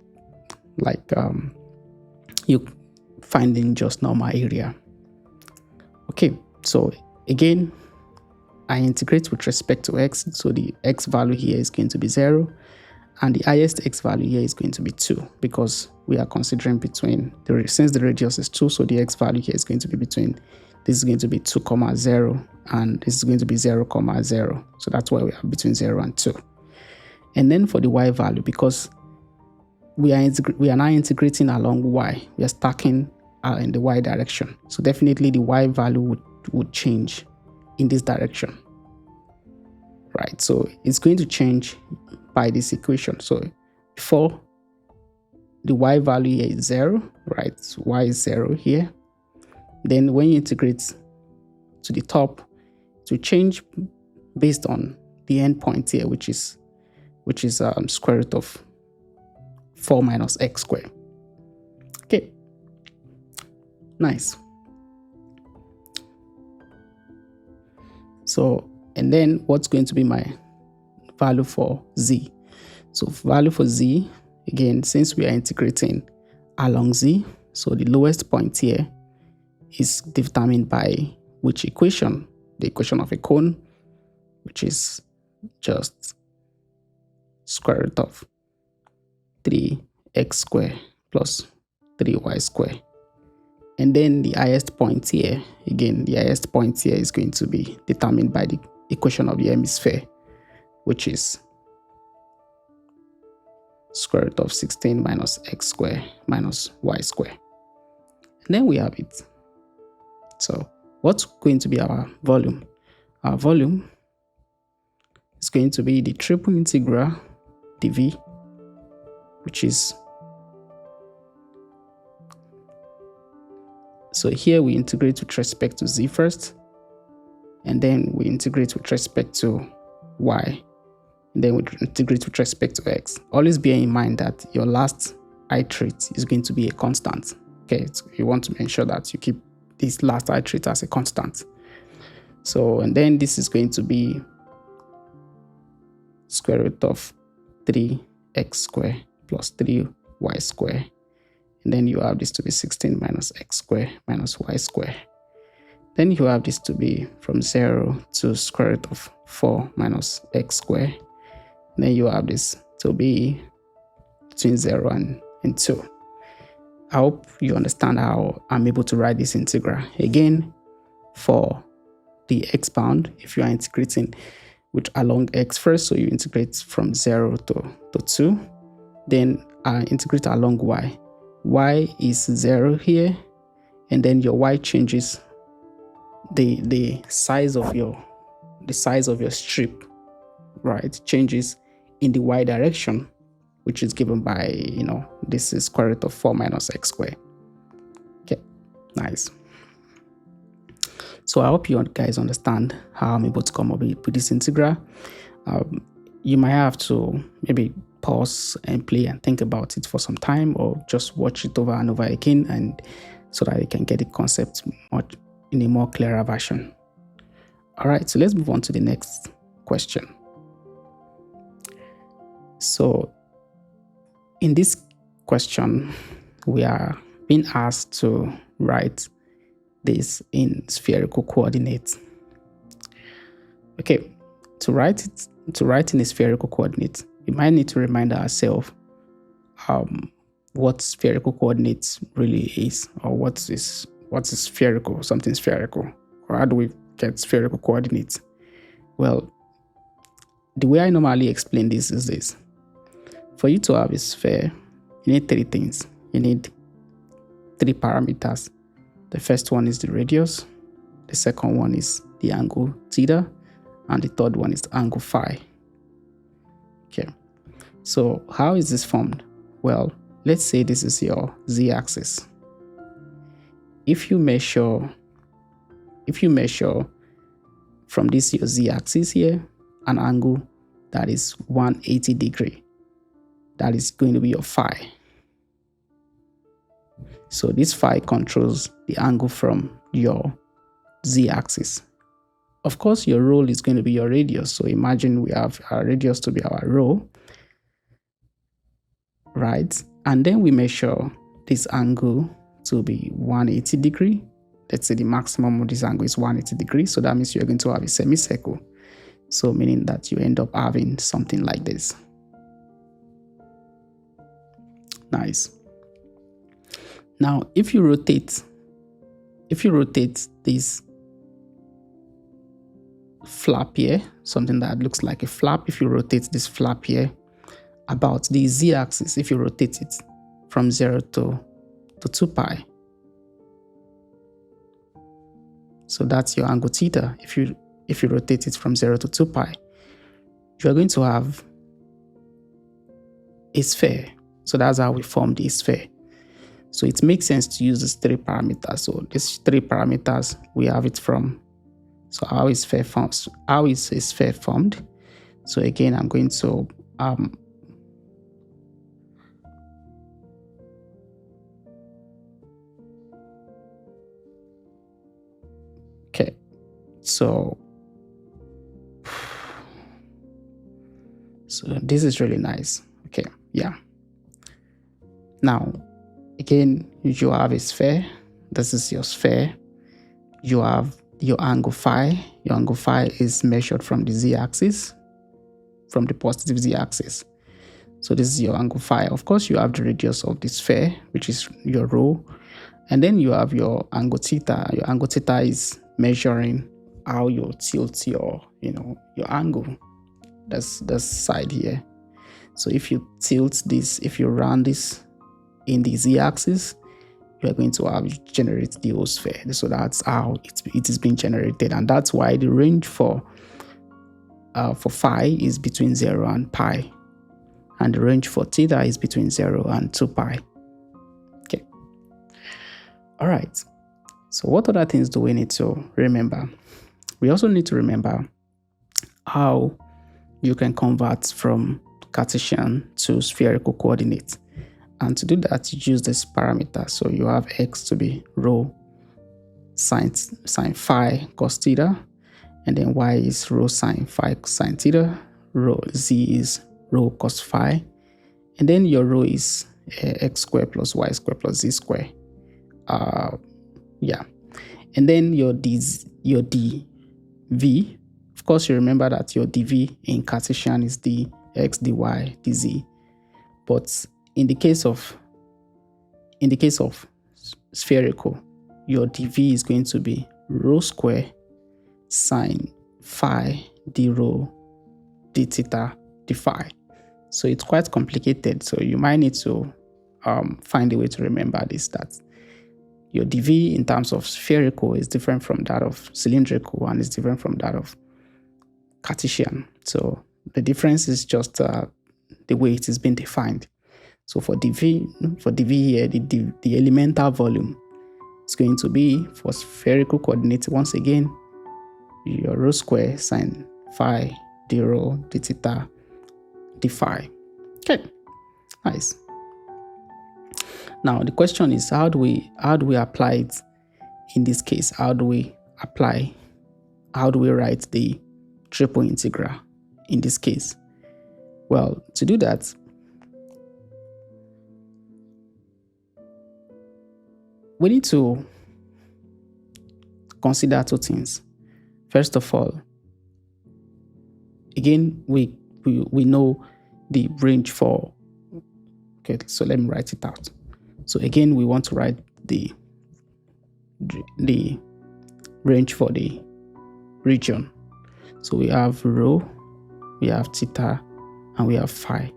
you finding just normal area. Okay, so again, I integrate with respect to x, so the x value here is going to be 0, and the highest x value here is going to be 2, because we are considering between, since the radius is 2, so the x value here is going to be between, this is going to be 2, 0, and this is going to be 0, 0. So that's why we are between 0 and 2. And then for the y value, because we are now integrating along y, we are stacking in the y direction. So definitely the y value would change in this direction, right? So it's going to change by this equation. So before, the y value here is 0, right? So y is 0 here. Then when you integrate to the top, to change based on the endpoint here, which is square root of 4 minus x squared. Okay, nice. So, and then what's going to be my value for z? So value for z, again, since we are integrating along z, so the lowest point here is determined by which equation? The equation of a cone, which is just square root of 3x squared plus 3y squared. And then the highest point here, again, the highest point here is going to be determined by the equation of the hemisphere, which is square root of 16 minus x squared minus y squared. And then we have it. So what's going to be our volume? Our volume is going to be the triple integral dv, which is, so here we integrate with respect to z first, and then we integrate with respect to y, and then we integrate with respect to x. Always bear in mind that your last iterate is going to be a constant. Okay, so you want to make sure that you keep this last iterate as a constant. So, and then this is going to be square root of 3x squared plus 3y squared. And then you have this to be 16 minus x squared minus y squared. Then you have this to be from 0 to square root of 4 minus x squared. And then you have this to be between 0 and 2. I hope you understand how I'm able to write this integral. Again, for the x bound, if you are integrating with along x first, so you integrate from 0 to 2, then integrate along y. y is 0 here, and then your y changes the size of your strip, right, changes in the y direction, which is given by, this is square root of 4 minus x squared. Okay, nice. So I hope you guys understand how I'm able to come up with this integral. You might have to maybe pause and play and think about it for some time, or just watch it over and over again, and so that you can get the concept in a more clearer version. All right, so let's move on to the next question. So in this question, we are being asked to write this in spherical coordinates. Okay, to write in a spherical coordinate, we might need to remind ourselves what spherical coordinates really is, or what is spherical, something spherical, or how do we get spherical coordinates? Well, the way I normally explain this is this. For you to have a sphere, you need three things. You need three parameters. The first one is the radius, the second one is the angle theta, and the third one is the angle phi. Okay, so how is this formed? Well, let's say this is your z-axis. If you measure from this your z-axis here an angle that is 180 degrees, that is going to be your phi. So this phi controls the angle from your z-axis. Of course, your rho is going to be your radius. So imagine we have our radius to be our rho, right? And then we measure this angle to be 180 degrees. Let's say the maximum of this angle is 180 degrees. So that means you're going to have a semicircle. So meaning that you end up having something like this. Nice. Now, if you rotate this flap here, something that looks like a flap, if you rotate this flap here about the z-axis, if you rotate it from 0 to 2 pi, so that's your angle theta. If you rotate it from 0 to 2 pi, you're going to have a sphere. So that's how we form the sphere. So it makes sense to use these three parameters. So these three parameters, we have it from, so how is a sphere formed? So again, I'm going to okay, so this is really nice. Okay, yeah. Now, again, you have a sphere. This is your sphere. You have your angle phi. Your angle phi is measured from the z-axis, from the positive z-axis. So this is your angle phi. Of course, you have the radius of the sphere, which is your rho. And then you have your angle theta. Your angle theta is measuring how you tilt your angle. That's the side here. So if you tilt this, if you round this in the z-axis, you are going to have generate the whole sphere. So that's how it is being generated, and that's why the range for phi is between 0 and pi, and the range for theta is between 0 and 2 pi. Okay. All right. So what other things do we need to remember? We also need to remember how you can convert from Cartesian to spherical coordinates. And to do that, you use this parameter. So you have x to be rho sine phi cos theta, and then y is rho sine phi sine theta, z is rho cos phi, and then your rho is x squared plus y squared plus z squared. Yeah, and then your dv. Of course, you remember that your dv in Cartesian is dx, dy, dz, but in the case of spherical, your dv is going to be rho square sine phi d rho d theta d phi. So it's quite complicated. So you might need to find a way to remember this, that your dv in terms of spherical is different from that of cylindrical and is different from that of Cartesian. So the difference is just the way it is being defined. So for dv here, the elemental volume is going to be, for spherical coordinates, once again, your rho square sine phi d rho d theta d phi. Okay, nice. Now the question is, how do we apply it in this case? How do we write the triple integral in this case? Well, to do that, we need to consider two things. First of all, again, we know the range for, okay, so let me write it out. So again, we want to write the range for the region. So we have rho, we have theta, and we have phi,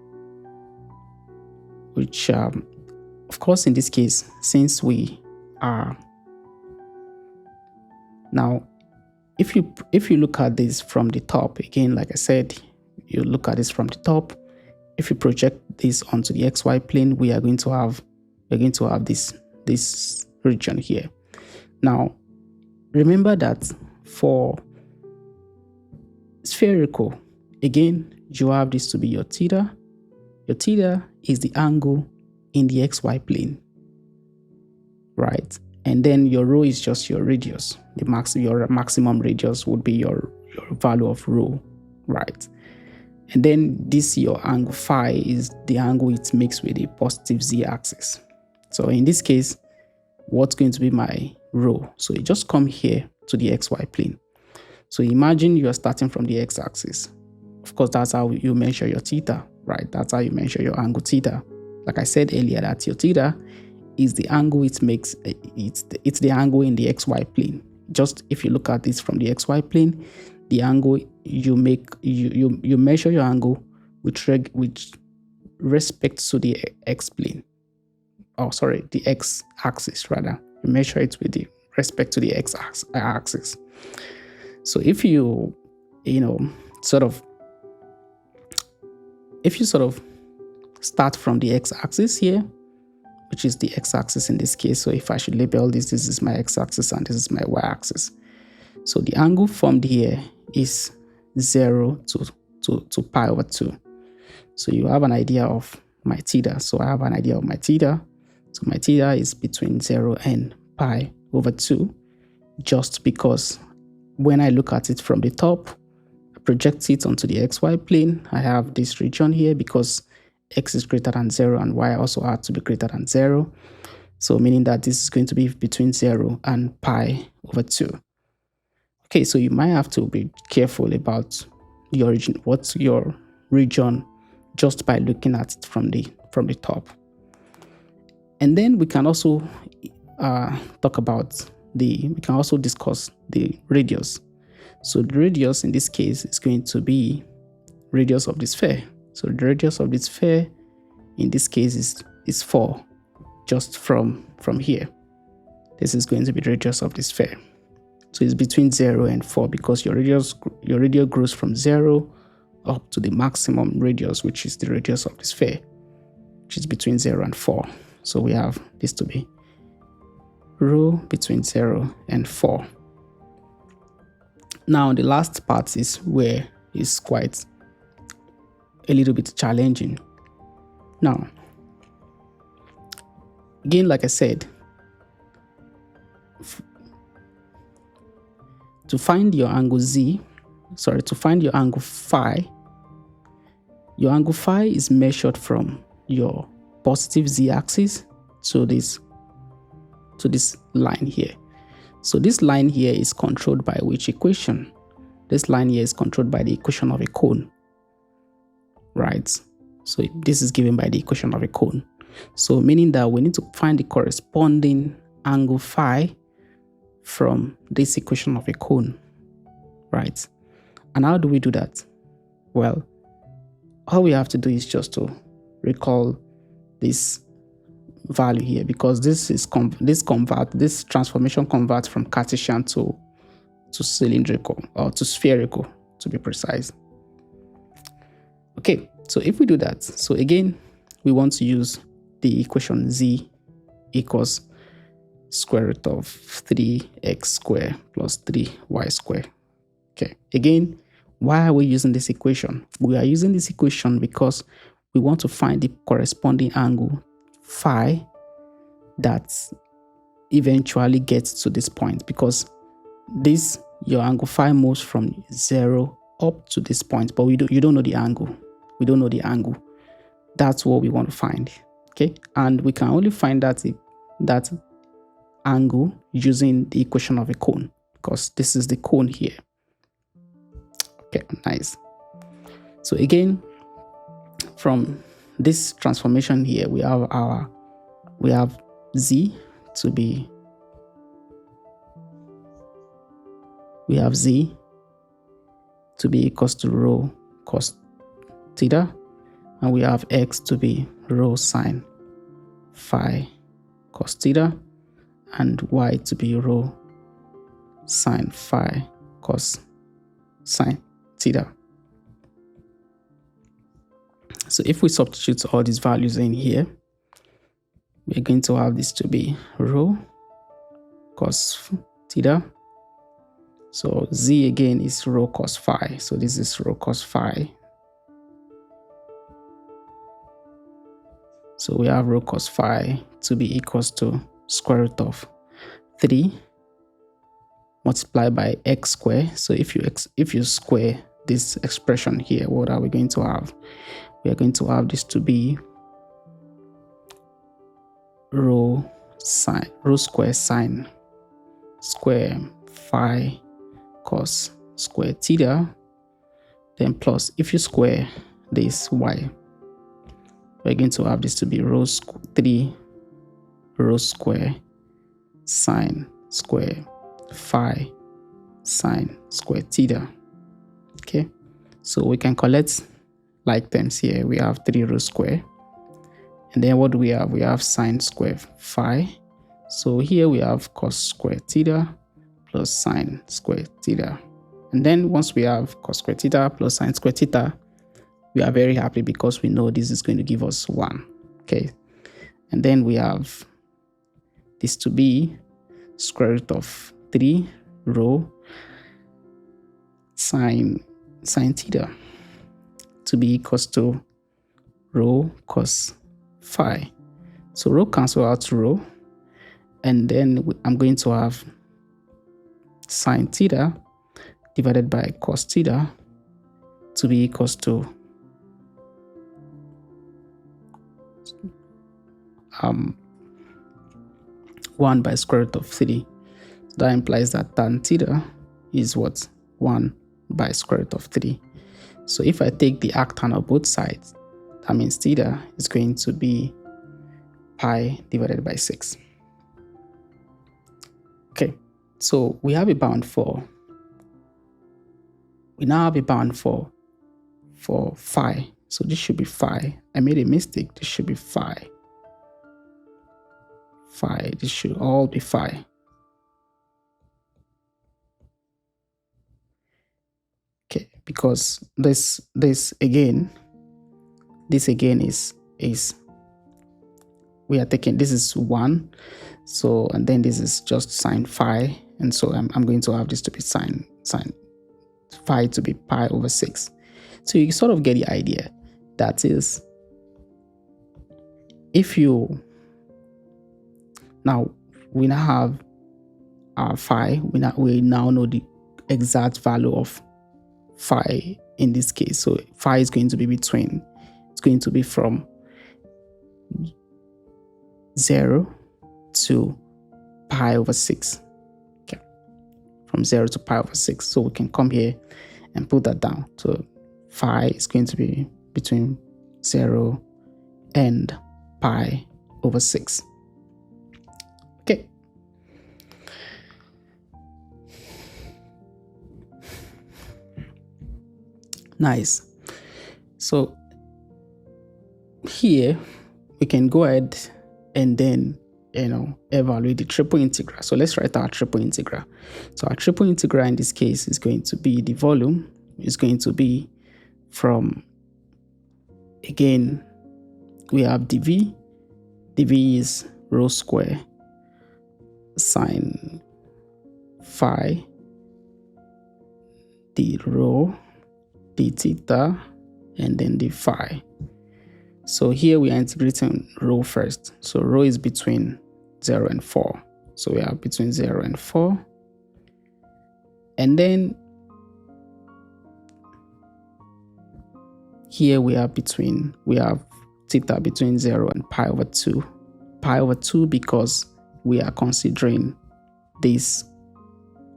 which of course in this case, since we are now, if you look at this from the top, again, like I said, you look at this from the top. If you project this onto the xy plane, we're going to have this region here. Now, remember that for spherical, again, you have this to be your theta. Your theta is the angle in the xy plane, right? And then your rho is just your radius. Your maximum radius would be your value of rho, right? And then this, your angle phi, is the angle it makes with the positive z-axis. So in this case, what's going to be my rho? So you just come here to the xy plane. So imagine you are starting from the x-axis. Of course, that's how you measure your theta, right? That's how you measure your angle theta. Like I said earlier, that your theta is the angle it makes. It's the angle in the xy plane. Just if you look at this from the xy plane, the angle you make, you measure your angle with respect to the x plane. Oh, sorry, the x-axis rather. You measure it with the respect to the x-axis. So if you sort of start from the x-axis here, which is the x-axis in this case. So if I should label this is my x-axis and this is my y-axis. So the angle formed here is 0 to pi over 2. So you have an idea of my theta. So I have an idea of my theta. So my theta is between 0 and pi over 2, just because when I look at it from the top, I project it onto the xy plane. I have this region here because x is greater than 0 and y also has to be greater than 0. So meaning that this is going to be between 0 and pi over 2. Okay, so you might have to be careful about your region, what's your region, just by looking at it from the top. And then we can also we can also discuss the radius. So the radius in this case is going to be radius of the sphere. So the radius of the sphere in this case is 4, just from here. This is going to be the radius of the sphere. So it's between 0 and 4 because your radius grows from 0 up to the maximum radius, which is the radius of the sphere, which is between 0 and 4. So we have this to be rho between 0 and 4. Now the last part is where it's quite a little bit challenging. Now, again, like I said, to find your angle phi, your angle phi is measured from your positive z-axis to this line here. So this line here is controlled by which equation? This line here is controlled by the equation of a cone, right? So this is given by the equation of a cone. So meaning that we need to find the corresponding angle phi from this equation of a cone, right? And how do we do that? Well, all we have to do is just to recall this value here, because this transformation converts from Cartesian to cylindrical, or to spherical to be precise. Okay, so if we do that, so again we want to use the equation z equals square root of 3x squared plus 3y squared. Okay, again, why are we using this equation? We are using this equation because we want to find the corresponding angle phi that eventually gets to this point, because your angle phi moves from 0 up to this point, but you don't know the angle. We don't know the angle. That's what we want to find. Okay, and we can only find that angle using the equation of a cone, because this is the cone here. Okay, nice. So again, from this transformation here, we have z to be equals to rho cos theta, and we have x to be rho sine phi cos theta, and y to be rho sine phi cos sine theta. So if we substitute all these values in here, we're going to have this to be rho cos theta. So z again is rho cos phi. So this is rho cos phi. So we have rho cos phi to be equals to square root of 3 multiplied by x squared. So if you square this expression here, what are we going to have? We are going to have this to be rho square sine square phi cos square theta, then plus, if you square this y, we're going to have this to be 3 rho square sine square phi sine square theta. Okay, so we can collect like terms here. We have 3 rho square, and then what do we have? We have sine square phi. So here we have cos square theta plus sine square theta. And then once we have cos square theta plus sine square theta, we are very happy because we know this is going to give us 1. Okay, and then we have this to be square root of 3 rho sine theta to be equals to rho cos phi. So rho cancel out rho, and then I'm going to have sine theta divided by cos theta to be equals to 1 by square root of 3. So that implies that tan theta is what? 1 by square root of 3. So if I take the arctan of both sides, that means theta is going to be pi divided by 6. Okay, so we have a bound for, we now have a bound for phi. So this should be phi. I made a mistake. This should be phi. This should all be phi. Okay, because this again is we are taking, this is 1, so, and then this is just sine phi, and so I'm going to have this to be sine phi to be pi over 6. So you sort of get the idea. That is, if you now we now have our phi, we now know the exact value of phi in this case. So phi is going to be it's going to be from 0 to pi over 6. Okay, from 0 to pi over 6. So we can come here and put that down. So phi is going to be between 0 and pi over 6. Okay. Nice. So here we can go ahead and then evaluate the triple integral. So let's write our triple integral. So our triple integral in this case is going to be the volume is going to be from, again, we have dv. dv is rho square sine phi d rho d theta and then the phi. So here we are integrating rho first. So rho is between 0 and 4. So we are between 0 and 4. And then here we have theta between 0 and pi over 2. Pi over 2 because we are considering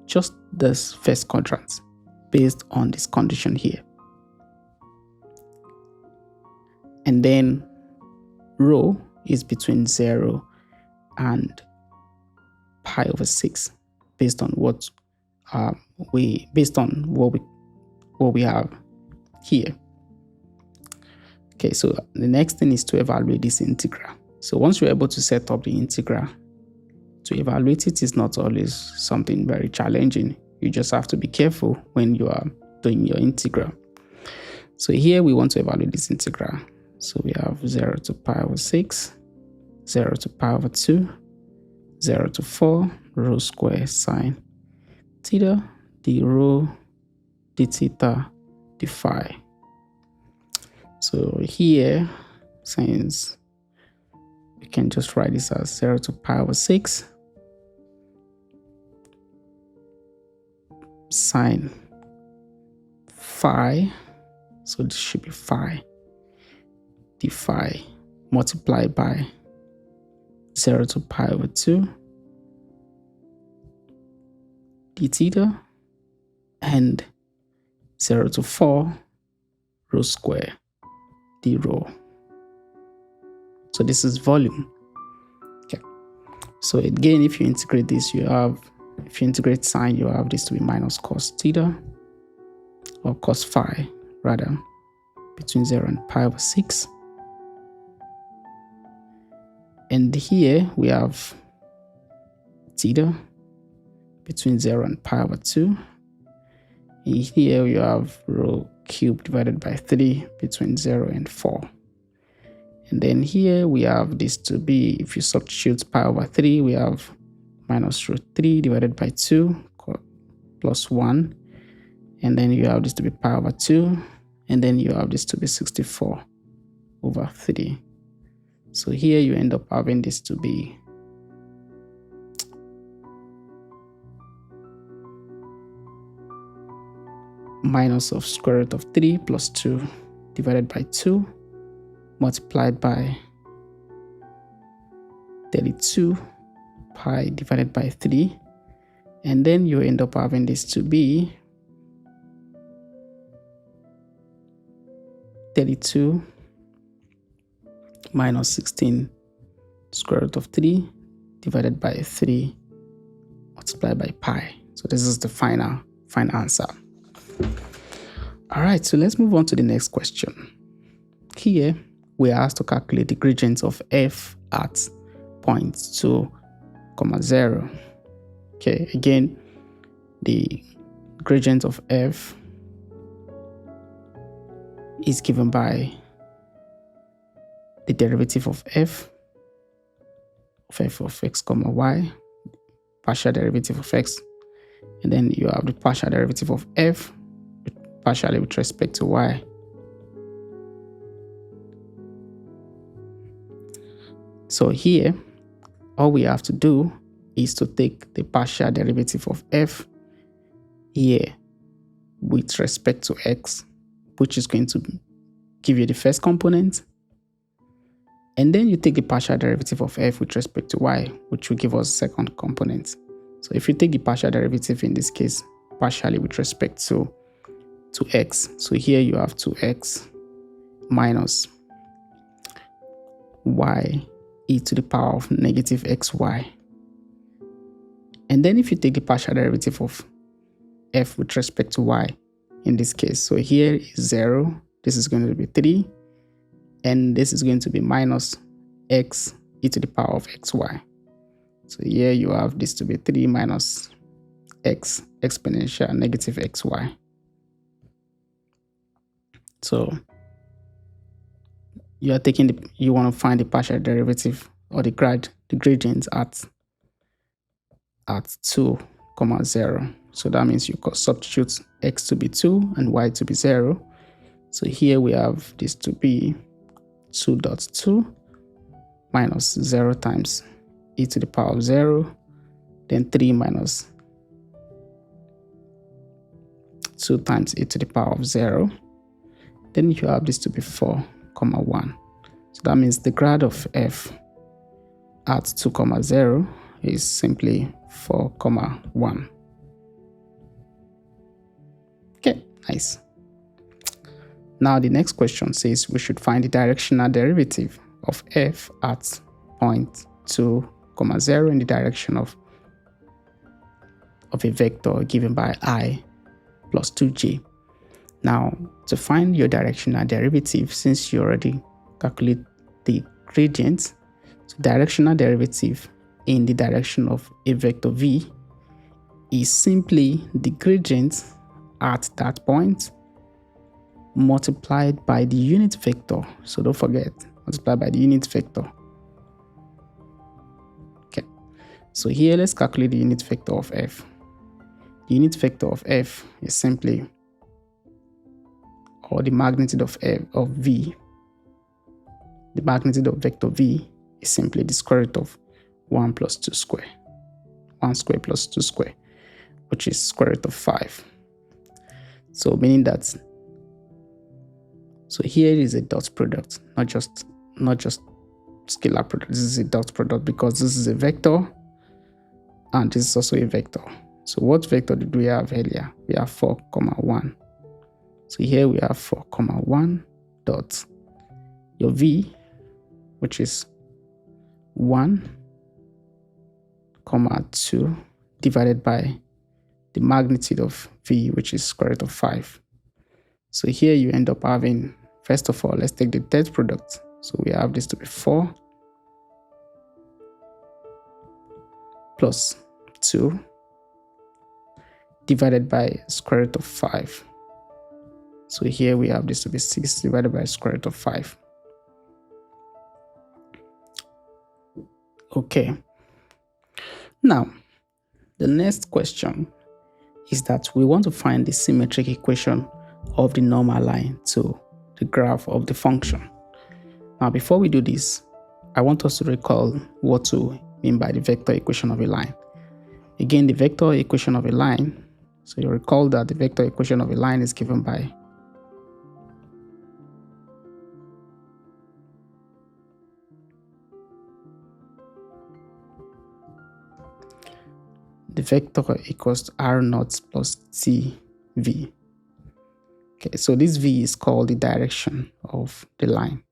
just this first quadrant based on this condition here. And then rho is between 0 and pi over 6 based on what we have here. Okay, so the next thing is to evaluate this integral. So once you're able to set up the integral, to evaluate it is not always something very challenging. You just have to be careful when you are doing your integral. So here we want to evaluate this integral. So we have 0 to pi over 6, 0 to pi over 2, 0 to 4, rho square sine theta, d rho, d theta, d phi. So here, since we can just write this as 0 to pi over 6 sine phi, so this should be phi, d phi multiplied by 0 to pi over 2 d theta and 0 to 4 rho square d rho. So this is volume. Okay. So again, if you integrate this, if you integrate sine, you have this to be minus cos theta, or cos phi rather, between 0 and pi over 6. And here we have theta between 0 and pi over 2. And here you have rho cubed divided by 3 between 0 and 4. And then here we have this to be, if you substitute pi over 3, we have minus root 3 divided by 2 plus 1. And then you have this to be pi over 2. And then you have this to be 64 over 3. So here you end up having this to be minus of square root of 3 plus 2 divided by 2 multiplied by 32 pi divided by 3. And then you end up having this to be 32 minus 16 square root of 3 divided by 3 multiplied by pi. So this is the final answer. All right, so let's move on to the next question. Here, we are asked to calculate the gradient of f at points 2, 0. Okay, again, the gradient of f is given by the derivative of f of x comma y, partial derivative of x, and then you have the partial derivative of f partially with respect to y. So here, all we have to do is to take the partial derivative of f here with respect to x, which is going to give you the first component. And then you take the partial derivative of f with respect to y, which will give us the second component. So if you take the partial derivative in this case, partially with respect to x, so here you have 2x minus y e to the power of negative xy. And then if you take the partial derivative of f with respect to y in this case, so here is 0, this is going to be 3, and this is going to be minus x e to the power of xy. So here you have this to be 3 minus x exponential negative xy. So you are taking you want to find the partial derivative or the gradient at 2, 0. So that means you could substitute x to be 2 and y to be 0. So here we have this to be 2.2 minus 0 times e to the power of 0, then 3 minus 2 times e to the power of 0. Then you have this to be 4, 1. So that means the grad of f at 2, 0 is simply 4, 1. Okay, nice. Now the next question says we should find the directional derivative of f at point 2, 0 in the direction of a vector given by I plus 2j. Now, to find your directional derivative, since you already calculate the gradient, so directional derivative in the direction of a vector v is simply the gradient at that point multiplied by the unit vector. So don't forget, multiply by the unit vector. Okay, so here let's calculate the unit vector of f. The unit vector of f is simply, or the magnitude of v, the magnitude of vector v is simply the square root of 1 plus 2 square. 1 square plus 2 square, which is square root of 5. So meaning that, so here is a dot product, not just scalar product. This is a dot product because this is a vector and this is also a vector. So what vector did we have earlier? We have 4, 1. So here we have 4, 1 dot your v, which is 1, 2 divided by the magnitude of v, which is square root of 5. So here you end up having, first of all, let's take the dot product. So we have this to be 4 plus 2 divided by square root of 5. So here we have this to be 6 divided by square root of 5. Okay. Now, the next question is that we want to find the symmetric equation of the normal line to the graph of the function. Now, before we do this, I want us to recall what to mean by the vector equation of a line. Again, the vector equation of a line, so you recall that the vector equation of a line is given by the vector equals to r naught plus tv. Okay, so this v is called the direction of the line.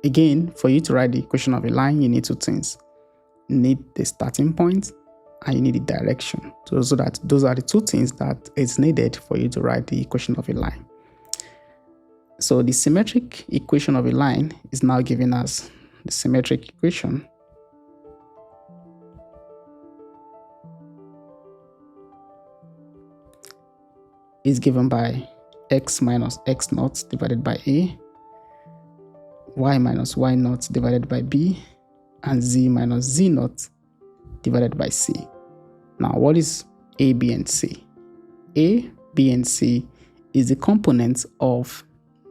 Again, for you to write the equation of a line, you need two things. You need the starting point and you need the direction. So that those are the two things that is needed for you to write the equation of a line. So the symmetric equation of a line is now giving us the symmetric equation is given by x minus x naught divided by a, y minus y naught divided by b, and z minus z naught divided by c. Now, what is a, b, and c? A, b, and c is the component of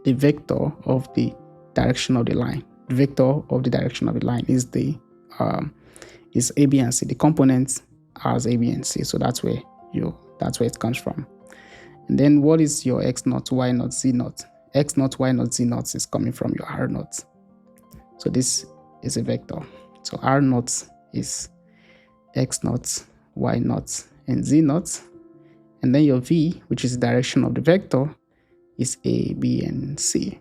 the vector of the direction of the line. The vector of the direction of the line is the is a, b, and c. The components are a, b, and c. So that's where it comes from. And then what is your x naught, y naught, z naught? X naught, y naught, z naught is coming from your r naught. So this is a vector. So r naught is x naught, y naught, and z naught. And then your v, which is the direction of the vector, is a, b, and c.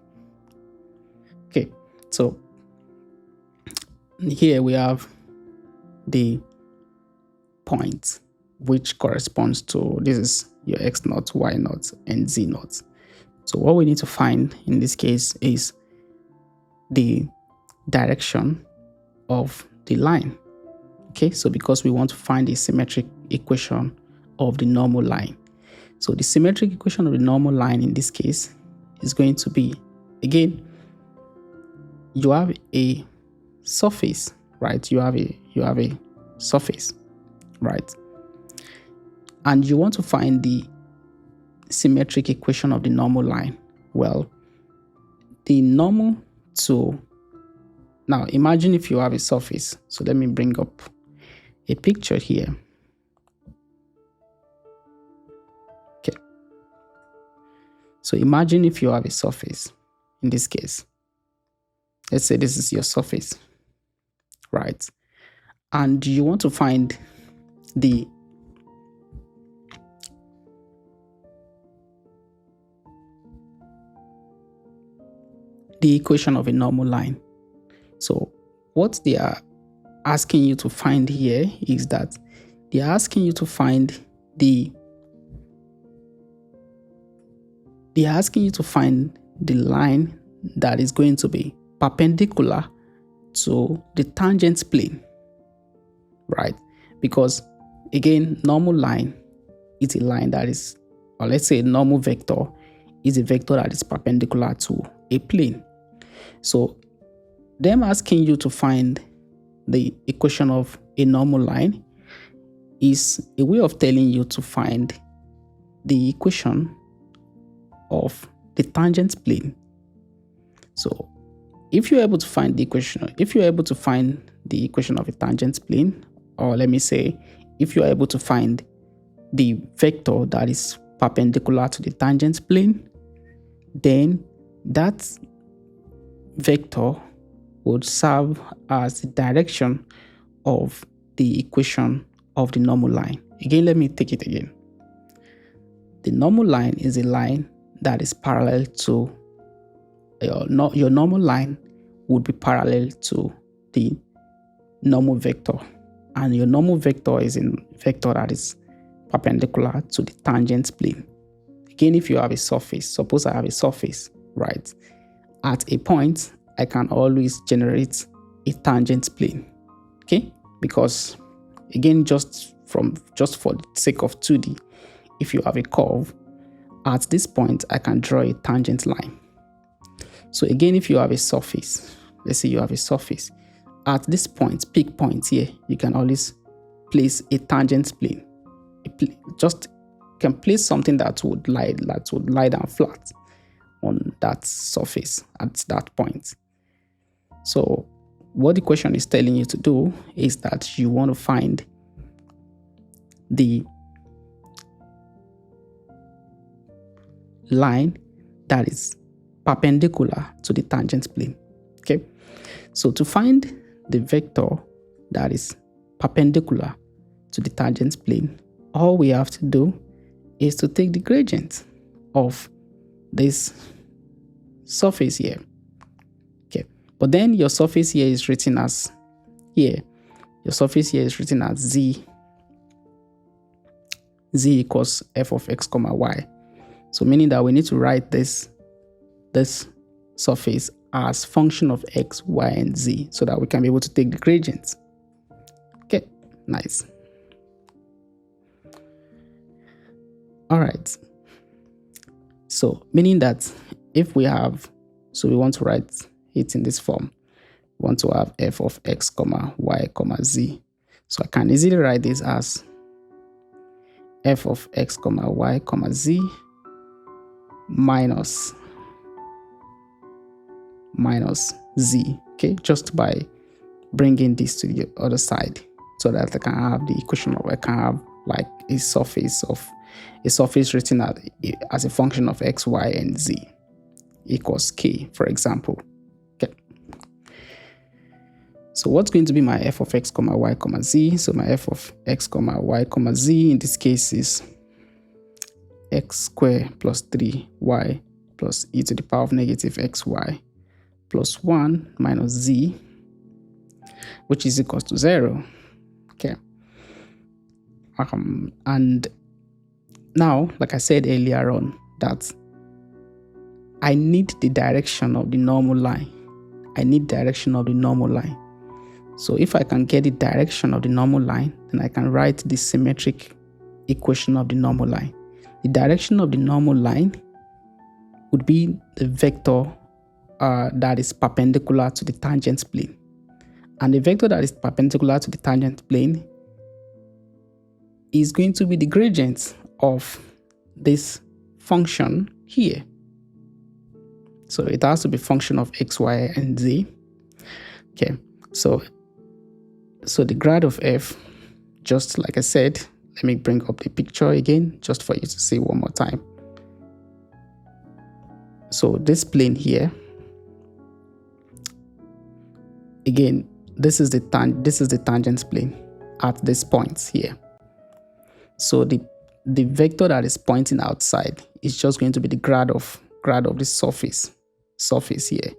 Okay, so here we have the point which corresponds to, this is your x naught, y naught, and z naught. So what we need to find in this case is the direction of the line. Okay, so because we want to find the symmetric equation of the normal line. So the symmetric equation of the normal line in this case is going to be, again, you have a surface, right? You have a surface, right? And you want to find the symmetric equation of the normal line. Well, the normal to, now imagine if you have a surface. So let me bring up a picture here. Okay. So imagine if you have a surface in this case. Let's say this is your surface, right? And you want to find the equation of a normal line. So what they are asking you to find here is that they are asking you to find the line that is going to be perpendicular to the tangent plane, right? Because again, normal line is a line that is, or let's say a normal vector is a vector that is perpendicular to a plane. So them asking you to find the equation of a normal line is a way of telling you to find the equation of the tangent plane. So if you're able to find the equation, of a tangent plane, or let me say, if you're able to find the vector that is perpendicular to the tangent plane, then that vector would serve as the direction of the equation of the normal line. Again, let me take it again. The normal line is a line that is parallel to your normal line would be parallel to the normal vector, and your normal vector is a vector that is perpendicular to the tangent plane. Again, if you have a surface, suppose I have a surface, right? At a point, I can always generate a tangent plane, okay? Because again, just for the sake of 2D, if you have a curve, at this point, I can draw a tangent line. So again, if you have a surface, let's say you have a surface, at this point, peak point here, you can always place a tangent plane. Just can place something that would lie down flat on that surface at that point. So what the question is telling you to do is that you want to find the line that is perpendicular to the tangent plane. Okay, so to find the vector that is perpendicular to the tangent plane, all we have to do is to take the gradient of this surface here. Okay, but then your surface here is written as z equals f of x comma y. So meaning that we need to write this surface as function of x, y, and z so that we can be able to take the gradients. Okay, nice. All right. So meaning that if we want to write it in this form, we want to have f of x comma y comma z. So I can easily write this as f of x comma y comma z minus z, okay, just by bringing this to the other side so that I can have the equation of, I can have like a surface written as a function of x, y, and z equals k, for example. Okay. So what's going to be my f of x comma y comma z? So my f of x comma y comma z in this case is x squared plus 3y plus e to the power of negative xy plus 1 minus z, which is equals to 0. Okay. And now, like I said earlier on, that I need the direction of the normal line. I need direction of the normal line. So if I can get the direction of the normal line, then I can write the symmetric equation of the normal line. The direction of the normal line would be the vector that is perpendicular to the tangent plane. And the vector that is perpendicular to the tangent plane is going to be the gradient of this function here. So it has to be function of x, y, and z. Okay, so the grad of f, just like I said, let me bring up the picture again, just for you to see one more time. So this plane here, again, this is the tangent plane at this point here. So the vector that is pointing outside is just going to be the grad of the surface here.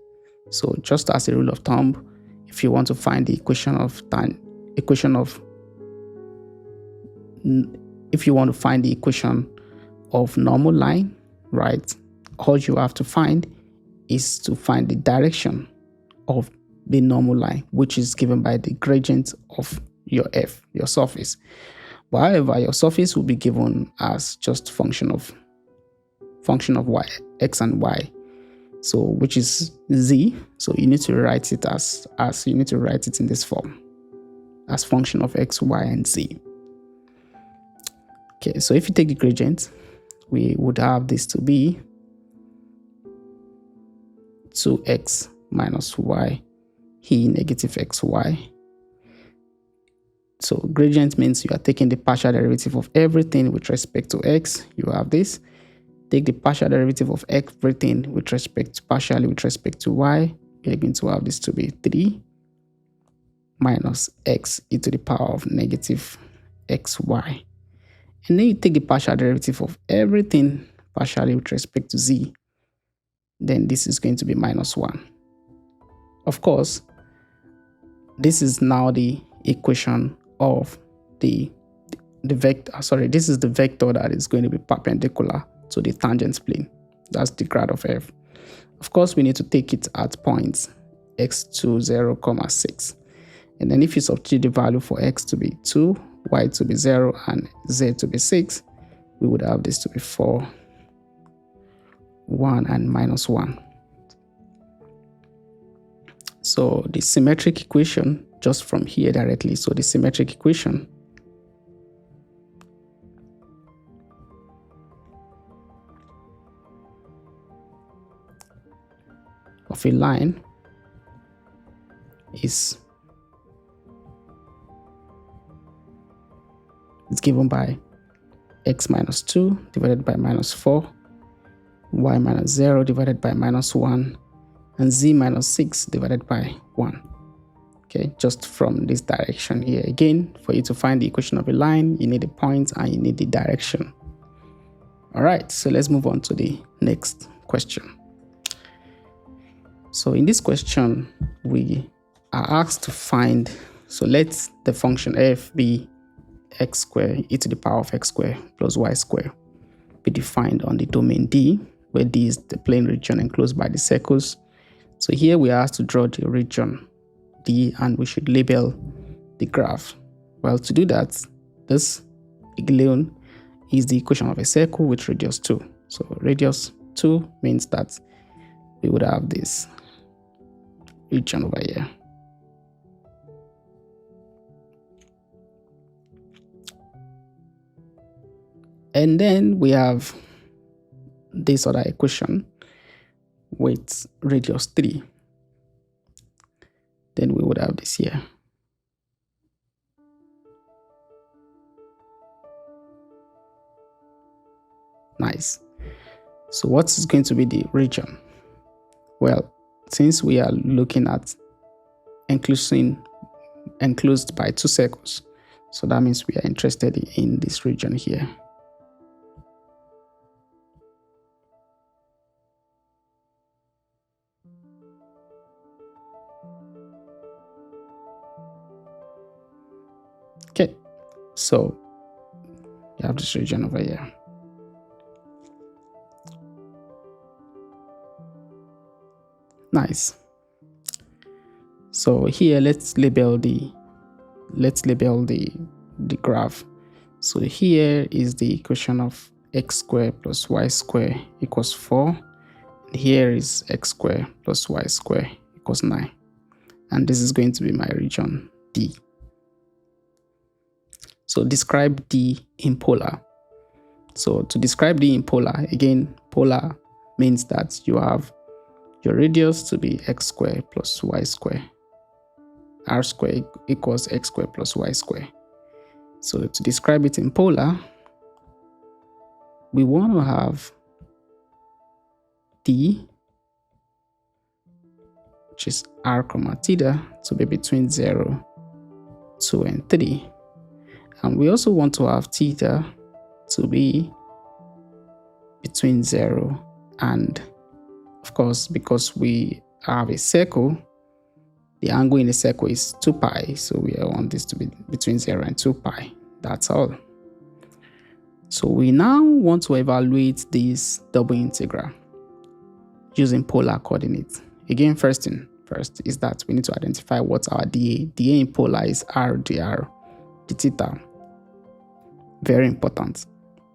So just as a rule of thumb, if you want to find the equation of normal line, right, all you have to find is to find the direction of the normal line, which is given by the gradient of your f, your surface. But however, your surface will be given as just function of y, x and y, so which is z. So you need to write it as you need to write it in this form, as function of x, y, and z. Okay, so if you take the gradient, we would have this to be 2x minus y e negative xy. So gradient means you are taking the partial derivative of everything with respect to x. You have this. Take the partial derivative of everything partially with respect to y. You're going to have this to be 3 minus x e to the power of negative xy. And then you take the partial derivative of everything partially with respect to z. Then this is going to be minus 1. Of course, this is now the equation of the vector. Sorry, this is the vector that is going to be perpendicular to the tangent plane. That's the grad of f. Of course, we need to take it at points x to 0, 6. And then if you substitute the value for x to be 2, y to be 0, and z to be 6, we would have this to be 4, 1, and minus 1. So the symmetric equation, just from here directly, so the symmetric equation of a line is given by x minus 2 divided by minus 4, y minus 0 divided by minus 1, and z minus 6 divided by 1. Okay, just from this direction here. Again, for you to find the equation of a line, you need a point and you need the direction. All right, so let's move on to the next question. So in this question, we are asked to find, so let the function f be x squared e to the power of x squared plus y squared be defined on the domain D, where D is the plane region enclosed by the circles. So here we are asked to draw the region D, and we should label the graph. Well, to do that, this alone is the equation of a circle with radius 2. So radius 2 means that we would have this region over here. And then we have this other equation with radius 3. Then we would have this here. Nice. So what is going to be the region? Well, since we are looking at enclosed by two circles, so that means we are interested in this region here. Okay, so you have this region over here. Nice. So here let's label the graph. So here is the equation of x squared plus y squared equals 4. And here is x squared plus y squared equals 9. And this is going to be my region D. So describe D in polar. So to describe D in polar, again, polar means that you have your radius to be x squared plus y squared. R squared equals x squared plus y squared. So to describe it in polar, we want to have D, which is r comma theta, to be between 0, 2, and 3. And we also want to have theta to be between 0 and, of course, because we have a circle, the angle in the circle is 2 pi. So we want this to be between 0 and 2 pi. That's all. So we now want to evaluate this double integral using polar coordinates. Again, first is that we need to identify what's our dA. dA in polar is r dr d theta. Very important.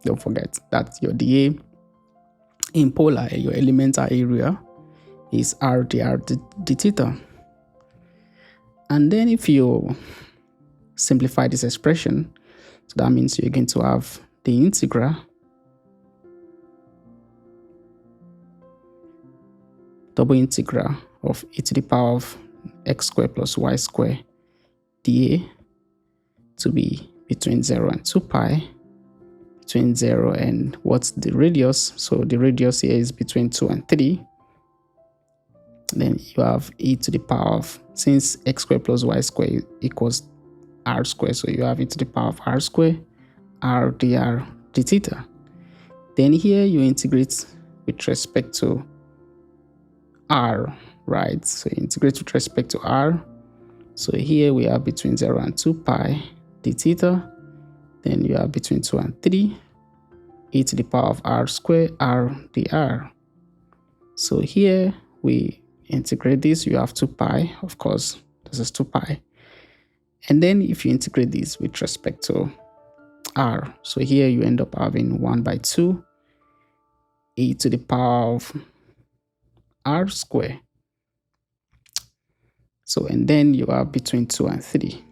Don't forget that your dA in polar, your elemental area, is r dr d theta. And then if you simplify this expression, so that means you're going to have the integral double integral of e to the power of x squared plus y squared dA to be between 0 and 2 pi, between 0 and what's the radius? So the radius here is between 2 and 3. Then you have e to the power of, since x squared plus y squared equals r squared, so you have e to the power of r squared, r dr d theta. Then here you integrate with respect to r, right? So you integrate with respect to r. So here we have between 0 and 2 pi d theta. Then you have between 2 and 3, e to the power of r squared, r dr. So here we integrate this, you have 2 pi, of course, this is 2 pi. And then if you integrate this with respect to r, so here you end up having 1 by 2 e to the power of r squared. So, and then you have between 2 and 3.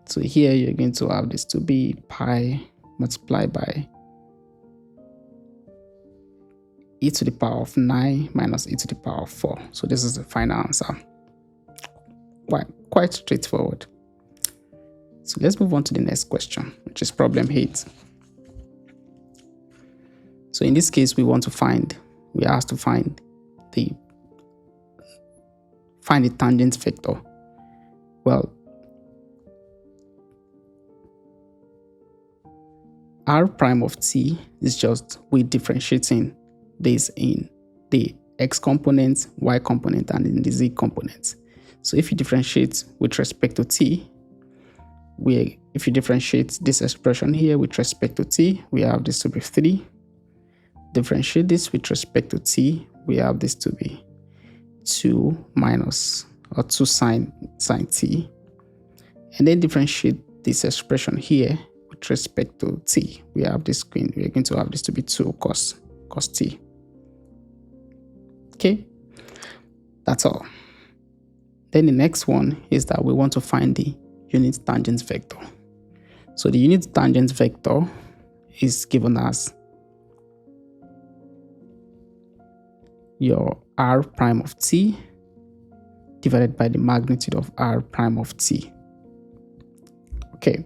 So here you're going to have this to be pi multiplied by e to the power of 9 minus e to the power of 4. So this is the final answer. Quite straightforward. So let's move on to the next question, which is problem 8. So in this case, we are asked to find the tangent vector. Well, r prime of t is just we differentiating this in the x component, y component, and in the z component. So if you differentiate with respect to t, if you differentiate this expression here with respect to t, we have this to be 3. Differentiate this with respect to t, we have this to be 2 minus or 2 sine t. And then differentiate this expression here with respect to t. We're going to have this to be 2 cos t. Okay, that's all. Then the next one is that we want to find the unit tangent vector. So the unit tangent vector is given as your r prime of t divided by the magnitude of r prime of t. Okay,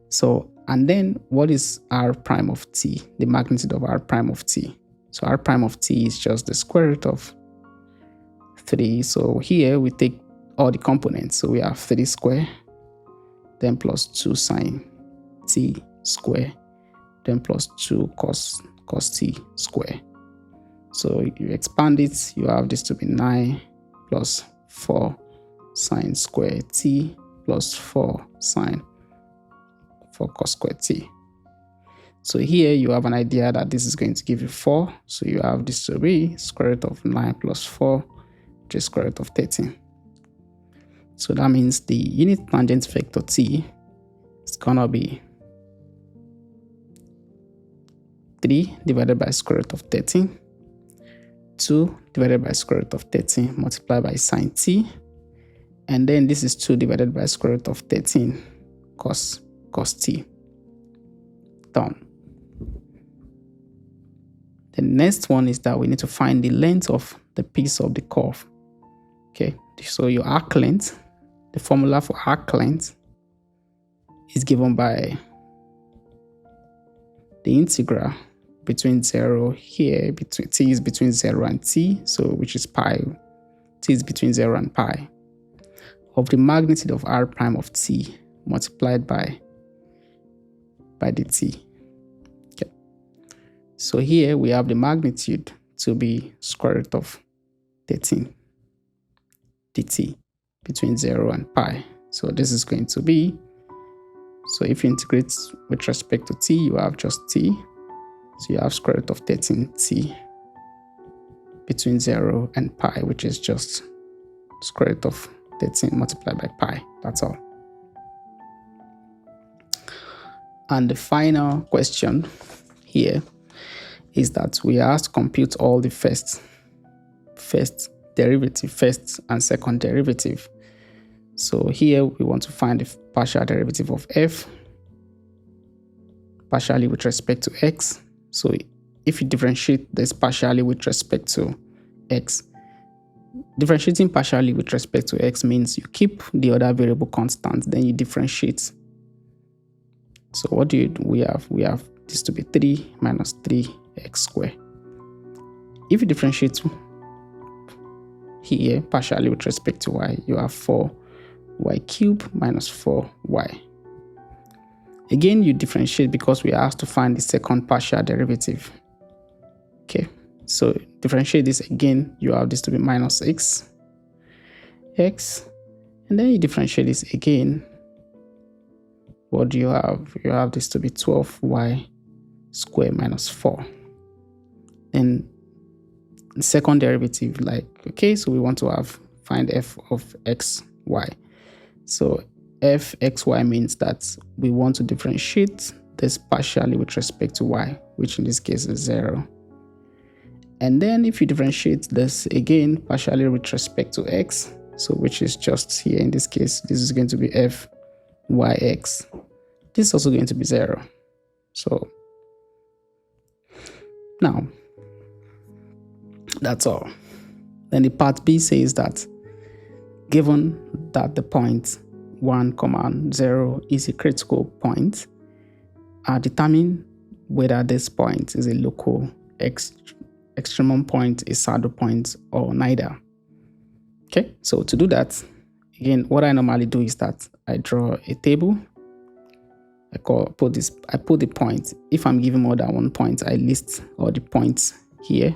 so and then what is r prime of t? The magnitude of r prime of t. So r prime of t is just the square root of 3. So here we take all the components. So we have 3 square, then plus 2 sine t square, then plus 2 cos t square. So you expand it, you have this to be 9 plus 4 sine square t plus 4 sine 4 cos square t. So here you have an idea that this is going to give you 4. So you have this to be square root of 9 plus 4, which is square root of 13. So that means the unit tangent vector t is gonna be 3 divided by square root of 13, 2 divided by square root of 13 multiplied by sine t, and then this is 2 divided by square root of 13 cos t. Done. The next one is that we need to find the length of the piece of the curve. Okay, so your arc length, the formula for arc length is given by the integral between 0 here, between t is between 0 and t, so which is pi, t is between 0 and pi, of the magnitude of r prime of t multiplied by the t. Okay. So here we have the magnitude to be square root of 13 dt between 0 and pi. So this is going to be, so if you integrate with respect to t, you have just t. So you have square root of 13t between 0 and pi, which is just square root of 13 multiplied by pi. That's all. And the final question here is that we are asked to compute all the first derivative, first and second derivative. So here we want to find the partial derivative of f partially with respect to x. So if you differentiate this partially with respect to x, differentiating partially with respect to x means you keep the other variable constant, then you differentiate. So what do we have? We have this to be 3 minus 3x squared. If you differentiate here partially with respect to y, you have 4y cubed minus 4y. Again, you differentiate because we are asked to find the second partial derivative. Okay, so differentiate this again, you have this to be minus x, and then you differentiate this again. What do you have? You have this to be 12y squared minus 4. Then the second derivative, like, okay, so we want to find f of x, y. So f x y means that we want to differentiate this partially with respect to y, which in this case is 0. And then if you differentiate this again partially with respect to x, so which is just here in this case, this is going to be f yx. This is also going to be 0. So now that's all. Then the part B says that given that the point 1, 0 is a critical point, determine whether this point is a local extremum point, a saddle point, or neither. Okay, so to do that, again, what I normally do is that I draw a table. I put the point. If I'm given more than one point, I list all the points here.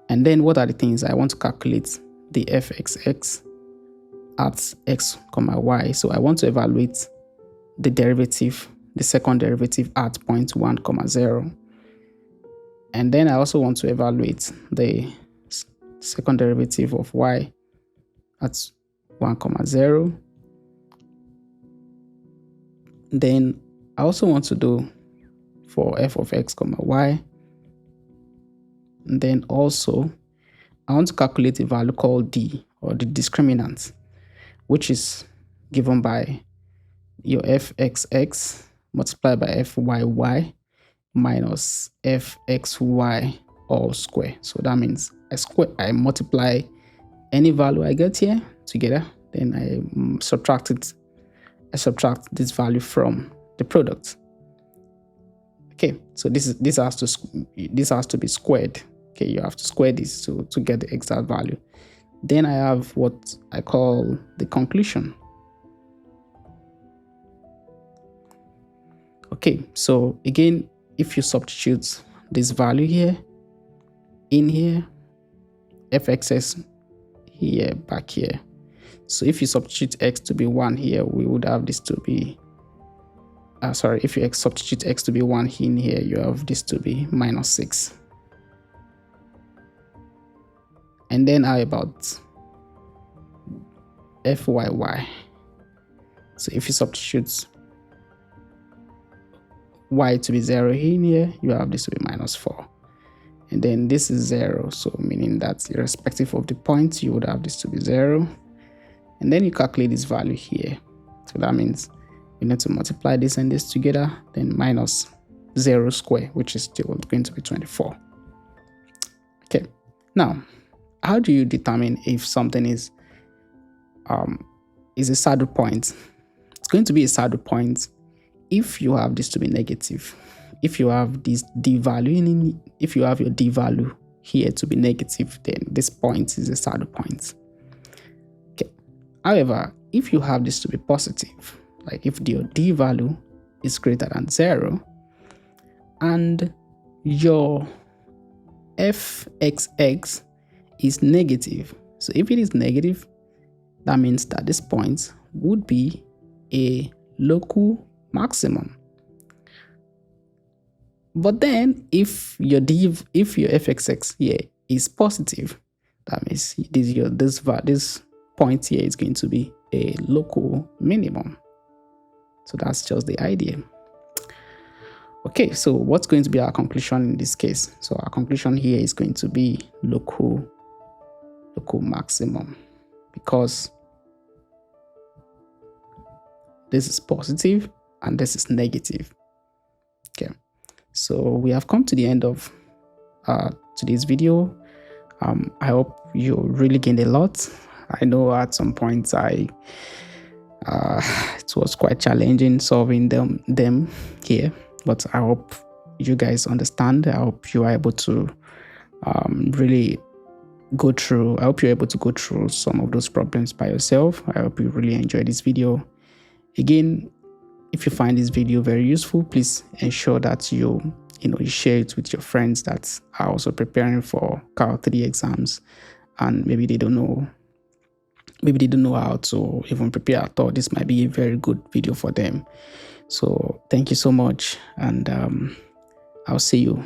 And then what are the things I want to calculate? The fxx at x, y. So I want to evaluate the derivative, the second derivative at point 1, 0. And then I also want to evaluate the second derivative of y at 1, 0. Then I also want to do for f of x, y. And then also I want to calculate a value called d, or the discriminant, which is given by your fxx multiplied by fyy minus fxy all square. So that means I multiply any value I get here together, then I subtract this value from the product. Okay, so this has to be squared. Okay, you have to square this to get the exact value. Then I have what I call the conclusion. Okay, so again, if you substitute this value here, in here, fxs here, back here. So if you substitute x to be 1 here, we would have this to be if you substitute x to be 1 in here, you have this to be minus 6. And then how about fyy? So if you substitute y to be 0 in here, you have this to be minus 4. And then this is 0, so meaning that irrespective of the point, you would have this to be 0. And then you calculate this value here. So that means you need to multiply this and this together, then minus 0 square, which is still going to be 24. Okay, now how do you determine if something is a saddle point? It's going to be a saddle point if you have this to be negative. If you have this d value if you have your d value here to be negative, then this point is a saddle point. Okay. However, if you have this to be positive, like if your d value is greater than 0 and your fxx is negative, so if it is negative, that means that this point would be a local maximum. But then if your fxx here is positive, that means this point here is going to be a local minimum. So that's just the idea. Okay, so what's going to be our conclusion in this case? So our conclusion here is going to be local maximum, because this is positive and this is negative. Okay, so we have come to the end of today's video. I hope you really gained a lot. I know at some points it was quite challenging solving them here, but I hope you guys understand. I hope you are able to really go through. I hope you're able to go through some of those problems by yourself. I hope you really enjoyed this video. Again, if you find this video very useful, please ensure that you share it with your friends that are also preparing for Q3 exams, and maybe they don't know how to even prepare at all. This might be a very good video for them. So thank you so much, and I'll see you